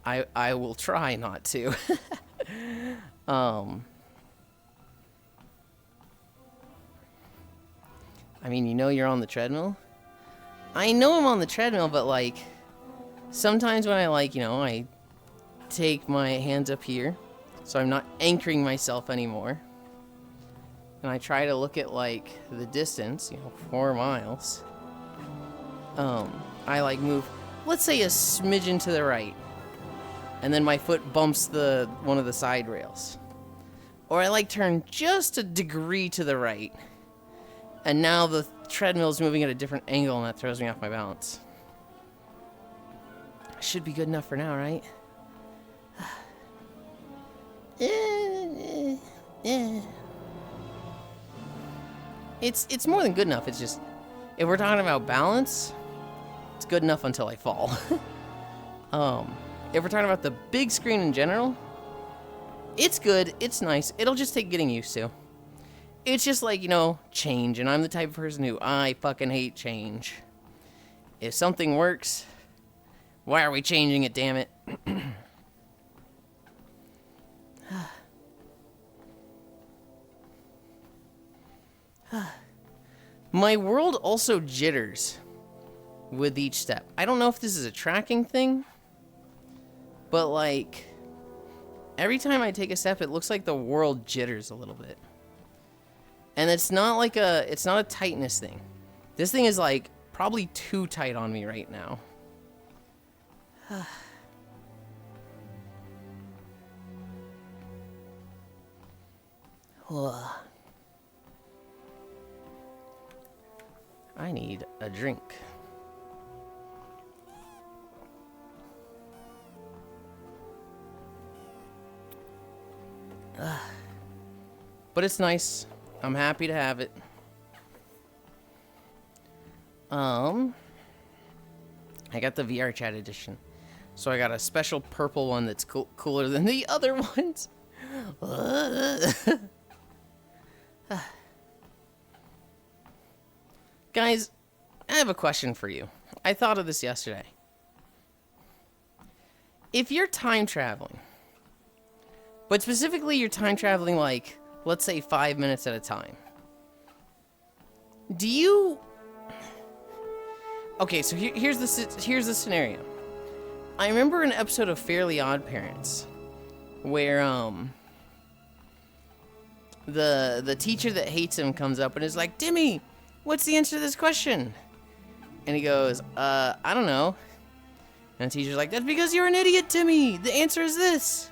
I will try not to. I mean, you know you're on the treadmill? I know I'm on the treadmill, but like, sometimes when I like, you know, I take my hands up here, so I'm not anchoring myself anymore. And I try to look at like the distance, you know, 4 miles. I like move, let's say a smidgen to the right. And then my foot bumps one of the side rails. Or I like turn just a degree to the right. And now the treadmill is moving at a different angle, and that throws me off my balance. Should be good enough for now, right? It's more than good enough. It's just, if we're talking about balance, it's good enough until I fall. If we're talking about the big screen in general, it's good, it's nice. It'll just take getting used to. It's just like, you know, change, and I'm the type of person who, I fucking hate change. If something works, why are we changing it, damn it? My world also jitters with each step. I don't know if this is a tracking thing, but like, every time I take a step, it looks like the world jitters a little bit. And it's not like it's not a tightness thing. This thing is like probably too tight on me right now. I need a drink. But it's nice. I'm happy to have it. I got the VR chat edition. So I got a special purple one that's cooler than the other ones. Guys, I have a question for you. I thought of this yesterday. If you're time traveling, but specifically you're time traveling like, let's say 5 minutes at a time. Do you... Okay, so here's the scenario. I remember an episode of Fairly Odd Parents where the teacher that hates him comes up and is like, Timmy, what's the answer to this question? And he goes, I don't know. And the teacher's like, that's because you're an idiot, Timmy. The answer is this.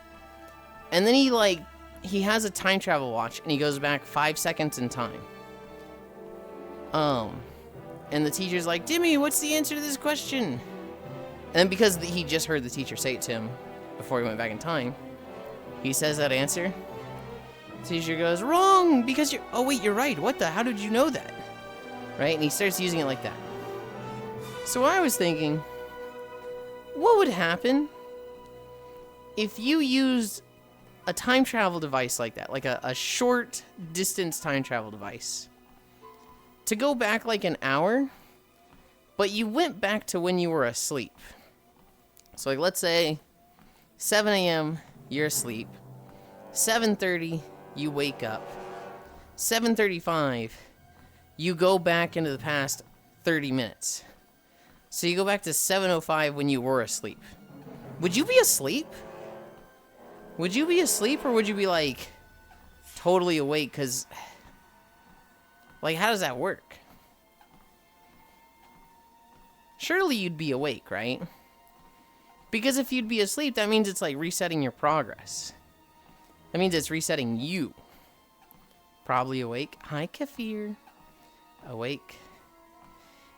And then he has a time travel watch, and he goes back 5 seconds in time. And the teacher's like, Timmy, what's the answer to this question? And because he just heard the teacher say it to him before he went back in time, he says that answer. The teacher goes, wrong, because you're... Oh, wait, you're right. What the... How did you know that? Right? And he starts using it like that. So I was thinking, what would happen if you used a time travel device like that, like a short distance time travel device, to go back like an hour, but you went back to when you were asleep? So like, let's say 7 a.m. you're asleep, 7:30 you wake up, 7:35 you go back into the past 30 minutes. So you go back to 7:05 when you were asleep. Would you be asleep? Would you be asleep, or would you be like totally awake? Cause like, how does that work? surely you'd be awake, right? Because if you'd be asleep, that means it's like resetting your progress. That means it's resetting you. Probably awake. Hi, Kefir. Awake.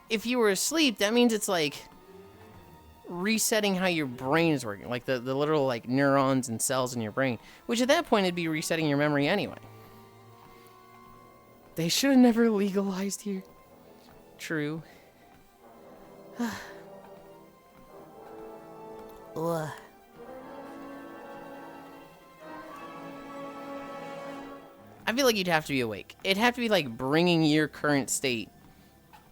If you were asleep, that means it's like resetting how your brain is working. Like the literal like neurons and cells in your brain. Which at that point, it'd be resetting your memory anyway. They should have never legalized here. True. Ugh. I feel like you'd have to be awake. It'd have to be like bringing your current state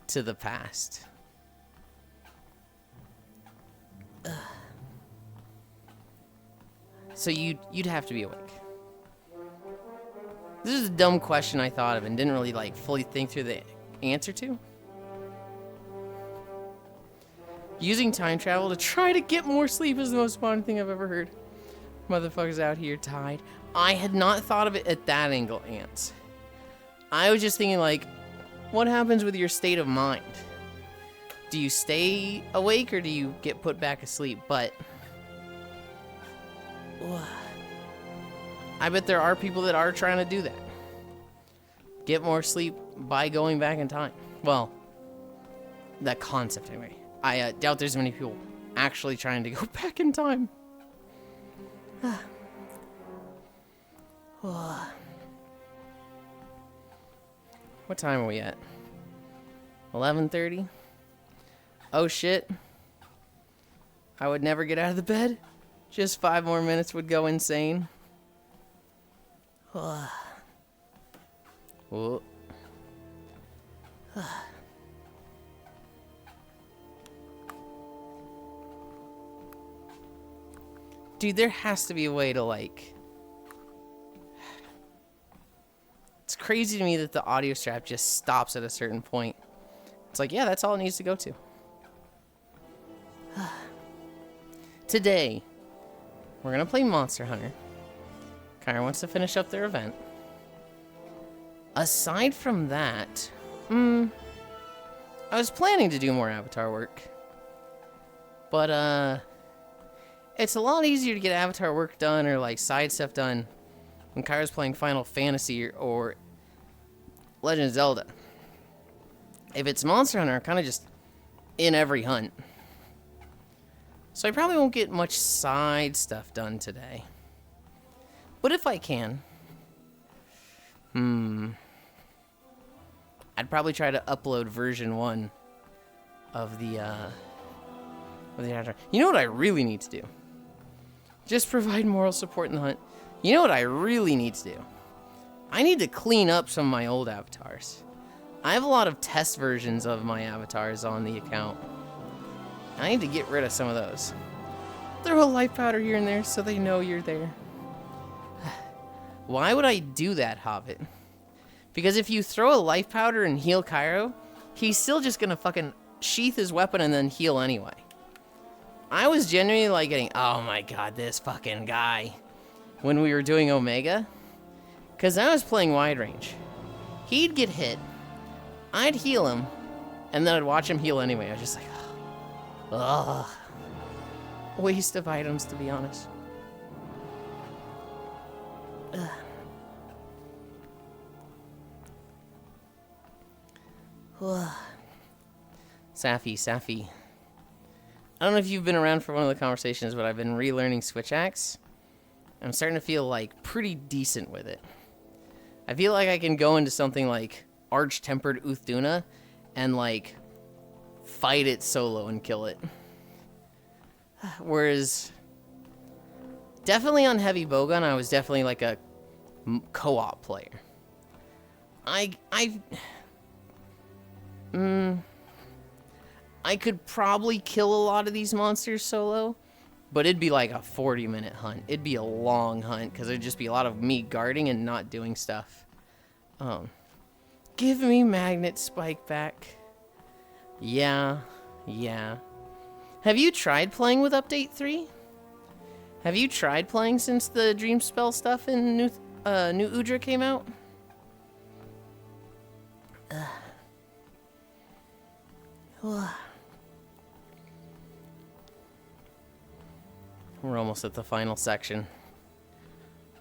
to the past. Ugh. So you'd have to be awake. This is a dumb question I thought of and didn't really like fully think through the answer to. Using time travel to try to get more sleep is the most fun thing I've ever heard. Motherfuckers out here tied. I had not thought of it at that angle, Ants. I was just thinking like, what happens with your state of mind? Do you stay awake or do you get put back asleep? But I bet there are people that are trying to do that. Get more sleep by going back in time. Well, that concept anyway. I doubt there's many people actually trying to go back in time. What time are we at? 11:30? Oh shit. I would never get out of the bed. Just 5 more minutes would go insane. Whoa. Dude, there has to be a way to, like... It's crazy to me that the audio strap just stops at a certain point. It's like, yeah, that's all it needs to go to. Today, we're going to play Monster Hunter. Kyra wants to finish up their event. Aside from that, I was planning to do more Avatar work. But, it's a lot easier to get Avatar work done or, like, side stuff done when Kyra's playing Final Fantasy or Legend of Zelda. If it's Monster Hunter, I'm kind of just in every hunt. So I probably won't get much side stuff done today. But if I can, I'd probably try to upload version 1 of the Avatar. You know what I really need to do? Just provide moral support in the hunt. You know what I really need to do? I need to clean up some of my old avatars. I have a lot of test versions of my avatars on the account. I need to get rid of some of those. Throw a life powder here and there so they know you're there. Why would I do that, Hobbit? Because if you throw a life powder and heal Cairo, he's still just gonna fucking sheath his weapon and then heal anyway. I was genuinely like getting, oh my god, this fucking guy, when we were doing Omega. Because I was playing wide range. He'd get hit, I'd heal him, and then I'd watch him heal anyway. I was just like, ugh. Waste of items, to be honest. Safi. I don't know if you've been around for one of the conversations, but I've been relearning Switch Axe. I'm starting to feel like pretty decent with it. I feel like I can go into something like Arch-Tempered Uthduna and like fight it solo and kill it. Whereas definitely on Heavy Bowgun, I was definitely like a co-op player. I could probably kill a lot of these monsters solo, but it'd be like a 40-minute hunt. It'd be a long hunt because it'd just be a lot of me guarding and not doing stuff. Give me Magnet Spike back. Yeah. Have you tried playing with Update 3? Have you tried playing since the Dream Spell stuff in New Udra came out? We're almost at the final section.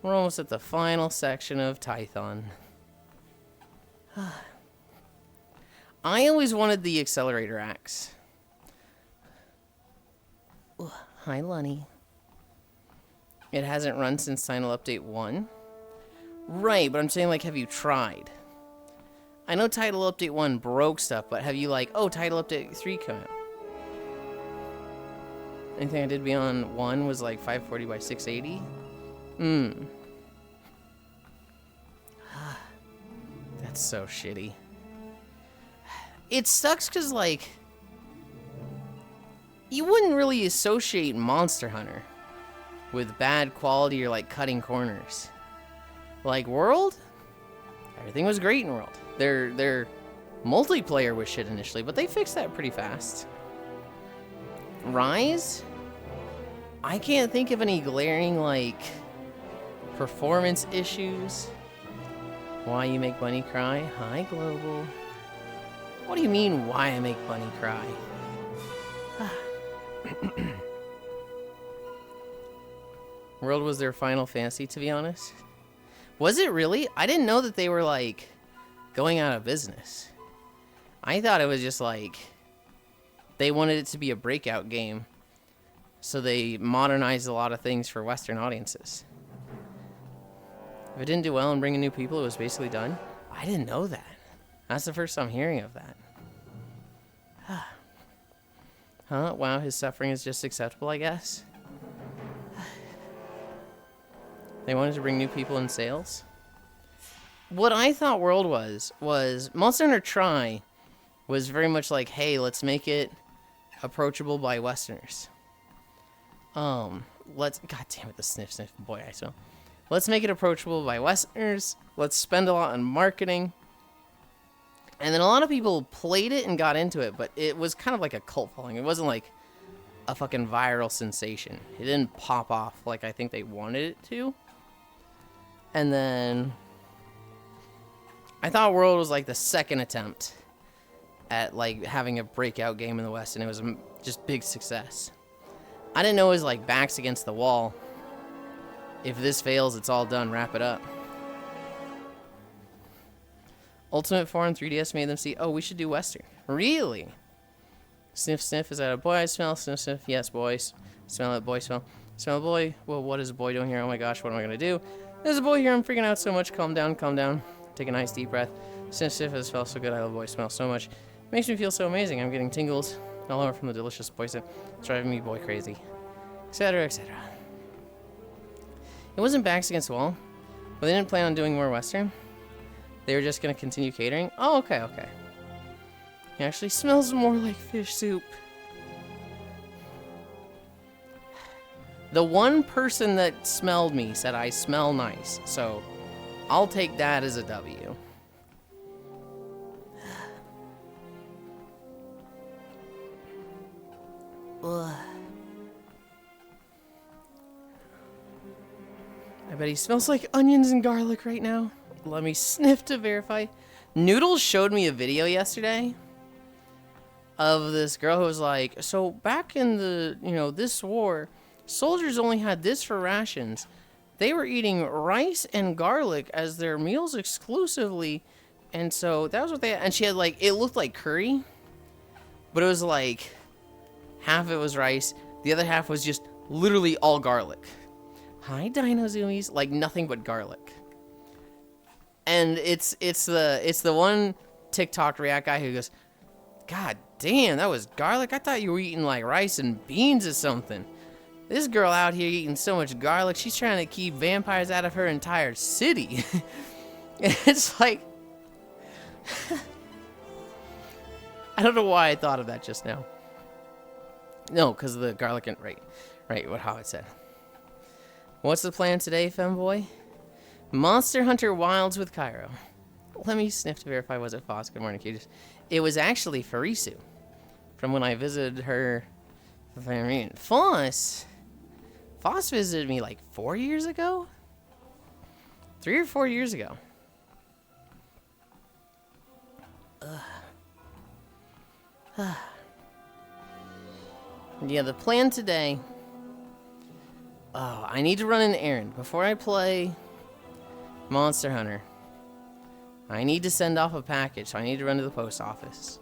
We're almost at the final section of Tython. I always wanted the accelerator axe. Ooh, hi, Lunny. It hasn't run since Final Update 1. Right, but I'm saying, like, have you tried? I know Title Update 1 broke stuff, but have you, like, oh, Title Update 3 come out? Anything I did beyond 1 was, like, 540 by 680? That's so shitty. It sucks because, like, you wouldn't really associate Monster Hunter with bad quality or, like, cutting corners. Like, World? Everything was great in World. Their multiplayer was shit initially, but they fixed that pretty fast. Rise? I can't think of any glaring, like, performance issues. Why you make Bunny cry? Hi, Global. What do you mean, why I make Bunny cry? World was their Final Fantasy, to be honest. Was it really? I didn't know that they were, like, going out of business. I thought it was just, like, they wanted it to be a breakout game, so they modernized a lot of things for Western audiences. If it didn't do well and bring in new people, it was basically done. I didn't know that. That's the first I'm hearing of that. Huh? Wow, his suffering is just acceptable, I guess. They wanted to bring new people in sales. What I thought World was Monster Hunter Tri was very much like, hey, let's make it approachable by Westerners. God damn it, the sniff, boy, I smell. Let's make it approachable by Westerners. Let's spend a lot on marketing. And then a lot of people played it and got into it, but it was kind of like a cult following. It wasn't like a fucking viral sensation. It didn't pop off like I think they wanted it to. And then I thought World was like the second attempt at like having a breakout game in the West, and it was just big success. I didn't know it was like backs against the wall. If this fails, it's all done. Wrap it up. Ultimate 4 and 3DS made them see, oh, we should do Western. Really? Sniff, sniff. Is that a boy I smell? Sniff, sniff. Yes, boys. Smell it, boy, smell. Smell a boy. Well, what is a boy doing here? Oh my gosh, what am I going to do? There's a boy here. I'm freaking out so much. Calm down, calm down. Take a nice deep breath. Sniff, sniff. It smells so good. I love boy smell so much. Makes me feel so amazing. I'm getting tingles all over from the delicious poison. It's driving me boy crazy. Etc., etc. It wasn't backs against the wall, but they didn't plan on doing more Western. They were just going to continue catering. Oh, okay, okay. It actually smells more like fish soup. The one person that smelled me said I smell nice, so I'll take that as a W. Ugh. I bet he smells like onions and garlic right now. Let me sniff to verify. Noodles showed me a video yesterday of this girl who was like, so back in the, this war, soldiers only had this for rations. They were eating rice and garlic as their meals exclusively. And so that was what they had. And she had like, it looked like curry, but it was like half of it was rice. The other half was just literally all garlic. Hi, Dino Zoomies. Like nothing but garlic. And it's the one TikTok React guy who goes, God damn, that was garlic. I thought you were eating like rice and beans or something. This girl out here eating so much garlic, she's trying to keep vampires out of her entire city. It's like, I don't know why I thought of that just now. No, because of the garlic and right, what Howard said. What's the plan today, femboy? Monster Hunter Wilds with Cairo. Let me sniff to verify, was it Foss? Good morning, cuties. It was actually Farisu, from when I visited her. Foss visited me like 4 years ago? 3 or 4 years ago. Yeah, the plan today I need to run an errand. Before I play Monster Hunter, I need to send off a package, so I need to run to the post office.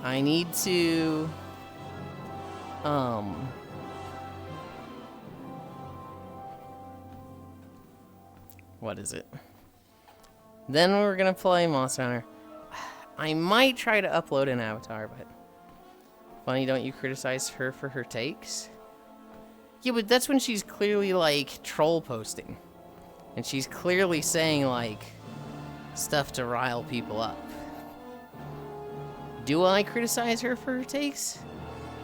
I need to... What is it? Then we're gonna play Monster Hunter. I might try to upload an avatar, but... Funny, don't you criticize her for her takes? Yeah, but that's when she's clearly, like, troll posting. And she's clearly saying, like, stuff to rile people up. Do I criticize her for her takes?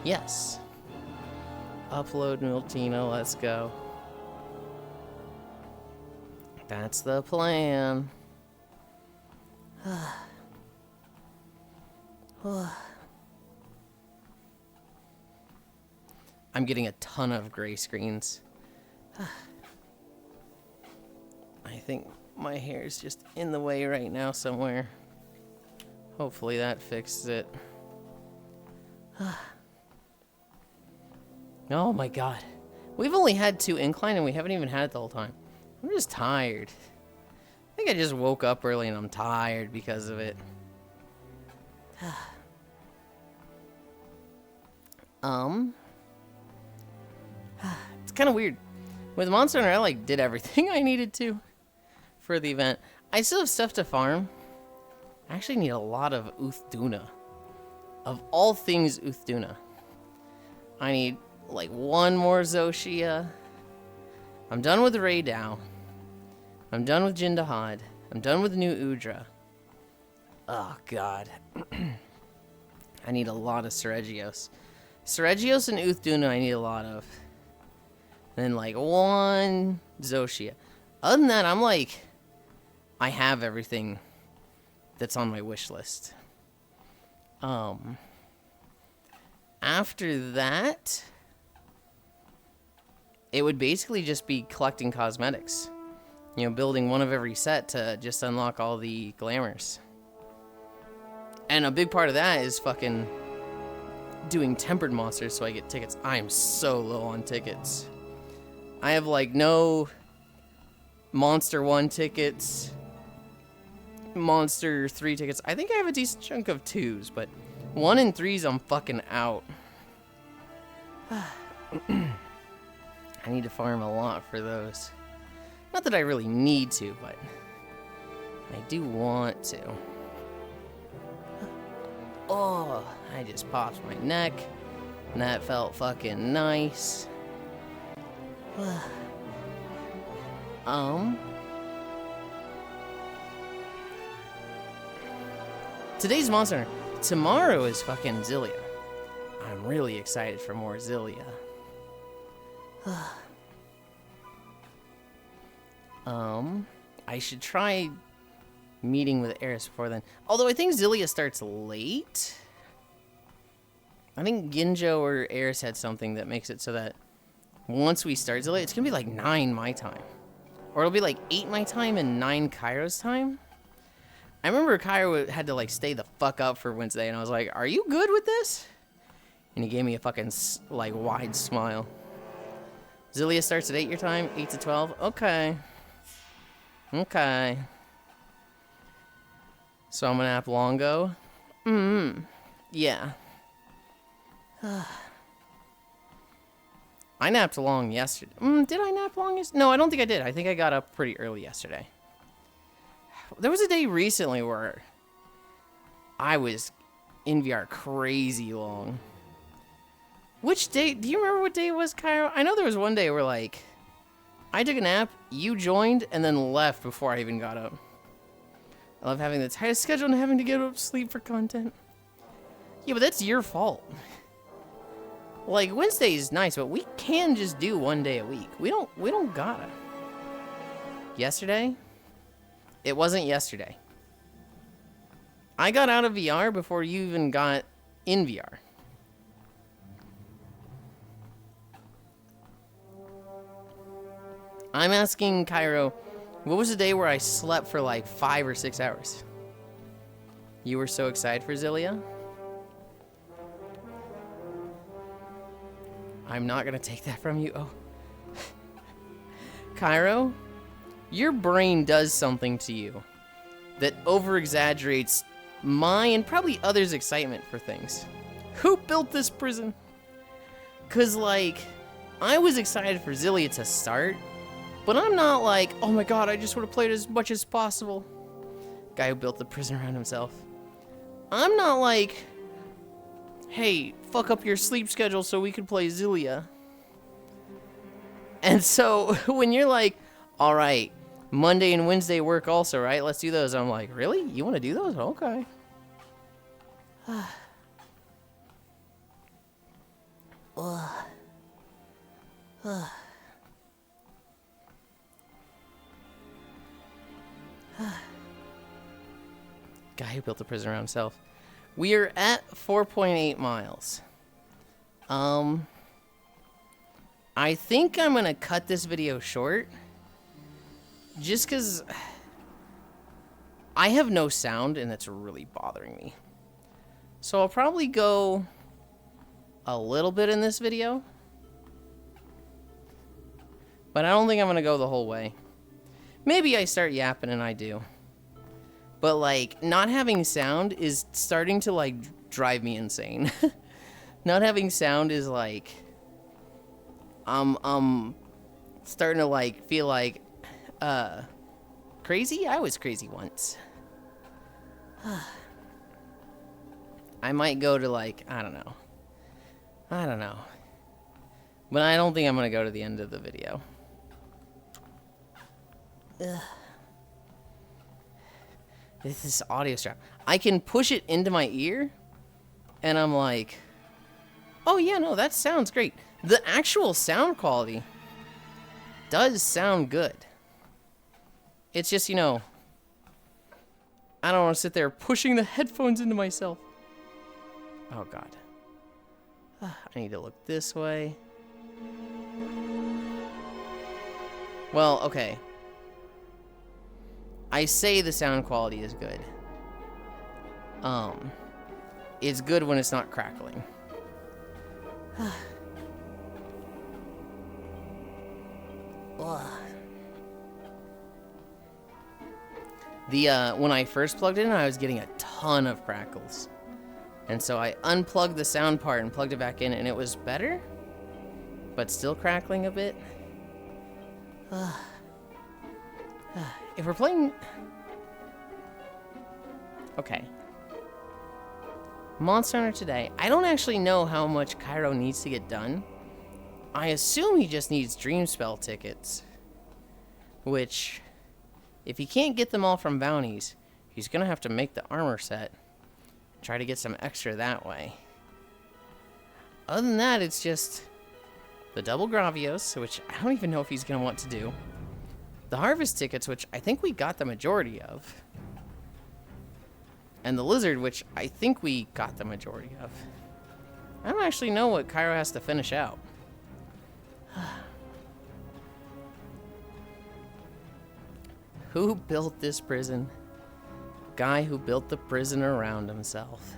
Yes. Upload Miltino, let's go. That's the plan. I'm getting a ton of gray screens. I think my hair is just in the way right now somewhere. Hopefully that fixes it. Oh my god. We've only had 2 incline and we haven't even had it the whole time. I'm just tired. I think I just woke up early and I'm tired because of it. It's kind of weird. With Monster Hunter, I like did everything I needed to for the event. I still have stuff to farm. I actually need a lot of Uthduna. Of all things Uthduna. I need like 1 more Zoshia. I'm done with Raydao. I'm done with Jindahad. I'm done with New Udra. Oh god. I need a lot of Seregios. Seregios and Uthduna I need a lot of. Then like 1 Zoshia. Other than that, I'm like, I have everything that's on my wish list. After that, it would basically just be collecting cosmetics. You know, building 1 of every set to just unlock all the glamours. And a big part of that is fucking doing tempered monsters so I get tickets. I am so low on tickets. I have like no Monster 1 tickets, Monster 3 tickets. I think I have a decent chunk of 2s, but 1 and 3s I'm fucking out. I need to farm a lot for those. Not that I really need to, but I do want to. Oh, I just popped my neck, and that felt fucking nice. Today's Monster Hunter. Tomorrow is fucking Zillia. I'm really excited for more Zillia. I should try meeting with Eris before then. Although I think Zillia starts late. I think Ginjo or Eris had something that makes it so that once we start Zillia, it's gonna be like 9 my time. Or it'll be like 8 my time and 9 Cairo's time. I remember Cairo had to like stay the fuck up for Wednesday, and I was like, are you good with this? And he gave me a fucking like wide smile. Zillia starts at 8 your time, 8 to 12. Okay. Okay. So I'm gonna nap Longo. Yeah. I napped long yesterday. Did I nap long yesterday? No, I don't think I did. I think I got up pretty early yesterday. There was a day recently where I was in VR crazy long. Which day? Do you remember what day it was, Cairo? I know there was one day where, like, I took a nap, you joined, and then left before I even got up. I love having the tightest schedule and having to get up to sleep for content. Yeah, but that's your fault. Like, Wednesday is nice, but we can just do 1 day a week. We don't gotta. Yesterday? It wasn't yesterday. I got out of VR before you even got in VR. I'm asking Cairo, what was the day where I slept for like 5 or 6 hours? You were so excited for Zillia? I'm not gonna take that from you. Oh. Cairo, your brain does something to you that over-exaggerates my and probably others' excitement for things. Who built this prison? Cause like, I was excited for Zillia to start, but I'm not like, oh my god, I just want to play it as much as possible. Guy who built the prison around himself. I'm not like, hey, fuck up your sleep schedule so we can play Zillia. And so, when you're like, alright, Monday and Wednesday work also, right? Let's do those. I'm like, really? You want to do those? Okay. Guy who built the prison around himself. We are at 4.8 miles. I think I'm gonna cut this video short. Just because I have no sound and it's really bothering me. So I'll probably go a little bit in this video. But I don't think I'm gonna go the whole way. Maybe I start yapping and I do. But like, not having sound is starting to like drive me insane. Not having sound is like, starting to like feel like, crazy? I was crazy once. I might go to like, I don't know. But I don't think I'm gonna go to the end of the video. Ugh. This is audio strap. I can push it into my ear, and I'm like, oh yeah, no, that sounds great. The actual sound quality does sound good. It's just, you know, I don't want to sit there pushing the headphones into myself. Oh god. I need to look this way. Well, okay. I say the sound quality is good. It's good when it's not crackling. When I first plugged it in, I was getting a ton of crackles. And so I unplugged the sound part and plugged it back in, and it was better, but still crackling a bit. If we're playing... Okay. Monster Hunter today. I don't actually know how much Cairo needs to get done. I assume he just needs Dreamspell tickets. Which, if he can't get them all from bounties, he's gonna have to make the armor set. Try to get some extra that way. Other than that, it's just the double Gravios, which I don't even know if he's gonna want to do. The harvest tickets, which I think we got the majority of. And the lizard, which I think we got the majority of. I don't actually know what Cairo has to finish out. Who built this prison? Guy who built the prison around himself.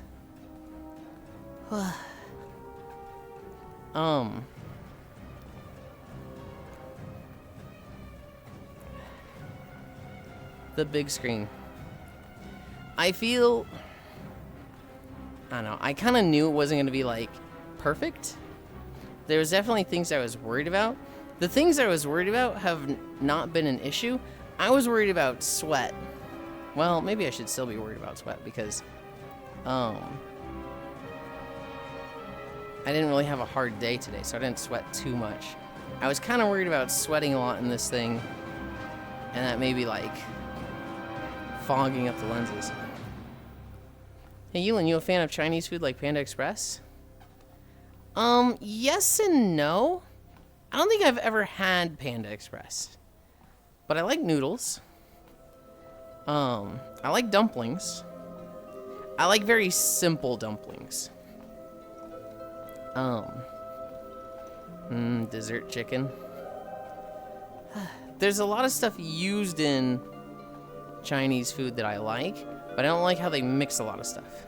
The big screen. I feel... I don't know. I kind of knew it wasn't going to be, like, perfect. There was definitely things I was worried about. The things I was worried about have not been an issue. I was worried about sweat. Well, maybe I should still be worried about sweat because... I didn't really have a hard day today, so I didn't sweat too much. I was kind of worried about sweating a lot in this thing. And that maybe, like... fogging up the lenses. Hey, Yulind, you a fan of Chinese food like Panda Express? Yes and no. I don't think I've ever had Panda Express. But I like noodles. I like dumplings. I like very simple dumplings. Dessert chicken. There's a lot of stuff used in Chinese food that I like, but I don't like how they mix a lot of stuff.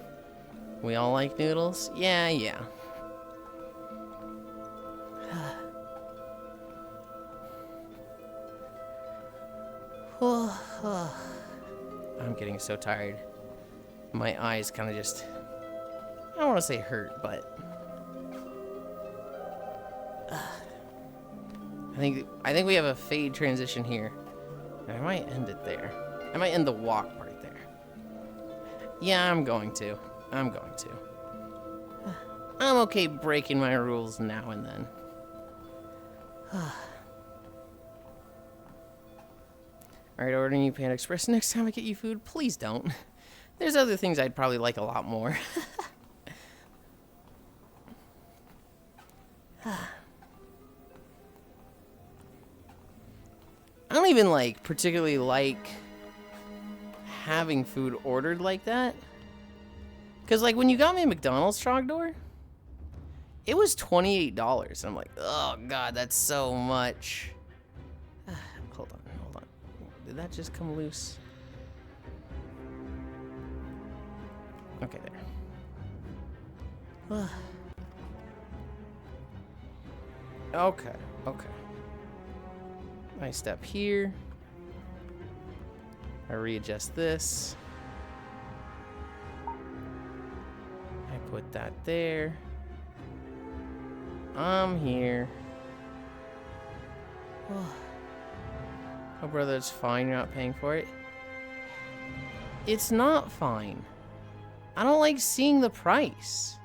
We all like noodles? Yeah. I'm getting so tired. My eyes kind of just, I don't want to say hurt, but I think we have a fade transition here. I might end it there. I might end the walk right there. Yeah, I'm going to. I'm okay breaking my rules now and then. Alright, ordering you Panda Express. Next time I get you food, please don't. There's other things I'd probably like a lot more. I don't even particularly like having food ordered like that. Cause when you got me a McDonald's Trogdor, it was $28. And I'm like, oh god, that's so much. Hold on. Did that just come loose? Okay, there. Okay. I step here. I readjust this. I put that there. I'm here. Oh, brother, it's fine. You're not paying for it. It's not fine. I don't like seeing the price.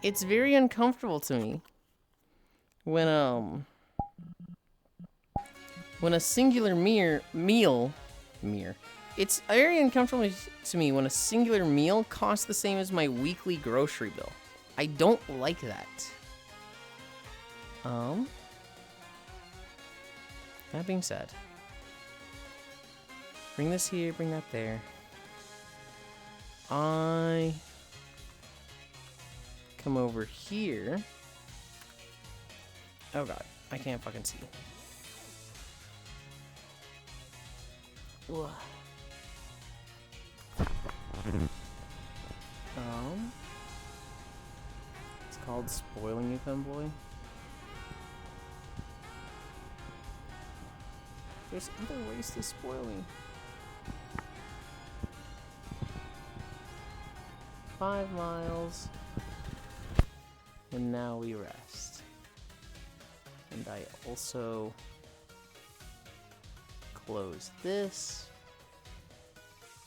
It's very uncomfortable to me when a singular meal. It's very uncomfortable to me when a singular meal costs the same as my weekly grocery bill. I don't like that. That being said, bring this here, bring that there. I come over here. Oh god, I can't fucking see. Ugh. It's called spoiling you, femboy. There's other ways to spoil me. 5 miles. And now we rest. And I also close this.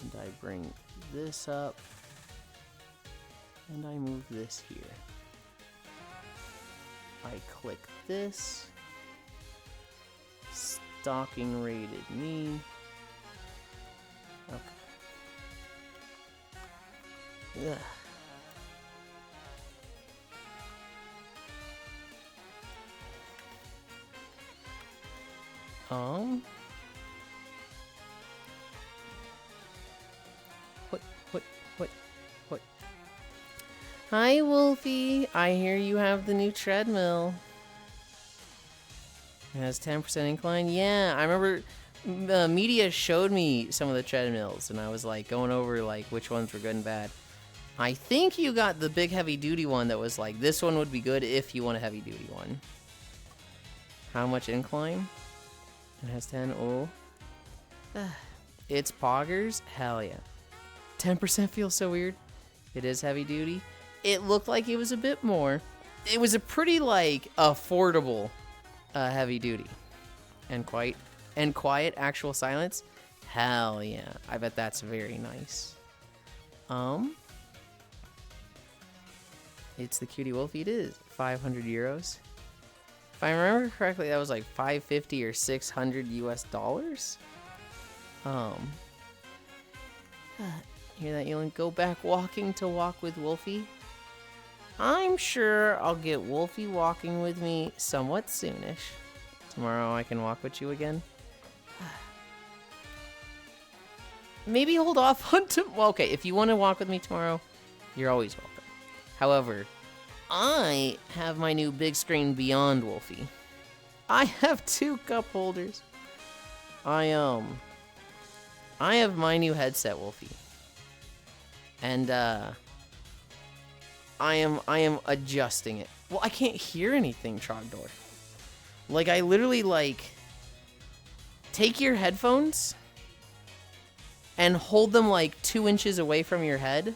And I bring this up. And I move this here. I click this. Stalking rated me. Okay. Ugh. What? Hi, Wolfie. I hear you have the new treadmill. It has 10% incline. Yeah, I remember media showed me some of the treadmills, and I was going over which ones were good and bad. I think you got the big heavy duty one that was this one would be good if you want a heavy duty one. How much incline? It has 10. Oh. It's poggers? Hell yeah. 10% feels so weird. It is heavy duty. It looked like it was a bit more. It was a pretty affordable heavy duty. And quiet actual silence. Hell yeah. I bet that's very nice. It's the Cutie Wolfie. It is 500 euros. If I remember correctly, that was 550 or 600 US dollars. Hear that, Yulind? Go back walking to walk with Wolfie. I'm sure I'll get Wolfie walking with me somewhat soonish. Tomorrow I can walk with you again. Maybe hold off on well, okay, if you want to walk with me tomorrow, you're always welcome. However, I have my new big screen Beyond Wolfie. I have 2 cup holders. I have my new headset Wolfie. And I am adjusting it. Well, I can't hear anything, Trogdor. I literally take your headphones and hold them like 2 inches away from your head.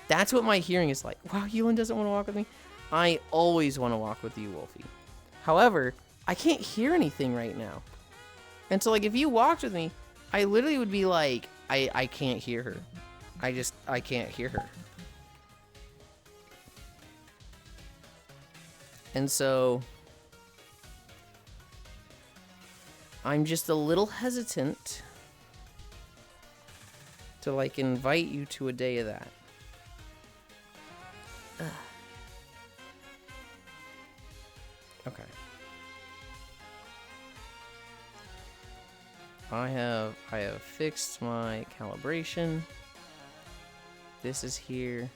That's what my hearing is like. Wow, Yulind doesn't want to walk with me. I always want to walk with you, Wolfie. However, I can't hear anything right now. And so, like, if you walked with me, I literally would be like, I can't hear her. I can't hear her. And so, I'm just a little hesitant to, like, invite you to a day of that. Ugh. Okay. I have fixed my calibration. This is here.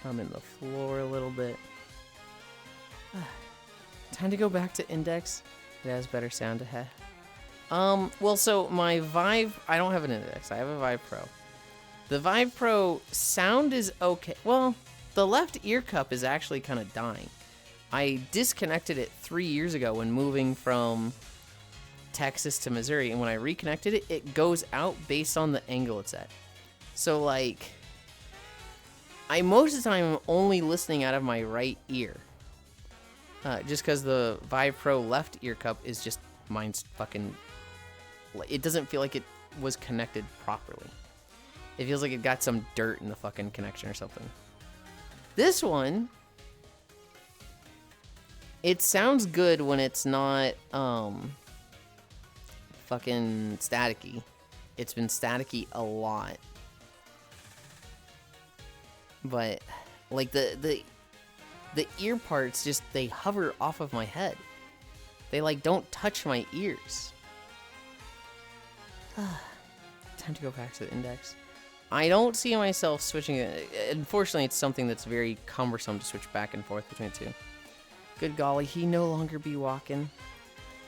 I'm in the floor a little bit. Time to go back to index. It has better sound ahead. Well, so my Vive, I don't have an index. I have a Vive Pro. The Vive Pro sound is okay. Well, the left ear cup is actually kind of dying. I disconnected it 3 years ago when moving from Texas to Missouri, and when I reconnected it, it goes out based on the angle it's at. So, like, I most of the time am only listening out of my right ear. Just because the Vive Pro left ear cup is just, mine's fucking, it doesn't feel like it was connected properly. It feels like it got some dirt in the fucking connection or something. This one, it sounds good when it's not, fucking staticky. It's been staticky a lot. But, like, the ear parts just, they hover off of my head. They, like, don't touch my ears. Time to go back to the index. I don't see myself switching it. Unfortunately, it's something that's very cumbersome to switch back and forth between the two. Good golly, he no longer be walking.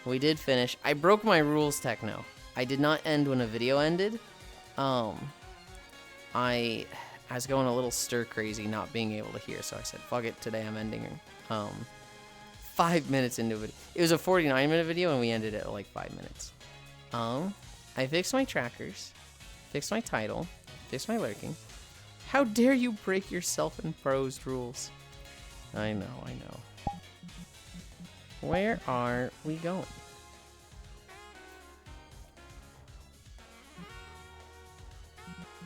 We did finish. I broke my rules, Techno. I did not end when a video ended. I was going a little stir crazy not being able to hear, so I said, fuck it, today I'm ending 5 minutes into it. It was a 49-minute video, and we ended it at like 5 minutes. I fixed my trackers, fixed my title, fixed my lurking. How dare you break your self-imposed rules? I know. Where are we going?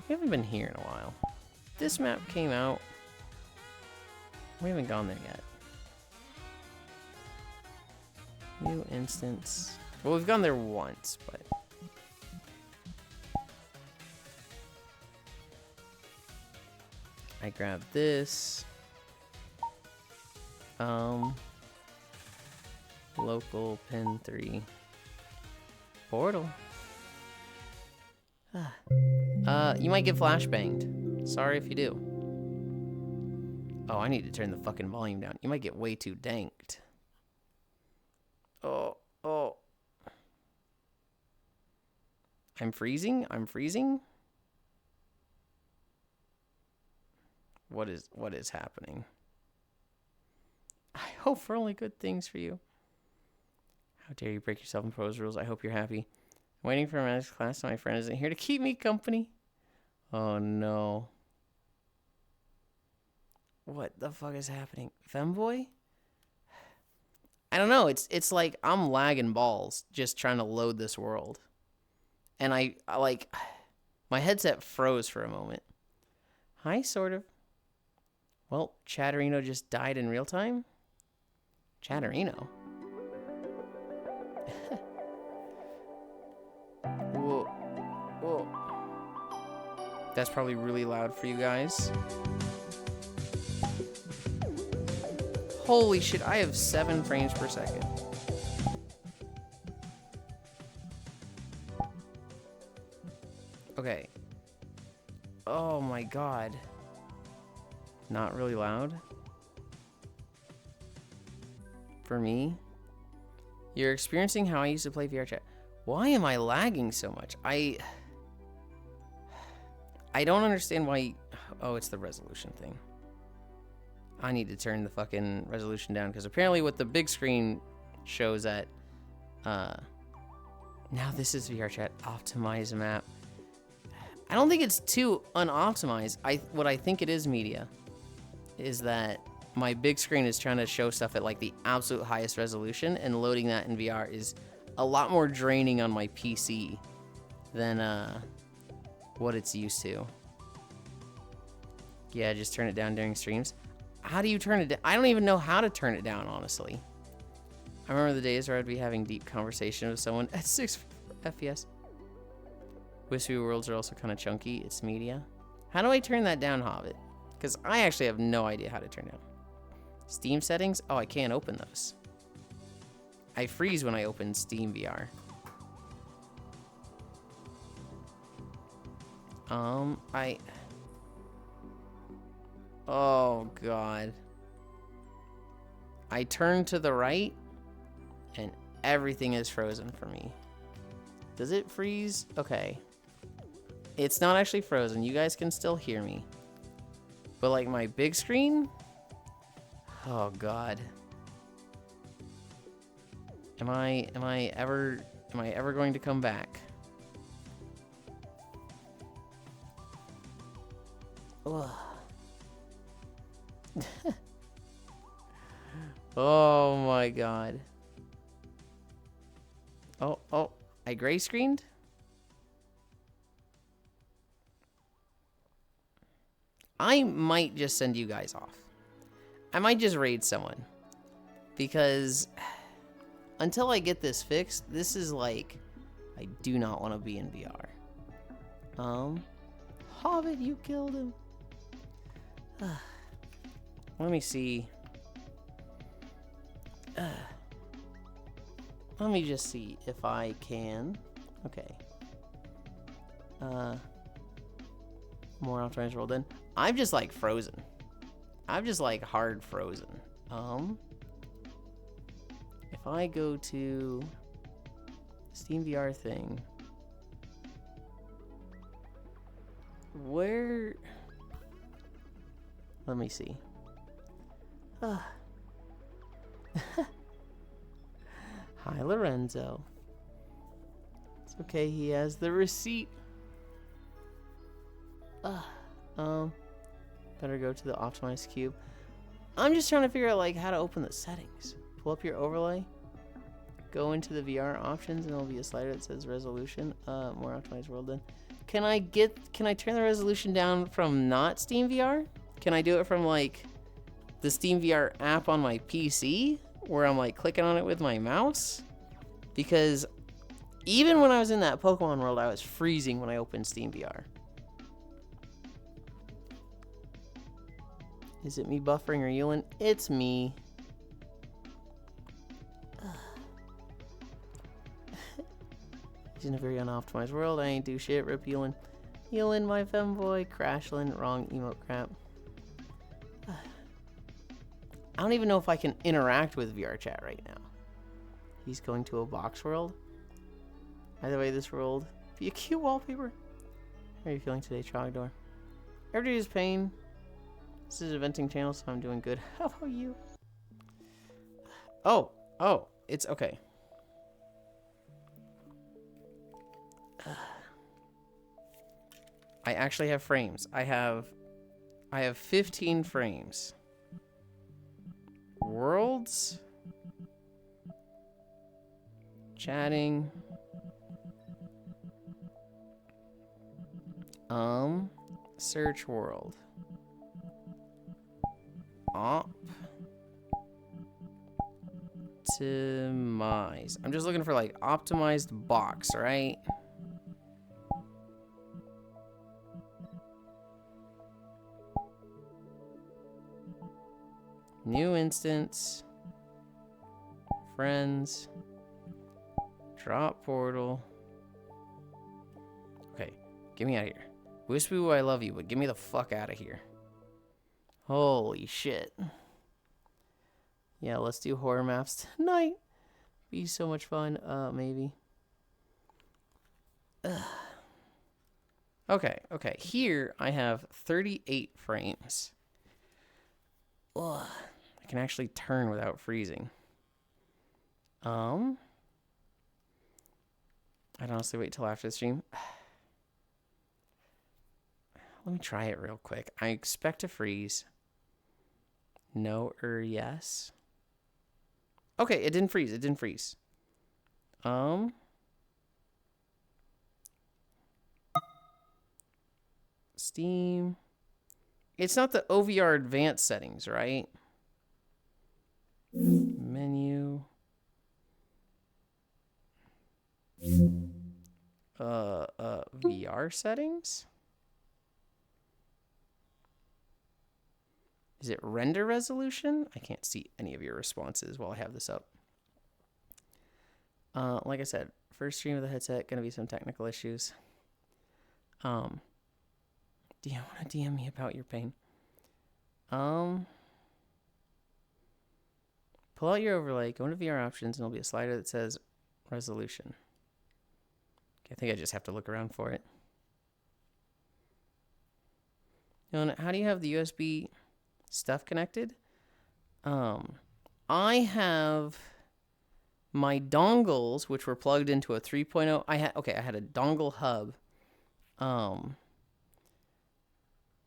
We haven't been here in a while. This map came out. We haven't gone there yet. New instance. Well, we've gone there once, but... I grabbed this. Local pin 3. Portal. You might get flashbanged. Sorry if you do. Oh, I need to turn the fucking volume down. You might get way too danked. Oh. I'm freezing? What is happening? I hope for only good things for you. How dare you break your self-imposed rules? I hope you're happy. I'm waiting for a magic class, so my friend isn't here to keep me company. Oh no. What the fuck is happening? Femboy? I don't know. It's like I'm lagging balls just trying to load this world. And I like, my headset froze for a moment. Hi, sort of. Well, Chatterino just died in real time? Chatterino? Whoa. That's probably really loud for you guys. Holy shit, I have 7 frames per second. Okay. Oh my god. Not really loud. For me. You're experiencing how I used to play VR chat. Why am I lagging so much? I don't understand why... Oh, it's the resolution thing. I need to turn the fucking resolution down, because apparently what the big screen shows at Now this is VR chat. Optimize map. I don't think it's too unoptimized. What I think it is, media, is that my big screen is trying to show stuff at like the absolute highest resolution, and loading that in VR is a lot more draining on my PC than what it's used to. Yeah, just turn it down during streams. How do you turn it down? I don't even know how to turn it down, honestly. I remember the days where I'd be having deep conversation with someone at 6 FPS. Wispy worlds are also kind of chunky. It's media. How do I turn that down, Hobbit? Because I actually have no idea how to turn down. Steam settings? Oh, I can't open those. I freeze when I open Steam VR. Oh, God. I turn to the right, and everything is frozen for me. Does it freeze? Okay. It's not actually frozen. You guys can still hear me. But, like, my big screen? Oh, God. Am I ever going to come back? Ugh. Oh my God. Oh, I gray screened? I might just send you guys off. I might just raid someone. Because until I get this fixed, this is like, I do not want to be in VR. Hobbit, you killed him. Let me see. Let me just see if I can. Okay. More optimized world then. I'm just like frozen. I'm just like hard frozen. If I go to Steam VR thing, where? Let me see. Hi, Lorenzo. It's okay, he has the receipt. Better go to the optimized cube. I'm just trying to figure out like how to open the settings. Pull up your overlay. Go into the VR options and there'll be a slider that says resolution. More optimized world then. Can I turn the resolution down from not Steam VR? Can I do it from like the Steam VR app on my PC where I'm like clicking on it with my mouse? Because even when I was in that Pokemon world, I was freezing when I opened Steam VR. Is it me buffering or Yulind? It's me. He's in a very unoptimized world. I ain't do shit. Rip Yulind. Yulind, my femboy. Crashland. Wrong emote crap. I don't even know if I can interact with VR chat right now. He's going to a box world. Either way, this world be a cute wallpaper. How are you feeling today, Trogdor? Every day is pain. This is a venting channel, so I'm doing good. How about you? Oh, it's okay. I actually have frames. I have 15 frames. Worlds. Chatting. Search world. Optimize. I'm just looking for like optimized box, right? New instance. Friends. Drop portal. Okay, get me out of here. Wispy, I love you, but get me the fuck out of here. Holy shit. Yeah, let's do horror maps tonight. Be so much fun. Maybe. Okay. Here I have 38 frames. Ugh. I can actually turn without freezing. I'd honestly wait till after the stream. Let me try it real quick. I expect to freeze. No or yes. Okay, it didn't freeze. It didn't freeze. Steam. It's not the OVR advanced settings, right? Menu. VR settings? Is it render resolution? I can't see any of your responses while I have this up. Like I said, first stream of the headset, gonna be some technical issues. Do you want to DM me about your pain? Pull out your overlay, go into VR options, and there'll be a slider that says resolution. Okay, I think I just have to look around for it. How do you have the USB stuff connected? I have my dongles, which were plugged into a 3.0. I had a dongle hub.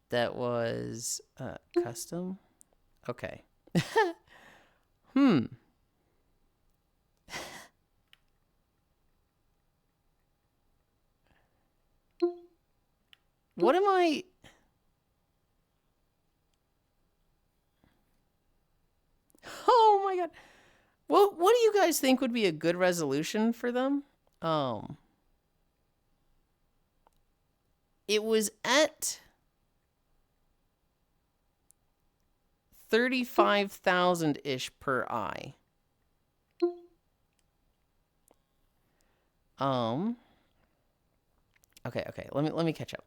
That was custom. Okay. What am I? Oh my god. What do you guys think would be a good resolution for them? It was at 35,000-ish per eye. Okay. Let me catch up.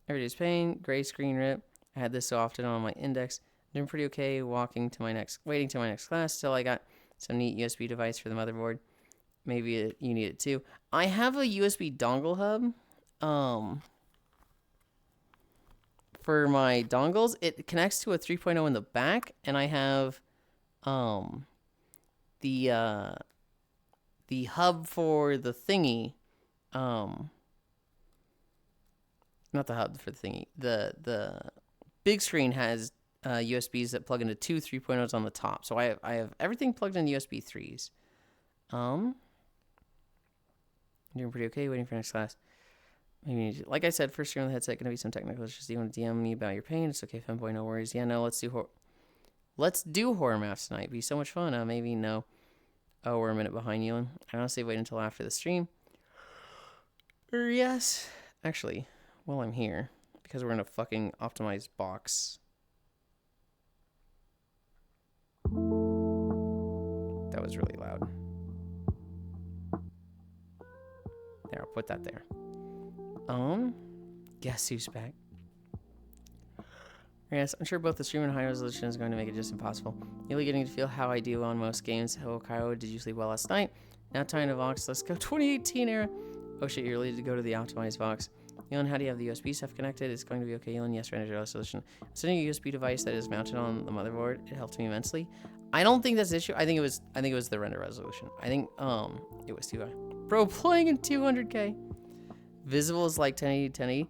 Everyday's pain, gray screen rip. I had this so often on my index. Doing pretty okay waiting to my next class. Still, I got some neat USB device for the motherboard. Maybe you need it too. I have a USB dongle hub. For my dongles, it connects to a 3.0 in the back, and I have the hub for the thingy. Not the hub for the thingy. The big screen has USBs that plug into two 3.0s on the top. So I have everything plugged in USB 3s. Doing pretty okay. Waiting for next class. Maybe, like I said, first year on the headset, gonna be some technical issues. Do you want to DM me about your pain? It's okay, fanboy, no worries. Yeah, no, let's do horror maps tonight. Be so much fun. Maybe no. Oh, we're a minute behind you. I honestly wait until after the stream. Yes, actually, while I'm here, because we're in a fucking optimized box. That was really loud. There, I'll put that there. Guess who's back? Yes, I'm sure both the stream and high resolution is going to make it just impossible. Really getting to feel how I do on most games. Hello, Cairo. Did you sleep well last night? Now time to Vox. Let's go 2018 era. Oh shit, you're ready to go to the optimized Vox. Yulind, how do you have the USB stuff connected? It's going to be okay, Yulind. Yes, render resolution. I'm sending a USB device that is mounted on the motherboard. It helped me immensely. I don't think that's the issue. I think it was the render resolution. I think it was too high. Bro, playing in 200K. Visible is like 1080, 1080.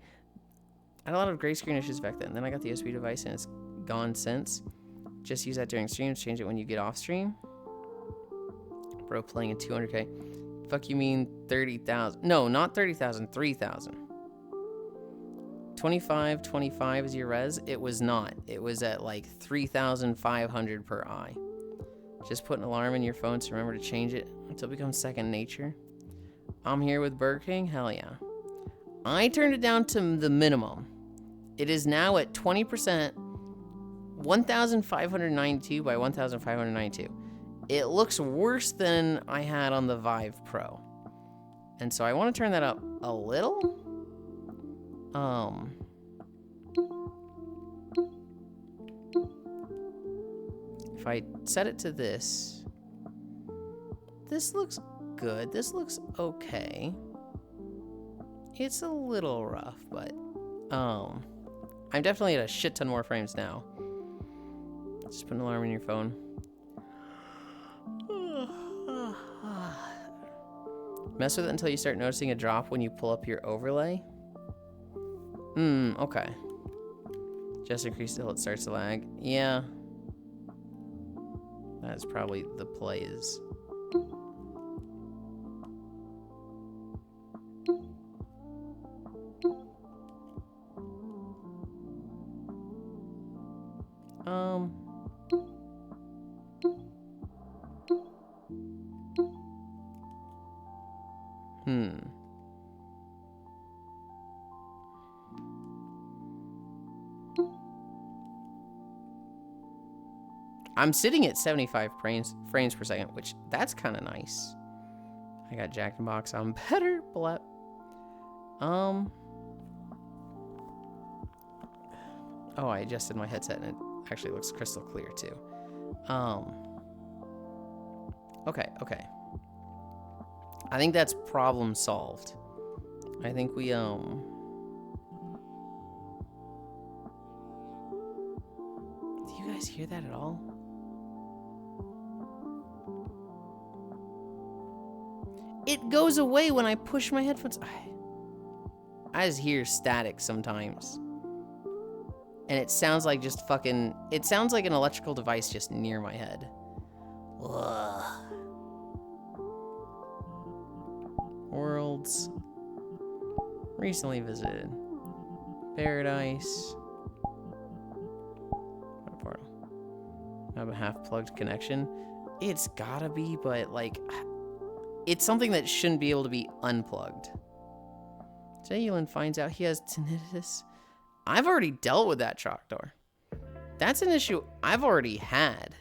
I had a lot of gray screen issues back then. Then I got the USB device and it's gone since. Just use that during streams. Change it when you get off stream. Bro, playing in 200K. Fuck you mean 30,000? No, not 30,000. 3,000. 25 is your res. It was not. It was at like 3,500 per eye. Just put an alarm in your phone to remember to change it until it becomes second nature. I'm here with Burger King. Hell yeah. I turned it down to the minimum. It is now at 20%, 1,592 by 1,592. It looks worse than I had on the Vive Pro. And so I want to turn that up a little. If I set it to this looks good. This looks okay. It's a little rough, but I'm definitely at a shit ton more frames now. Just put an alarm in your phone. Mess with it until you start noticing a drop when you pull up your overlay. Okay. Just increase it till it starts to lag. Yeah. That's probably the play is. I'm sitting at 75 frames per second, which that's kind of nice. I got Jack in the Box. I'm better. Blep. Oh, I adjusted my headset and it actually looks crystal clear too. Okay. I think that's problem solved. I think we, do you guys hear that at all? It goes away when I push my headphones. I just hear static sometimes. And it sounds like just fucking... It sounds like an electrical device just near my head. Ugh. Worlds. Recently visited. Paradise. What a portal. I have a half-plugged connection. It's gotta be, but like... It's something that shouldn't be able to be unplugged. Today, Yulind finds out he has tinnitus. I've already dealt with that shock door. That's an issue I've already had.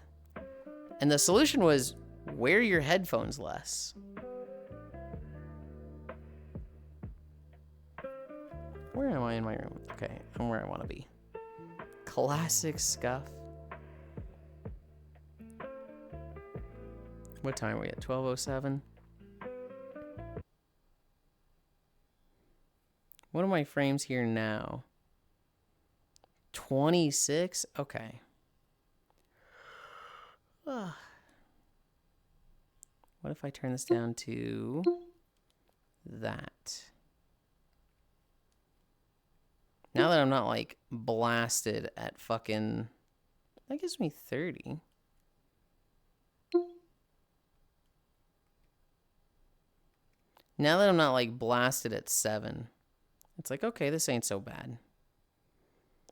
And the solution was wear your headphones less. Where am I in my room? Okay, I'm where I want to be. Classic scuff. What time are we at? 12:07? What are my frames here now? 26? Okay. What if I turn this down to that? Now that I'm not like blasted at fucking... That gives me 30. Now that I'm not like blasted at 7. It's like, okay, this ain't so bad.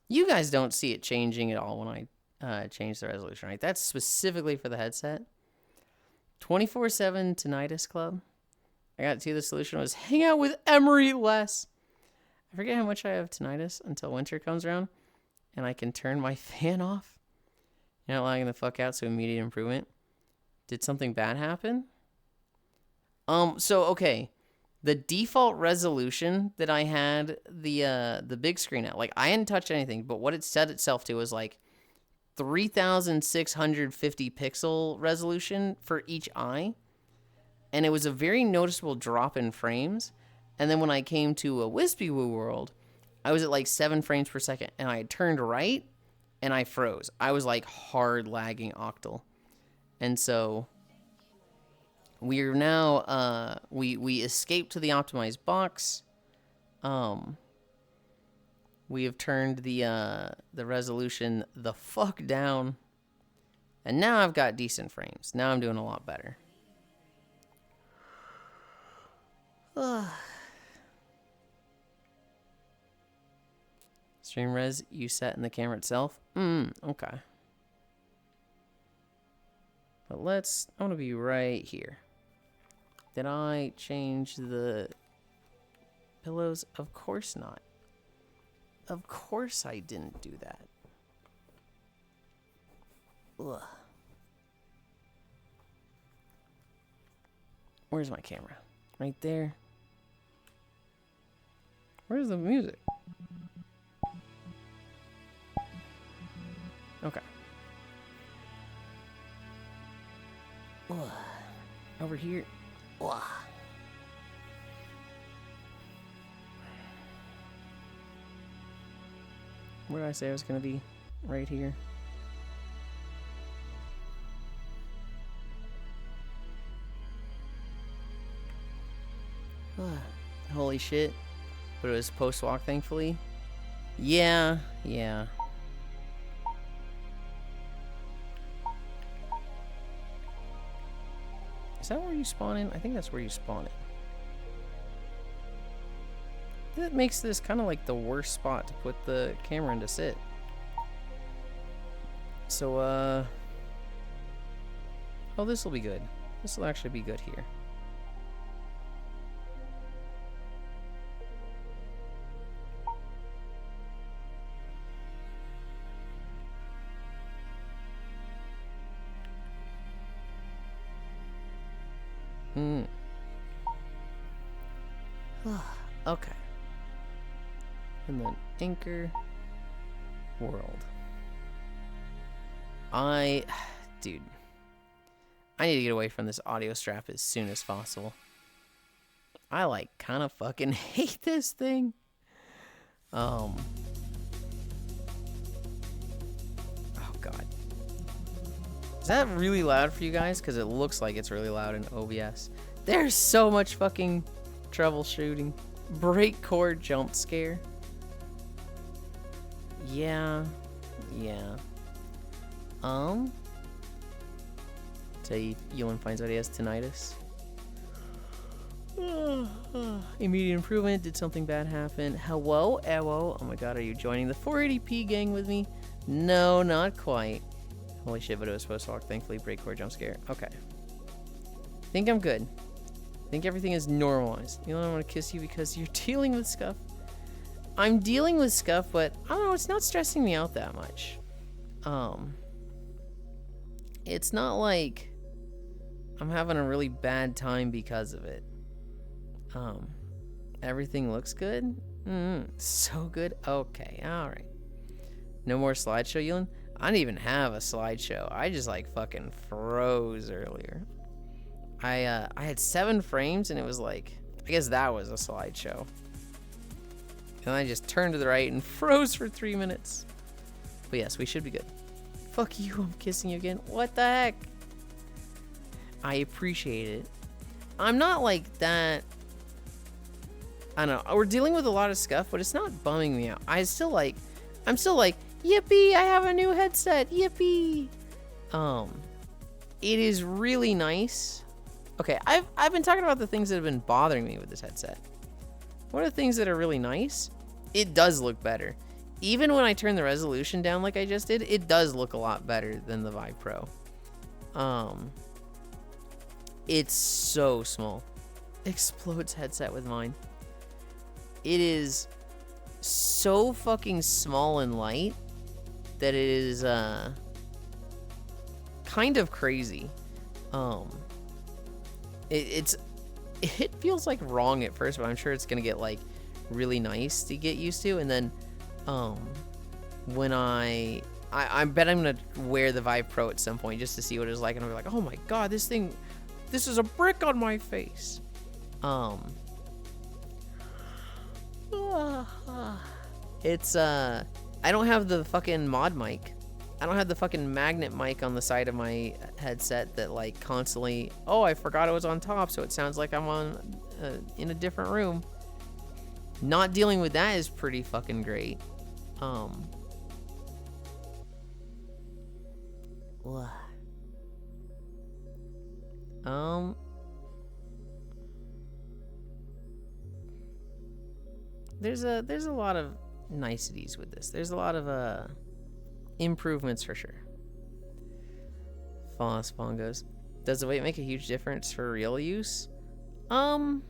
You guys don't see it changing at all when I change the resolution, right? That's specifically for the headset. 24/7 tinnitus club. I got to the solution was hang out with Emery less. I forget how much I have tinnitus until winter comes around and I can turn my fan off. You're not lagging the fuck out, so immediate improvement. Did something bad happen? So okay. The default resolution that I had the big screen at, like I hadn't touched anything, but what it set itself to was like 3,650 pixel resolution for each eye. And it was a very noticeable drop in frames. And then when I came to a Wispy Woo world, I was at like 7 frames per second and I turned right and I froze. I was like hard lagging octal. And so we are now, we escaped to the optimized box. We have turned the resolution the fuck down. And now I've got decent frames. Now I'm doing a lot better. Stream res you set in the camera itself? Okay. But I want to be right here. Did I change the pillows? Of course not. Of course I didn't do that. Ugh. Where's my camera? Right there. Where's the music? Okay. Ugh. Over here. Ugh. Where did I say I was going to be? Right here. Holy shit. But it was post-walk, thankfully. Yeah. Is that where you spawn in? I think that's where you spawn in. That makes this kind of like the worst spot to put the camera in to sit. So, oh, this will be good. This will actually be good here. Okay. And then anchor world. Dude, I need to get away from this audio strap as soon as possible. I like kind of fucking hate this thing. Oh god. Is that really loud for you guys? Because it looks like it's really loud in OBS. There's so much fucking troubleshooting. Break core jump scare. Yeah. Say Yulind finds out he has tinnitus. Immediate improvement. Did something bad happen? Hello, Ewo. Oh my god, are you joining the 480p gang with me? No, not quite. Holy shit, but it was supposed to walk. Thankfully, break core jump scare. Okay. Think I'm good. Think everything is normalized. You know, I want to kiss you because you're dealing with stuff. I'm dealing with stuff, but I don't know, it's not stressing me out that much. It's not like I'm having a really bad time because of it. Everything looks good. So good. Okay, all right. No more slideshow, Yulind? I didn't even have a slideshow. I just like fucking froze earlier. I had 7 frames and it was like, I guess that was a slideshow. And I just turned to the right and froze for 3 minutes. But yes, we should be good. Fuck you, I'm kissing you again. What the heck? I appreciate it. I'm not like that. I don't know. We're dealing with a lot of stuff, but it's not bumming me out. I'm still like, yippee, I have a new headset. Yippee. It is really nice. Okay, I've been talking about the things that have been bothering me with this headset. One of the things that are really nice, it does look better. Even when I turn the resolution down like I just did, it does look a lot better than the Vive Pro. It's so small. Explodes headset with mine. It is so fucking small and light that it is kind of crazy. It feels like wrong at first, but I'm sure it's gonna get like really nice to get used to. And then when I bet I'm gonna wear the Vive Pro at some point just to see what it's like, and I'll be like, oh my god, this is a brick on my face. It's I don't have the fucking mod mic. I don't have the fucking magnet mic on the side of my headset that like constantly, oh, I forgot it was on top, so it sounds like I'm on in a different room. Not dealing with that is pretty fucking great. There's a lot of niceties with this. There's a lot of improvements for sure. False Bongos. Does the weight make a huge difference for real use? I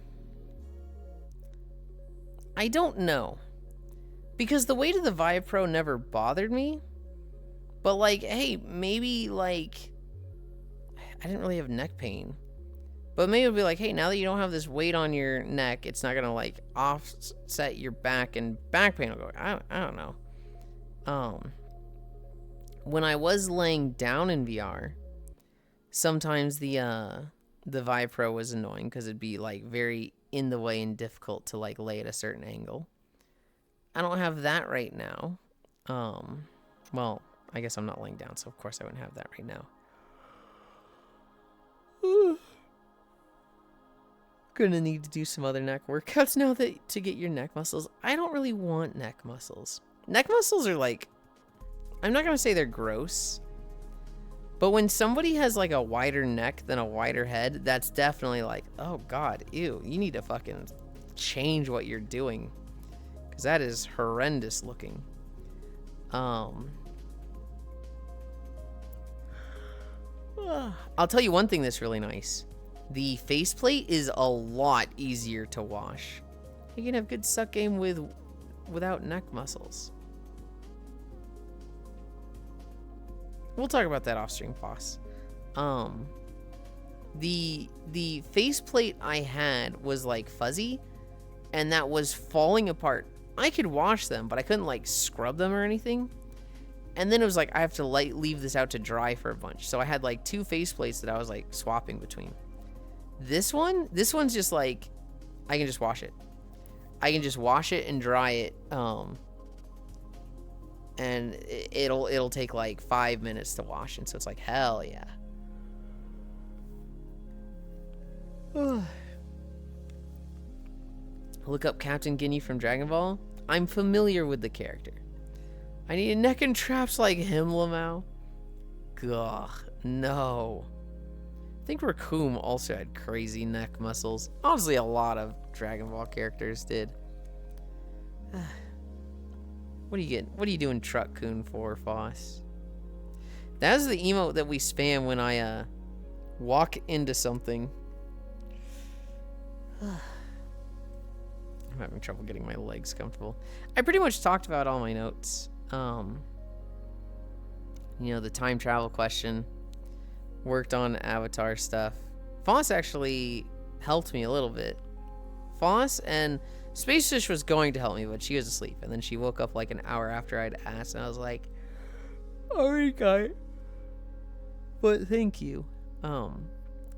don't know. Because the weight of the Vive Pro never bothered me. But like, hey, maybe like, I didn't really have neck pain. But maybe it'll be like, hey, now that you don't have this weight on your neck, it's not gonna like offset your back and back pain will go. I don't know. When I was laying down in VR, sometimes the Vive Pro was annoying because it'd be like very in the way and difficult to like lay at a certain angle. I don't have that right now. Well, I guess I'm not laying down, so of course I wouldn't have that right now. Gonna need to do some other neck workouts now that to get your neck muscles. I don't really want neck muscles. Neck muscles are like, I'm not gonna say they're gross, but when somebody has like a wider neck than a wider head, that's definitely like, oh god, ew, you need to fucking change what you're doing, because that is horrendous looking. I'll tell you one thing that's really nice. The faceplate is a lot easier to wash. You can have good suck game without neck muscles. We'll talk about that off stream, boss. The faceplate I had was like fuzzy, and that was falling apart. I could wash them, but I couldn't like scrub them or anything. And then it was like I have to leave this out to dry for a bunch. So I had like 2 faceplates that I was like swapping between. This one's just like, I can just wash it. I can just wash it and dry it. And it'll take like 5 minutes to wash. And so it's like, hell yeah. Look up Captain Ginyu from Dragon Ball. I'm familiar with the character. I need neck and traps like him, Lamau. Gah, no. I think Raccoon also had crazy neck muscles. Obviously, a lot of Dragon Ball characters did. What are you doing Truck Coon for, Foss? That is the emote that we spam when I walk into something. I'm having trouble getting my legs comfortable. I pretty much talked about all my notes. You know, the time travel question. Worked on Avatar stuff. Foss actually helped me a little bit. Foss and Space Fish was going to help me, but she was asleep. And then she woke up like an hour after I'd asked, and I was like, alright, guy. But thank you. Gonna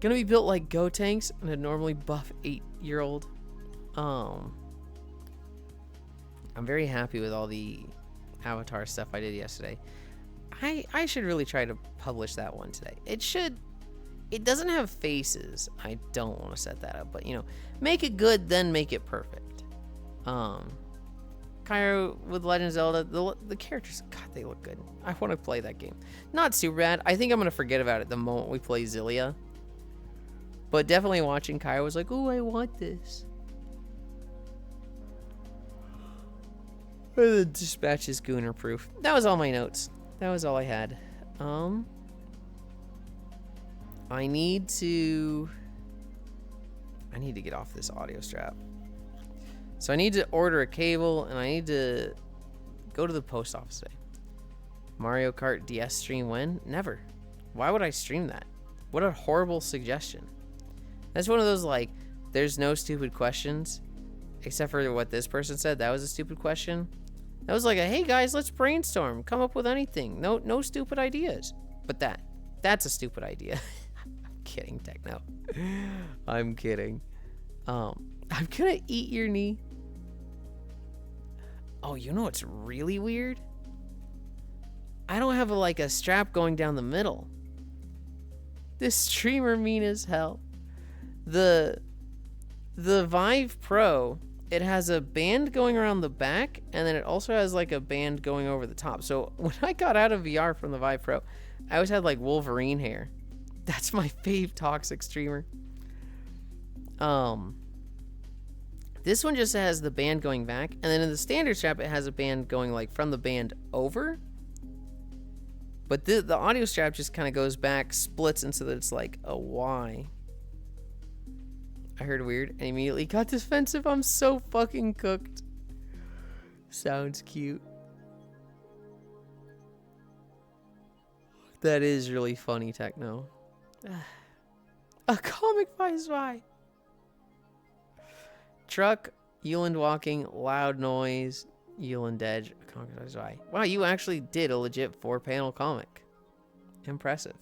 be built like Gotenks and a normally buff 8-year-old. I'm very happy with all the Avatar stuff I did yesterday. I should really try to publish that one today. It doesn't have faces. I don't want to set that up, but you know, make it good, then make it perfect. Cairo with Legend of Zelda, the characters, God, they look good. I want to play that game. Not super bad. I think I'm gonna forget about it the moment we play Zillia. But definitely watching Cairo was like, oh, I want this. The dispatch is Gooner proof. That was all my notes. That was all I had. I need to get off this audio strap. So I need to order a cable, and I need to go to the post office today. Mario Kart DS stream when? Never. Why would I stream that? What a horrible suggestion. That's one of those, like, there's no stupid questions, except for what this person said. That was a stupid question. That was like a, hey guys, let's brainstorm. Come up with anything. No stupid ideas. But that's a stupid idea. I'm kidding, Techno. I'm kidding. I'm gonna eat your knee. Oh, you know what's really weird? I don't have a strap going down the middle. This streamer mean as hell. The Vive Pro, it has a band going around the back, and then it also has like a band going over the top. So when I got out of VR from the Vive Pro, I always had like Wolverine hair. That's my fave toxic streamer. This one just has the band going back, and then in the standard strap it has a band going like from the band over. But the audio strap just kind of goes back, splits, and so that it's like a Y. I heard weird and immediately got defensive. I'm so fucking cooked. Sounds cute. That is really funny, Techno. A comic by Spy. Truck, Yulind walking, loud noise, Yulind edge, a comic by Spy. Wow, you actually did a legit 4-panel comic. Impressive.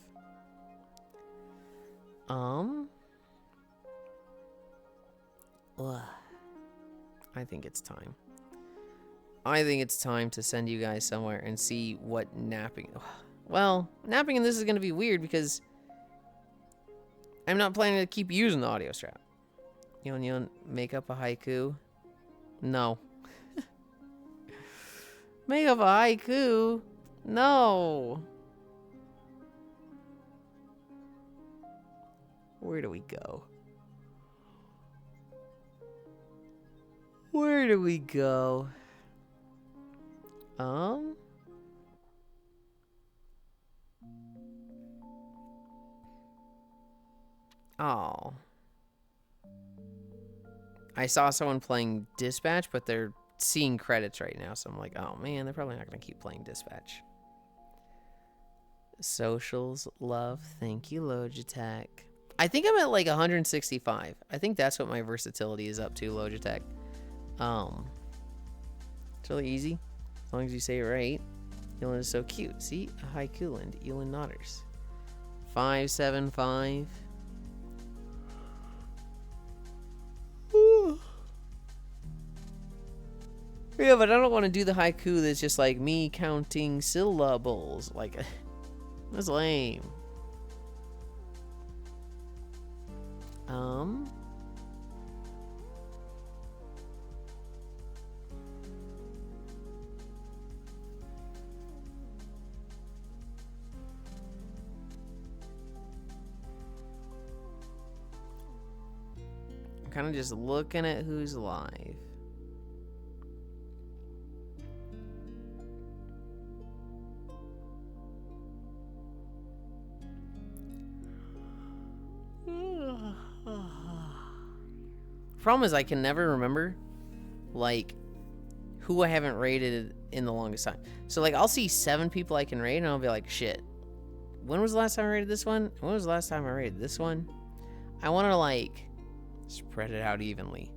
I think it's time. I think it's time to send you guys somewhere and see what napping... Well, napping in this is going to be weird because I'm not planning to keep using the audio strap. You make up a haiku? No. Make up a haiku? No. Where do we go? Where do we go? Oh. I saw someone playing Dispatch, but they're seeing credits right now, so I'm like, oh man, they're probably not going to keep playing Dispatch. Socials, love, thank you, Logitech. I think I'm at like 165. I think that's what my versatility is up to, Logitech. It's really easy, as long as you say it right. Yulind is so cute. See? A haiku Lind. Yulind Nodders. 575. Yeah, but I don't want to do the haiku that's just like me counting syllables. Like, that's lame. I'm kind of just looking at who's live. Problem is I can never remember like who I haven't rated in the longest time. So like I'll see 7 people I can rate and I'll be like, shit, when was the last time I rated this one? When was the last time I rated this one? I want to like spread it out evenly,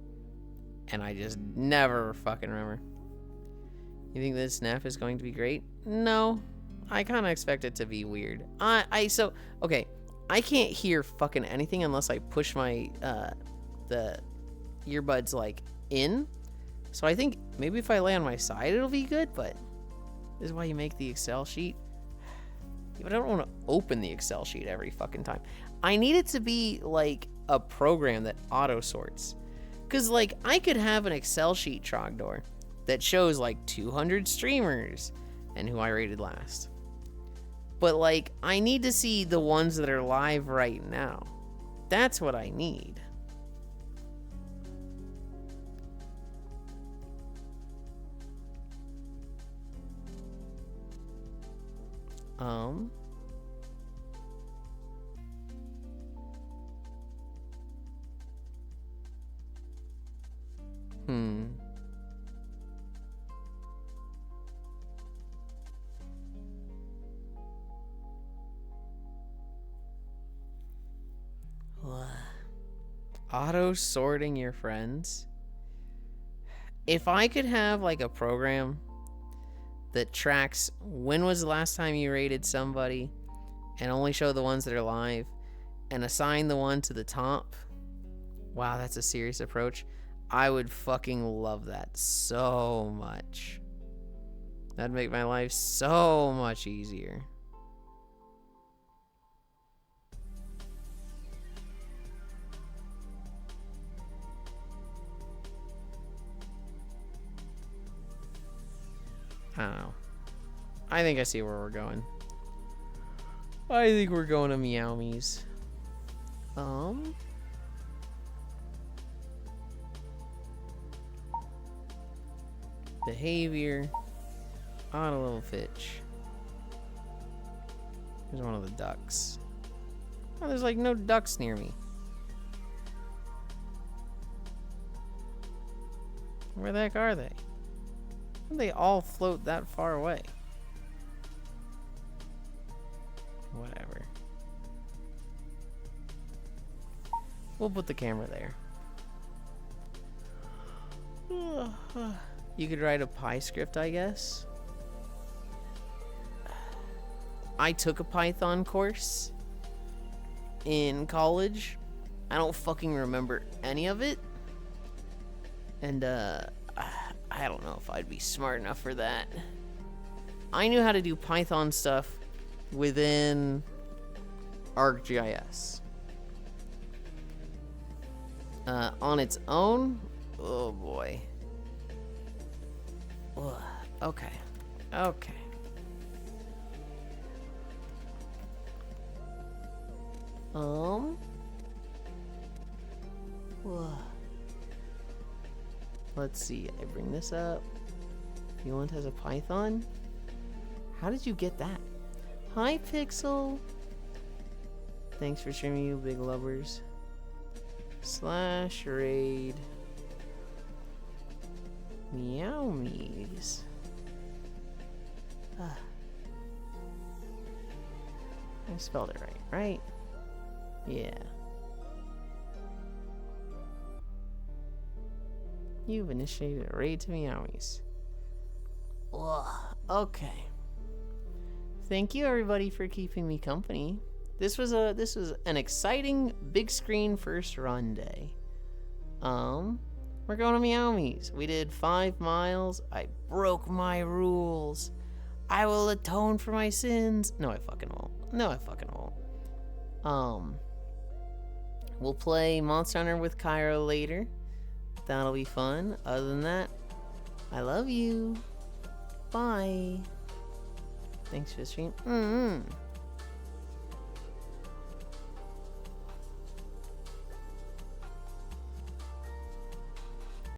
and I just never fucking remember. You think this snap is going to be great? No, I kind of expect it to be weird. So okay, I can't hear fucking anything unless I push my the earbuds like in. So I think maybe if I lay on my side it'll be good, but this is why you make the Excel sheet. But I don't want to open the Excel sheet every fucking time. I need it to be like a program that auto sorts. Cause like I could have an Excel sheet Trogdor that shows like 200 streamers and who I rated last. But like I need to see the ones that are live right now. That's what I need. Auto sorting your friends. If I could have like a program that tracks when was the last time you rated somebody and only show the ones that are live and assign the one to the top. Wow, that's a serious approach. I would fucking love that so much. That'd make my life so much easier. I don't know. I think I see where we're going. I think we're going to Meowmies. Behavior. Auto level Fitch. Here's one of the ducks. Oh, there's like no ducks near me. Where the heck are they? How do they all float that far away? Whatever. We'll put the camera there. You could write a Py script, I guess. I took a Python course in college. I don't fucking remember any of it. And, I don't know if I'd be smart enough for that. I knew how to do Python stuff within ArcGIS. On its own? Oh boy. Ugh. Okay. Okay. Ugh. Let's see. I bring this up. Yulind has a python? How did you get that? Hi, Pixel. Thanks for streaming, you big lovers. /raid. Meowmies. I spelled it right? Yeah. You've initiated a raid to Meowmies. Ugh. Okay. Thank you everybody for keeping me company. This was an exciting big screen first run day. We're going to Meowmies. We did 5 miles. I broke my rules. I will atone for my sins. No, I fucking won't. We'll play Monster Hunter with Kyra later. That'll be fun. Other than that, I love you. Bye. Thanks for the stream.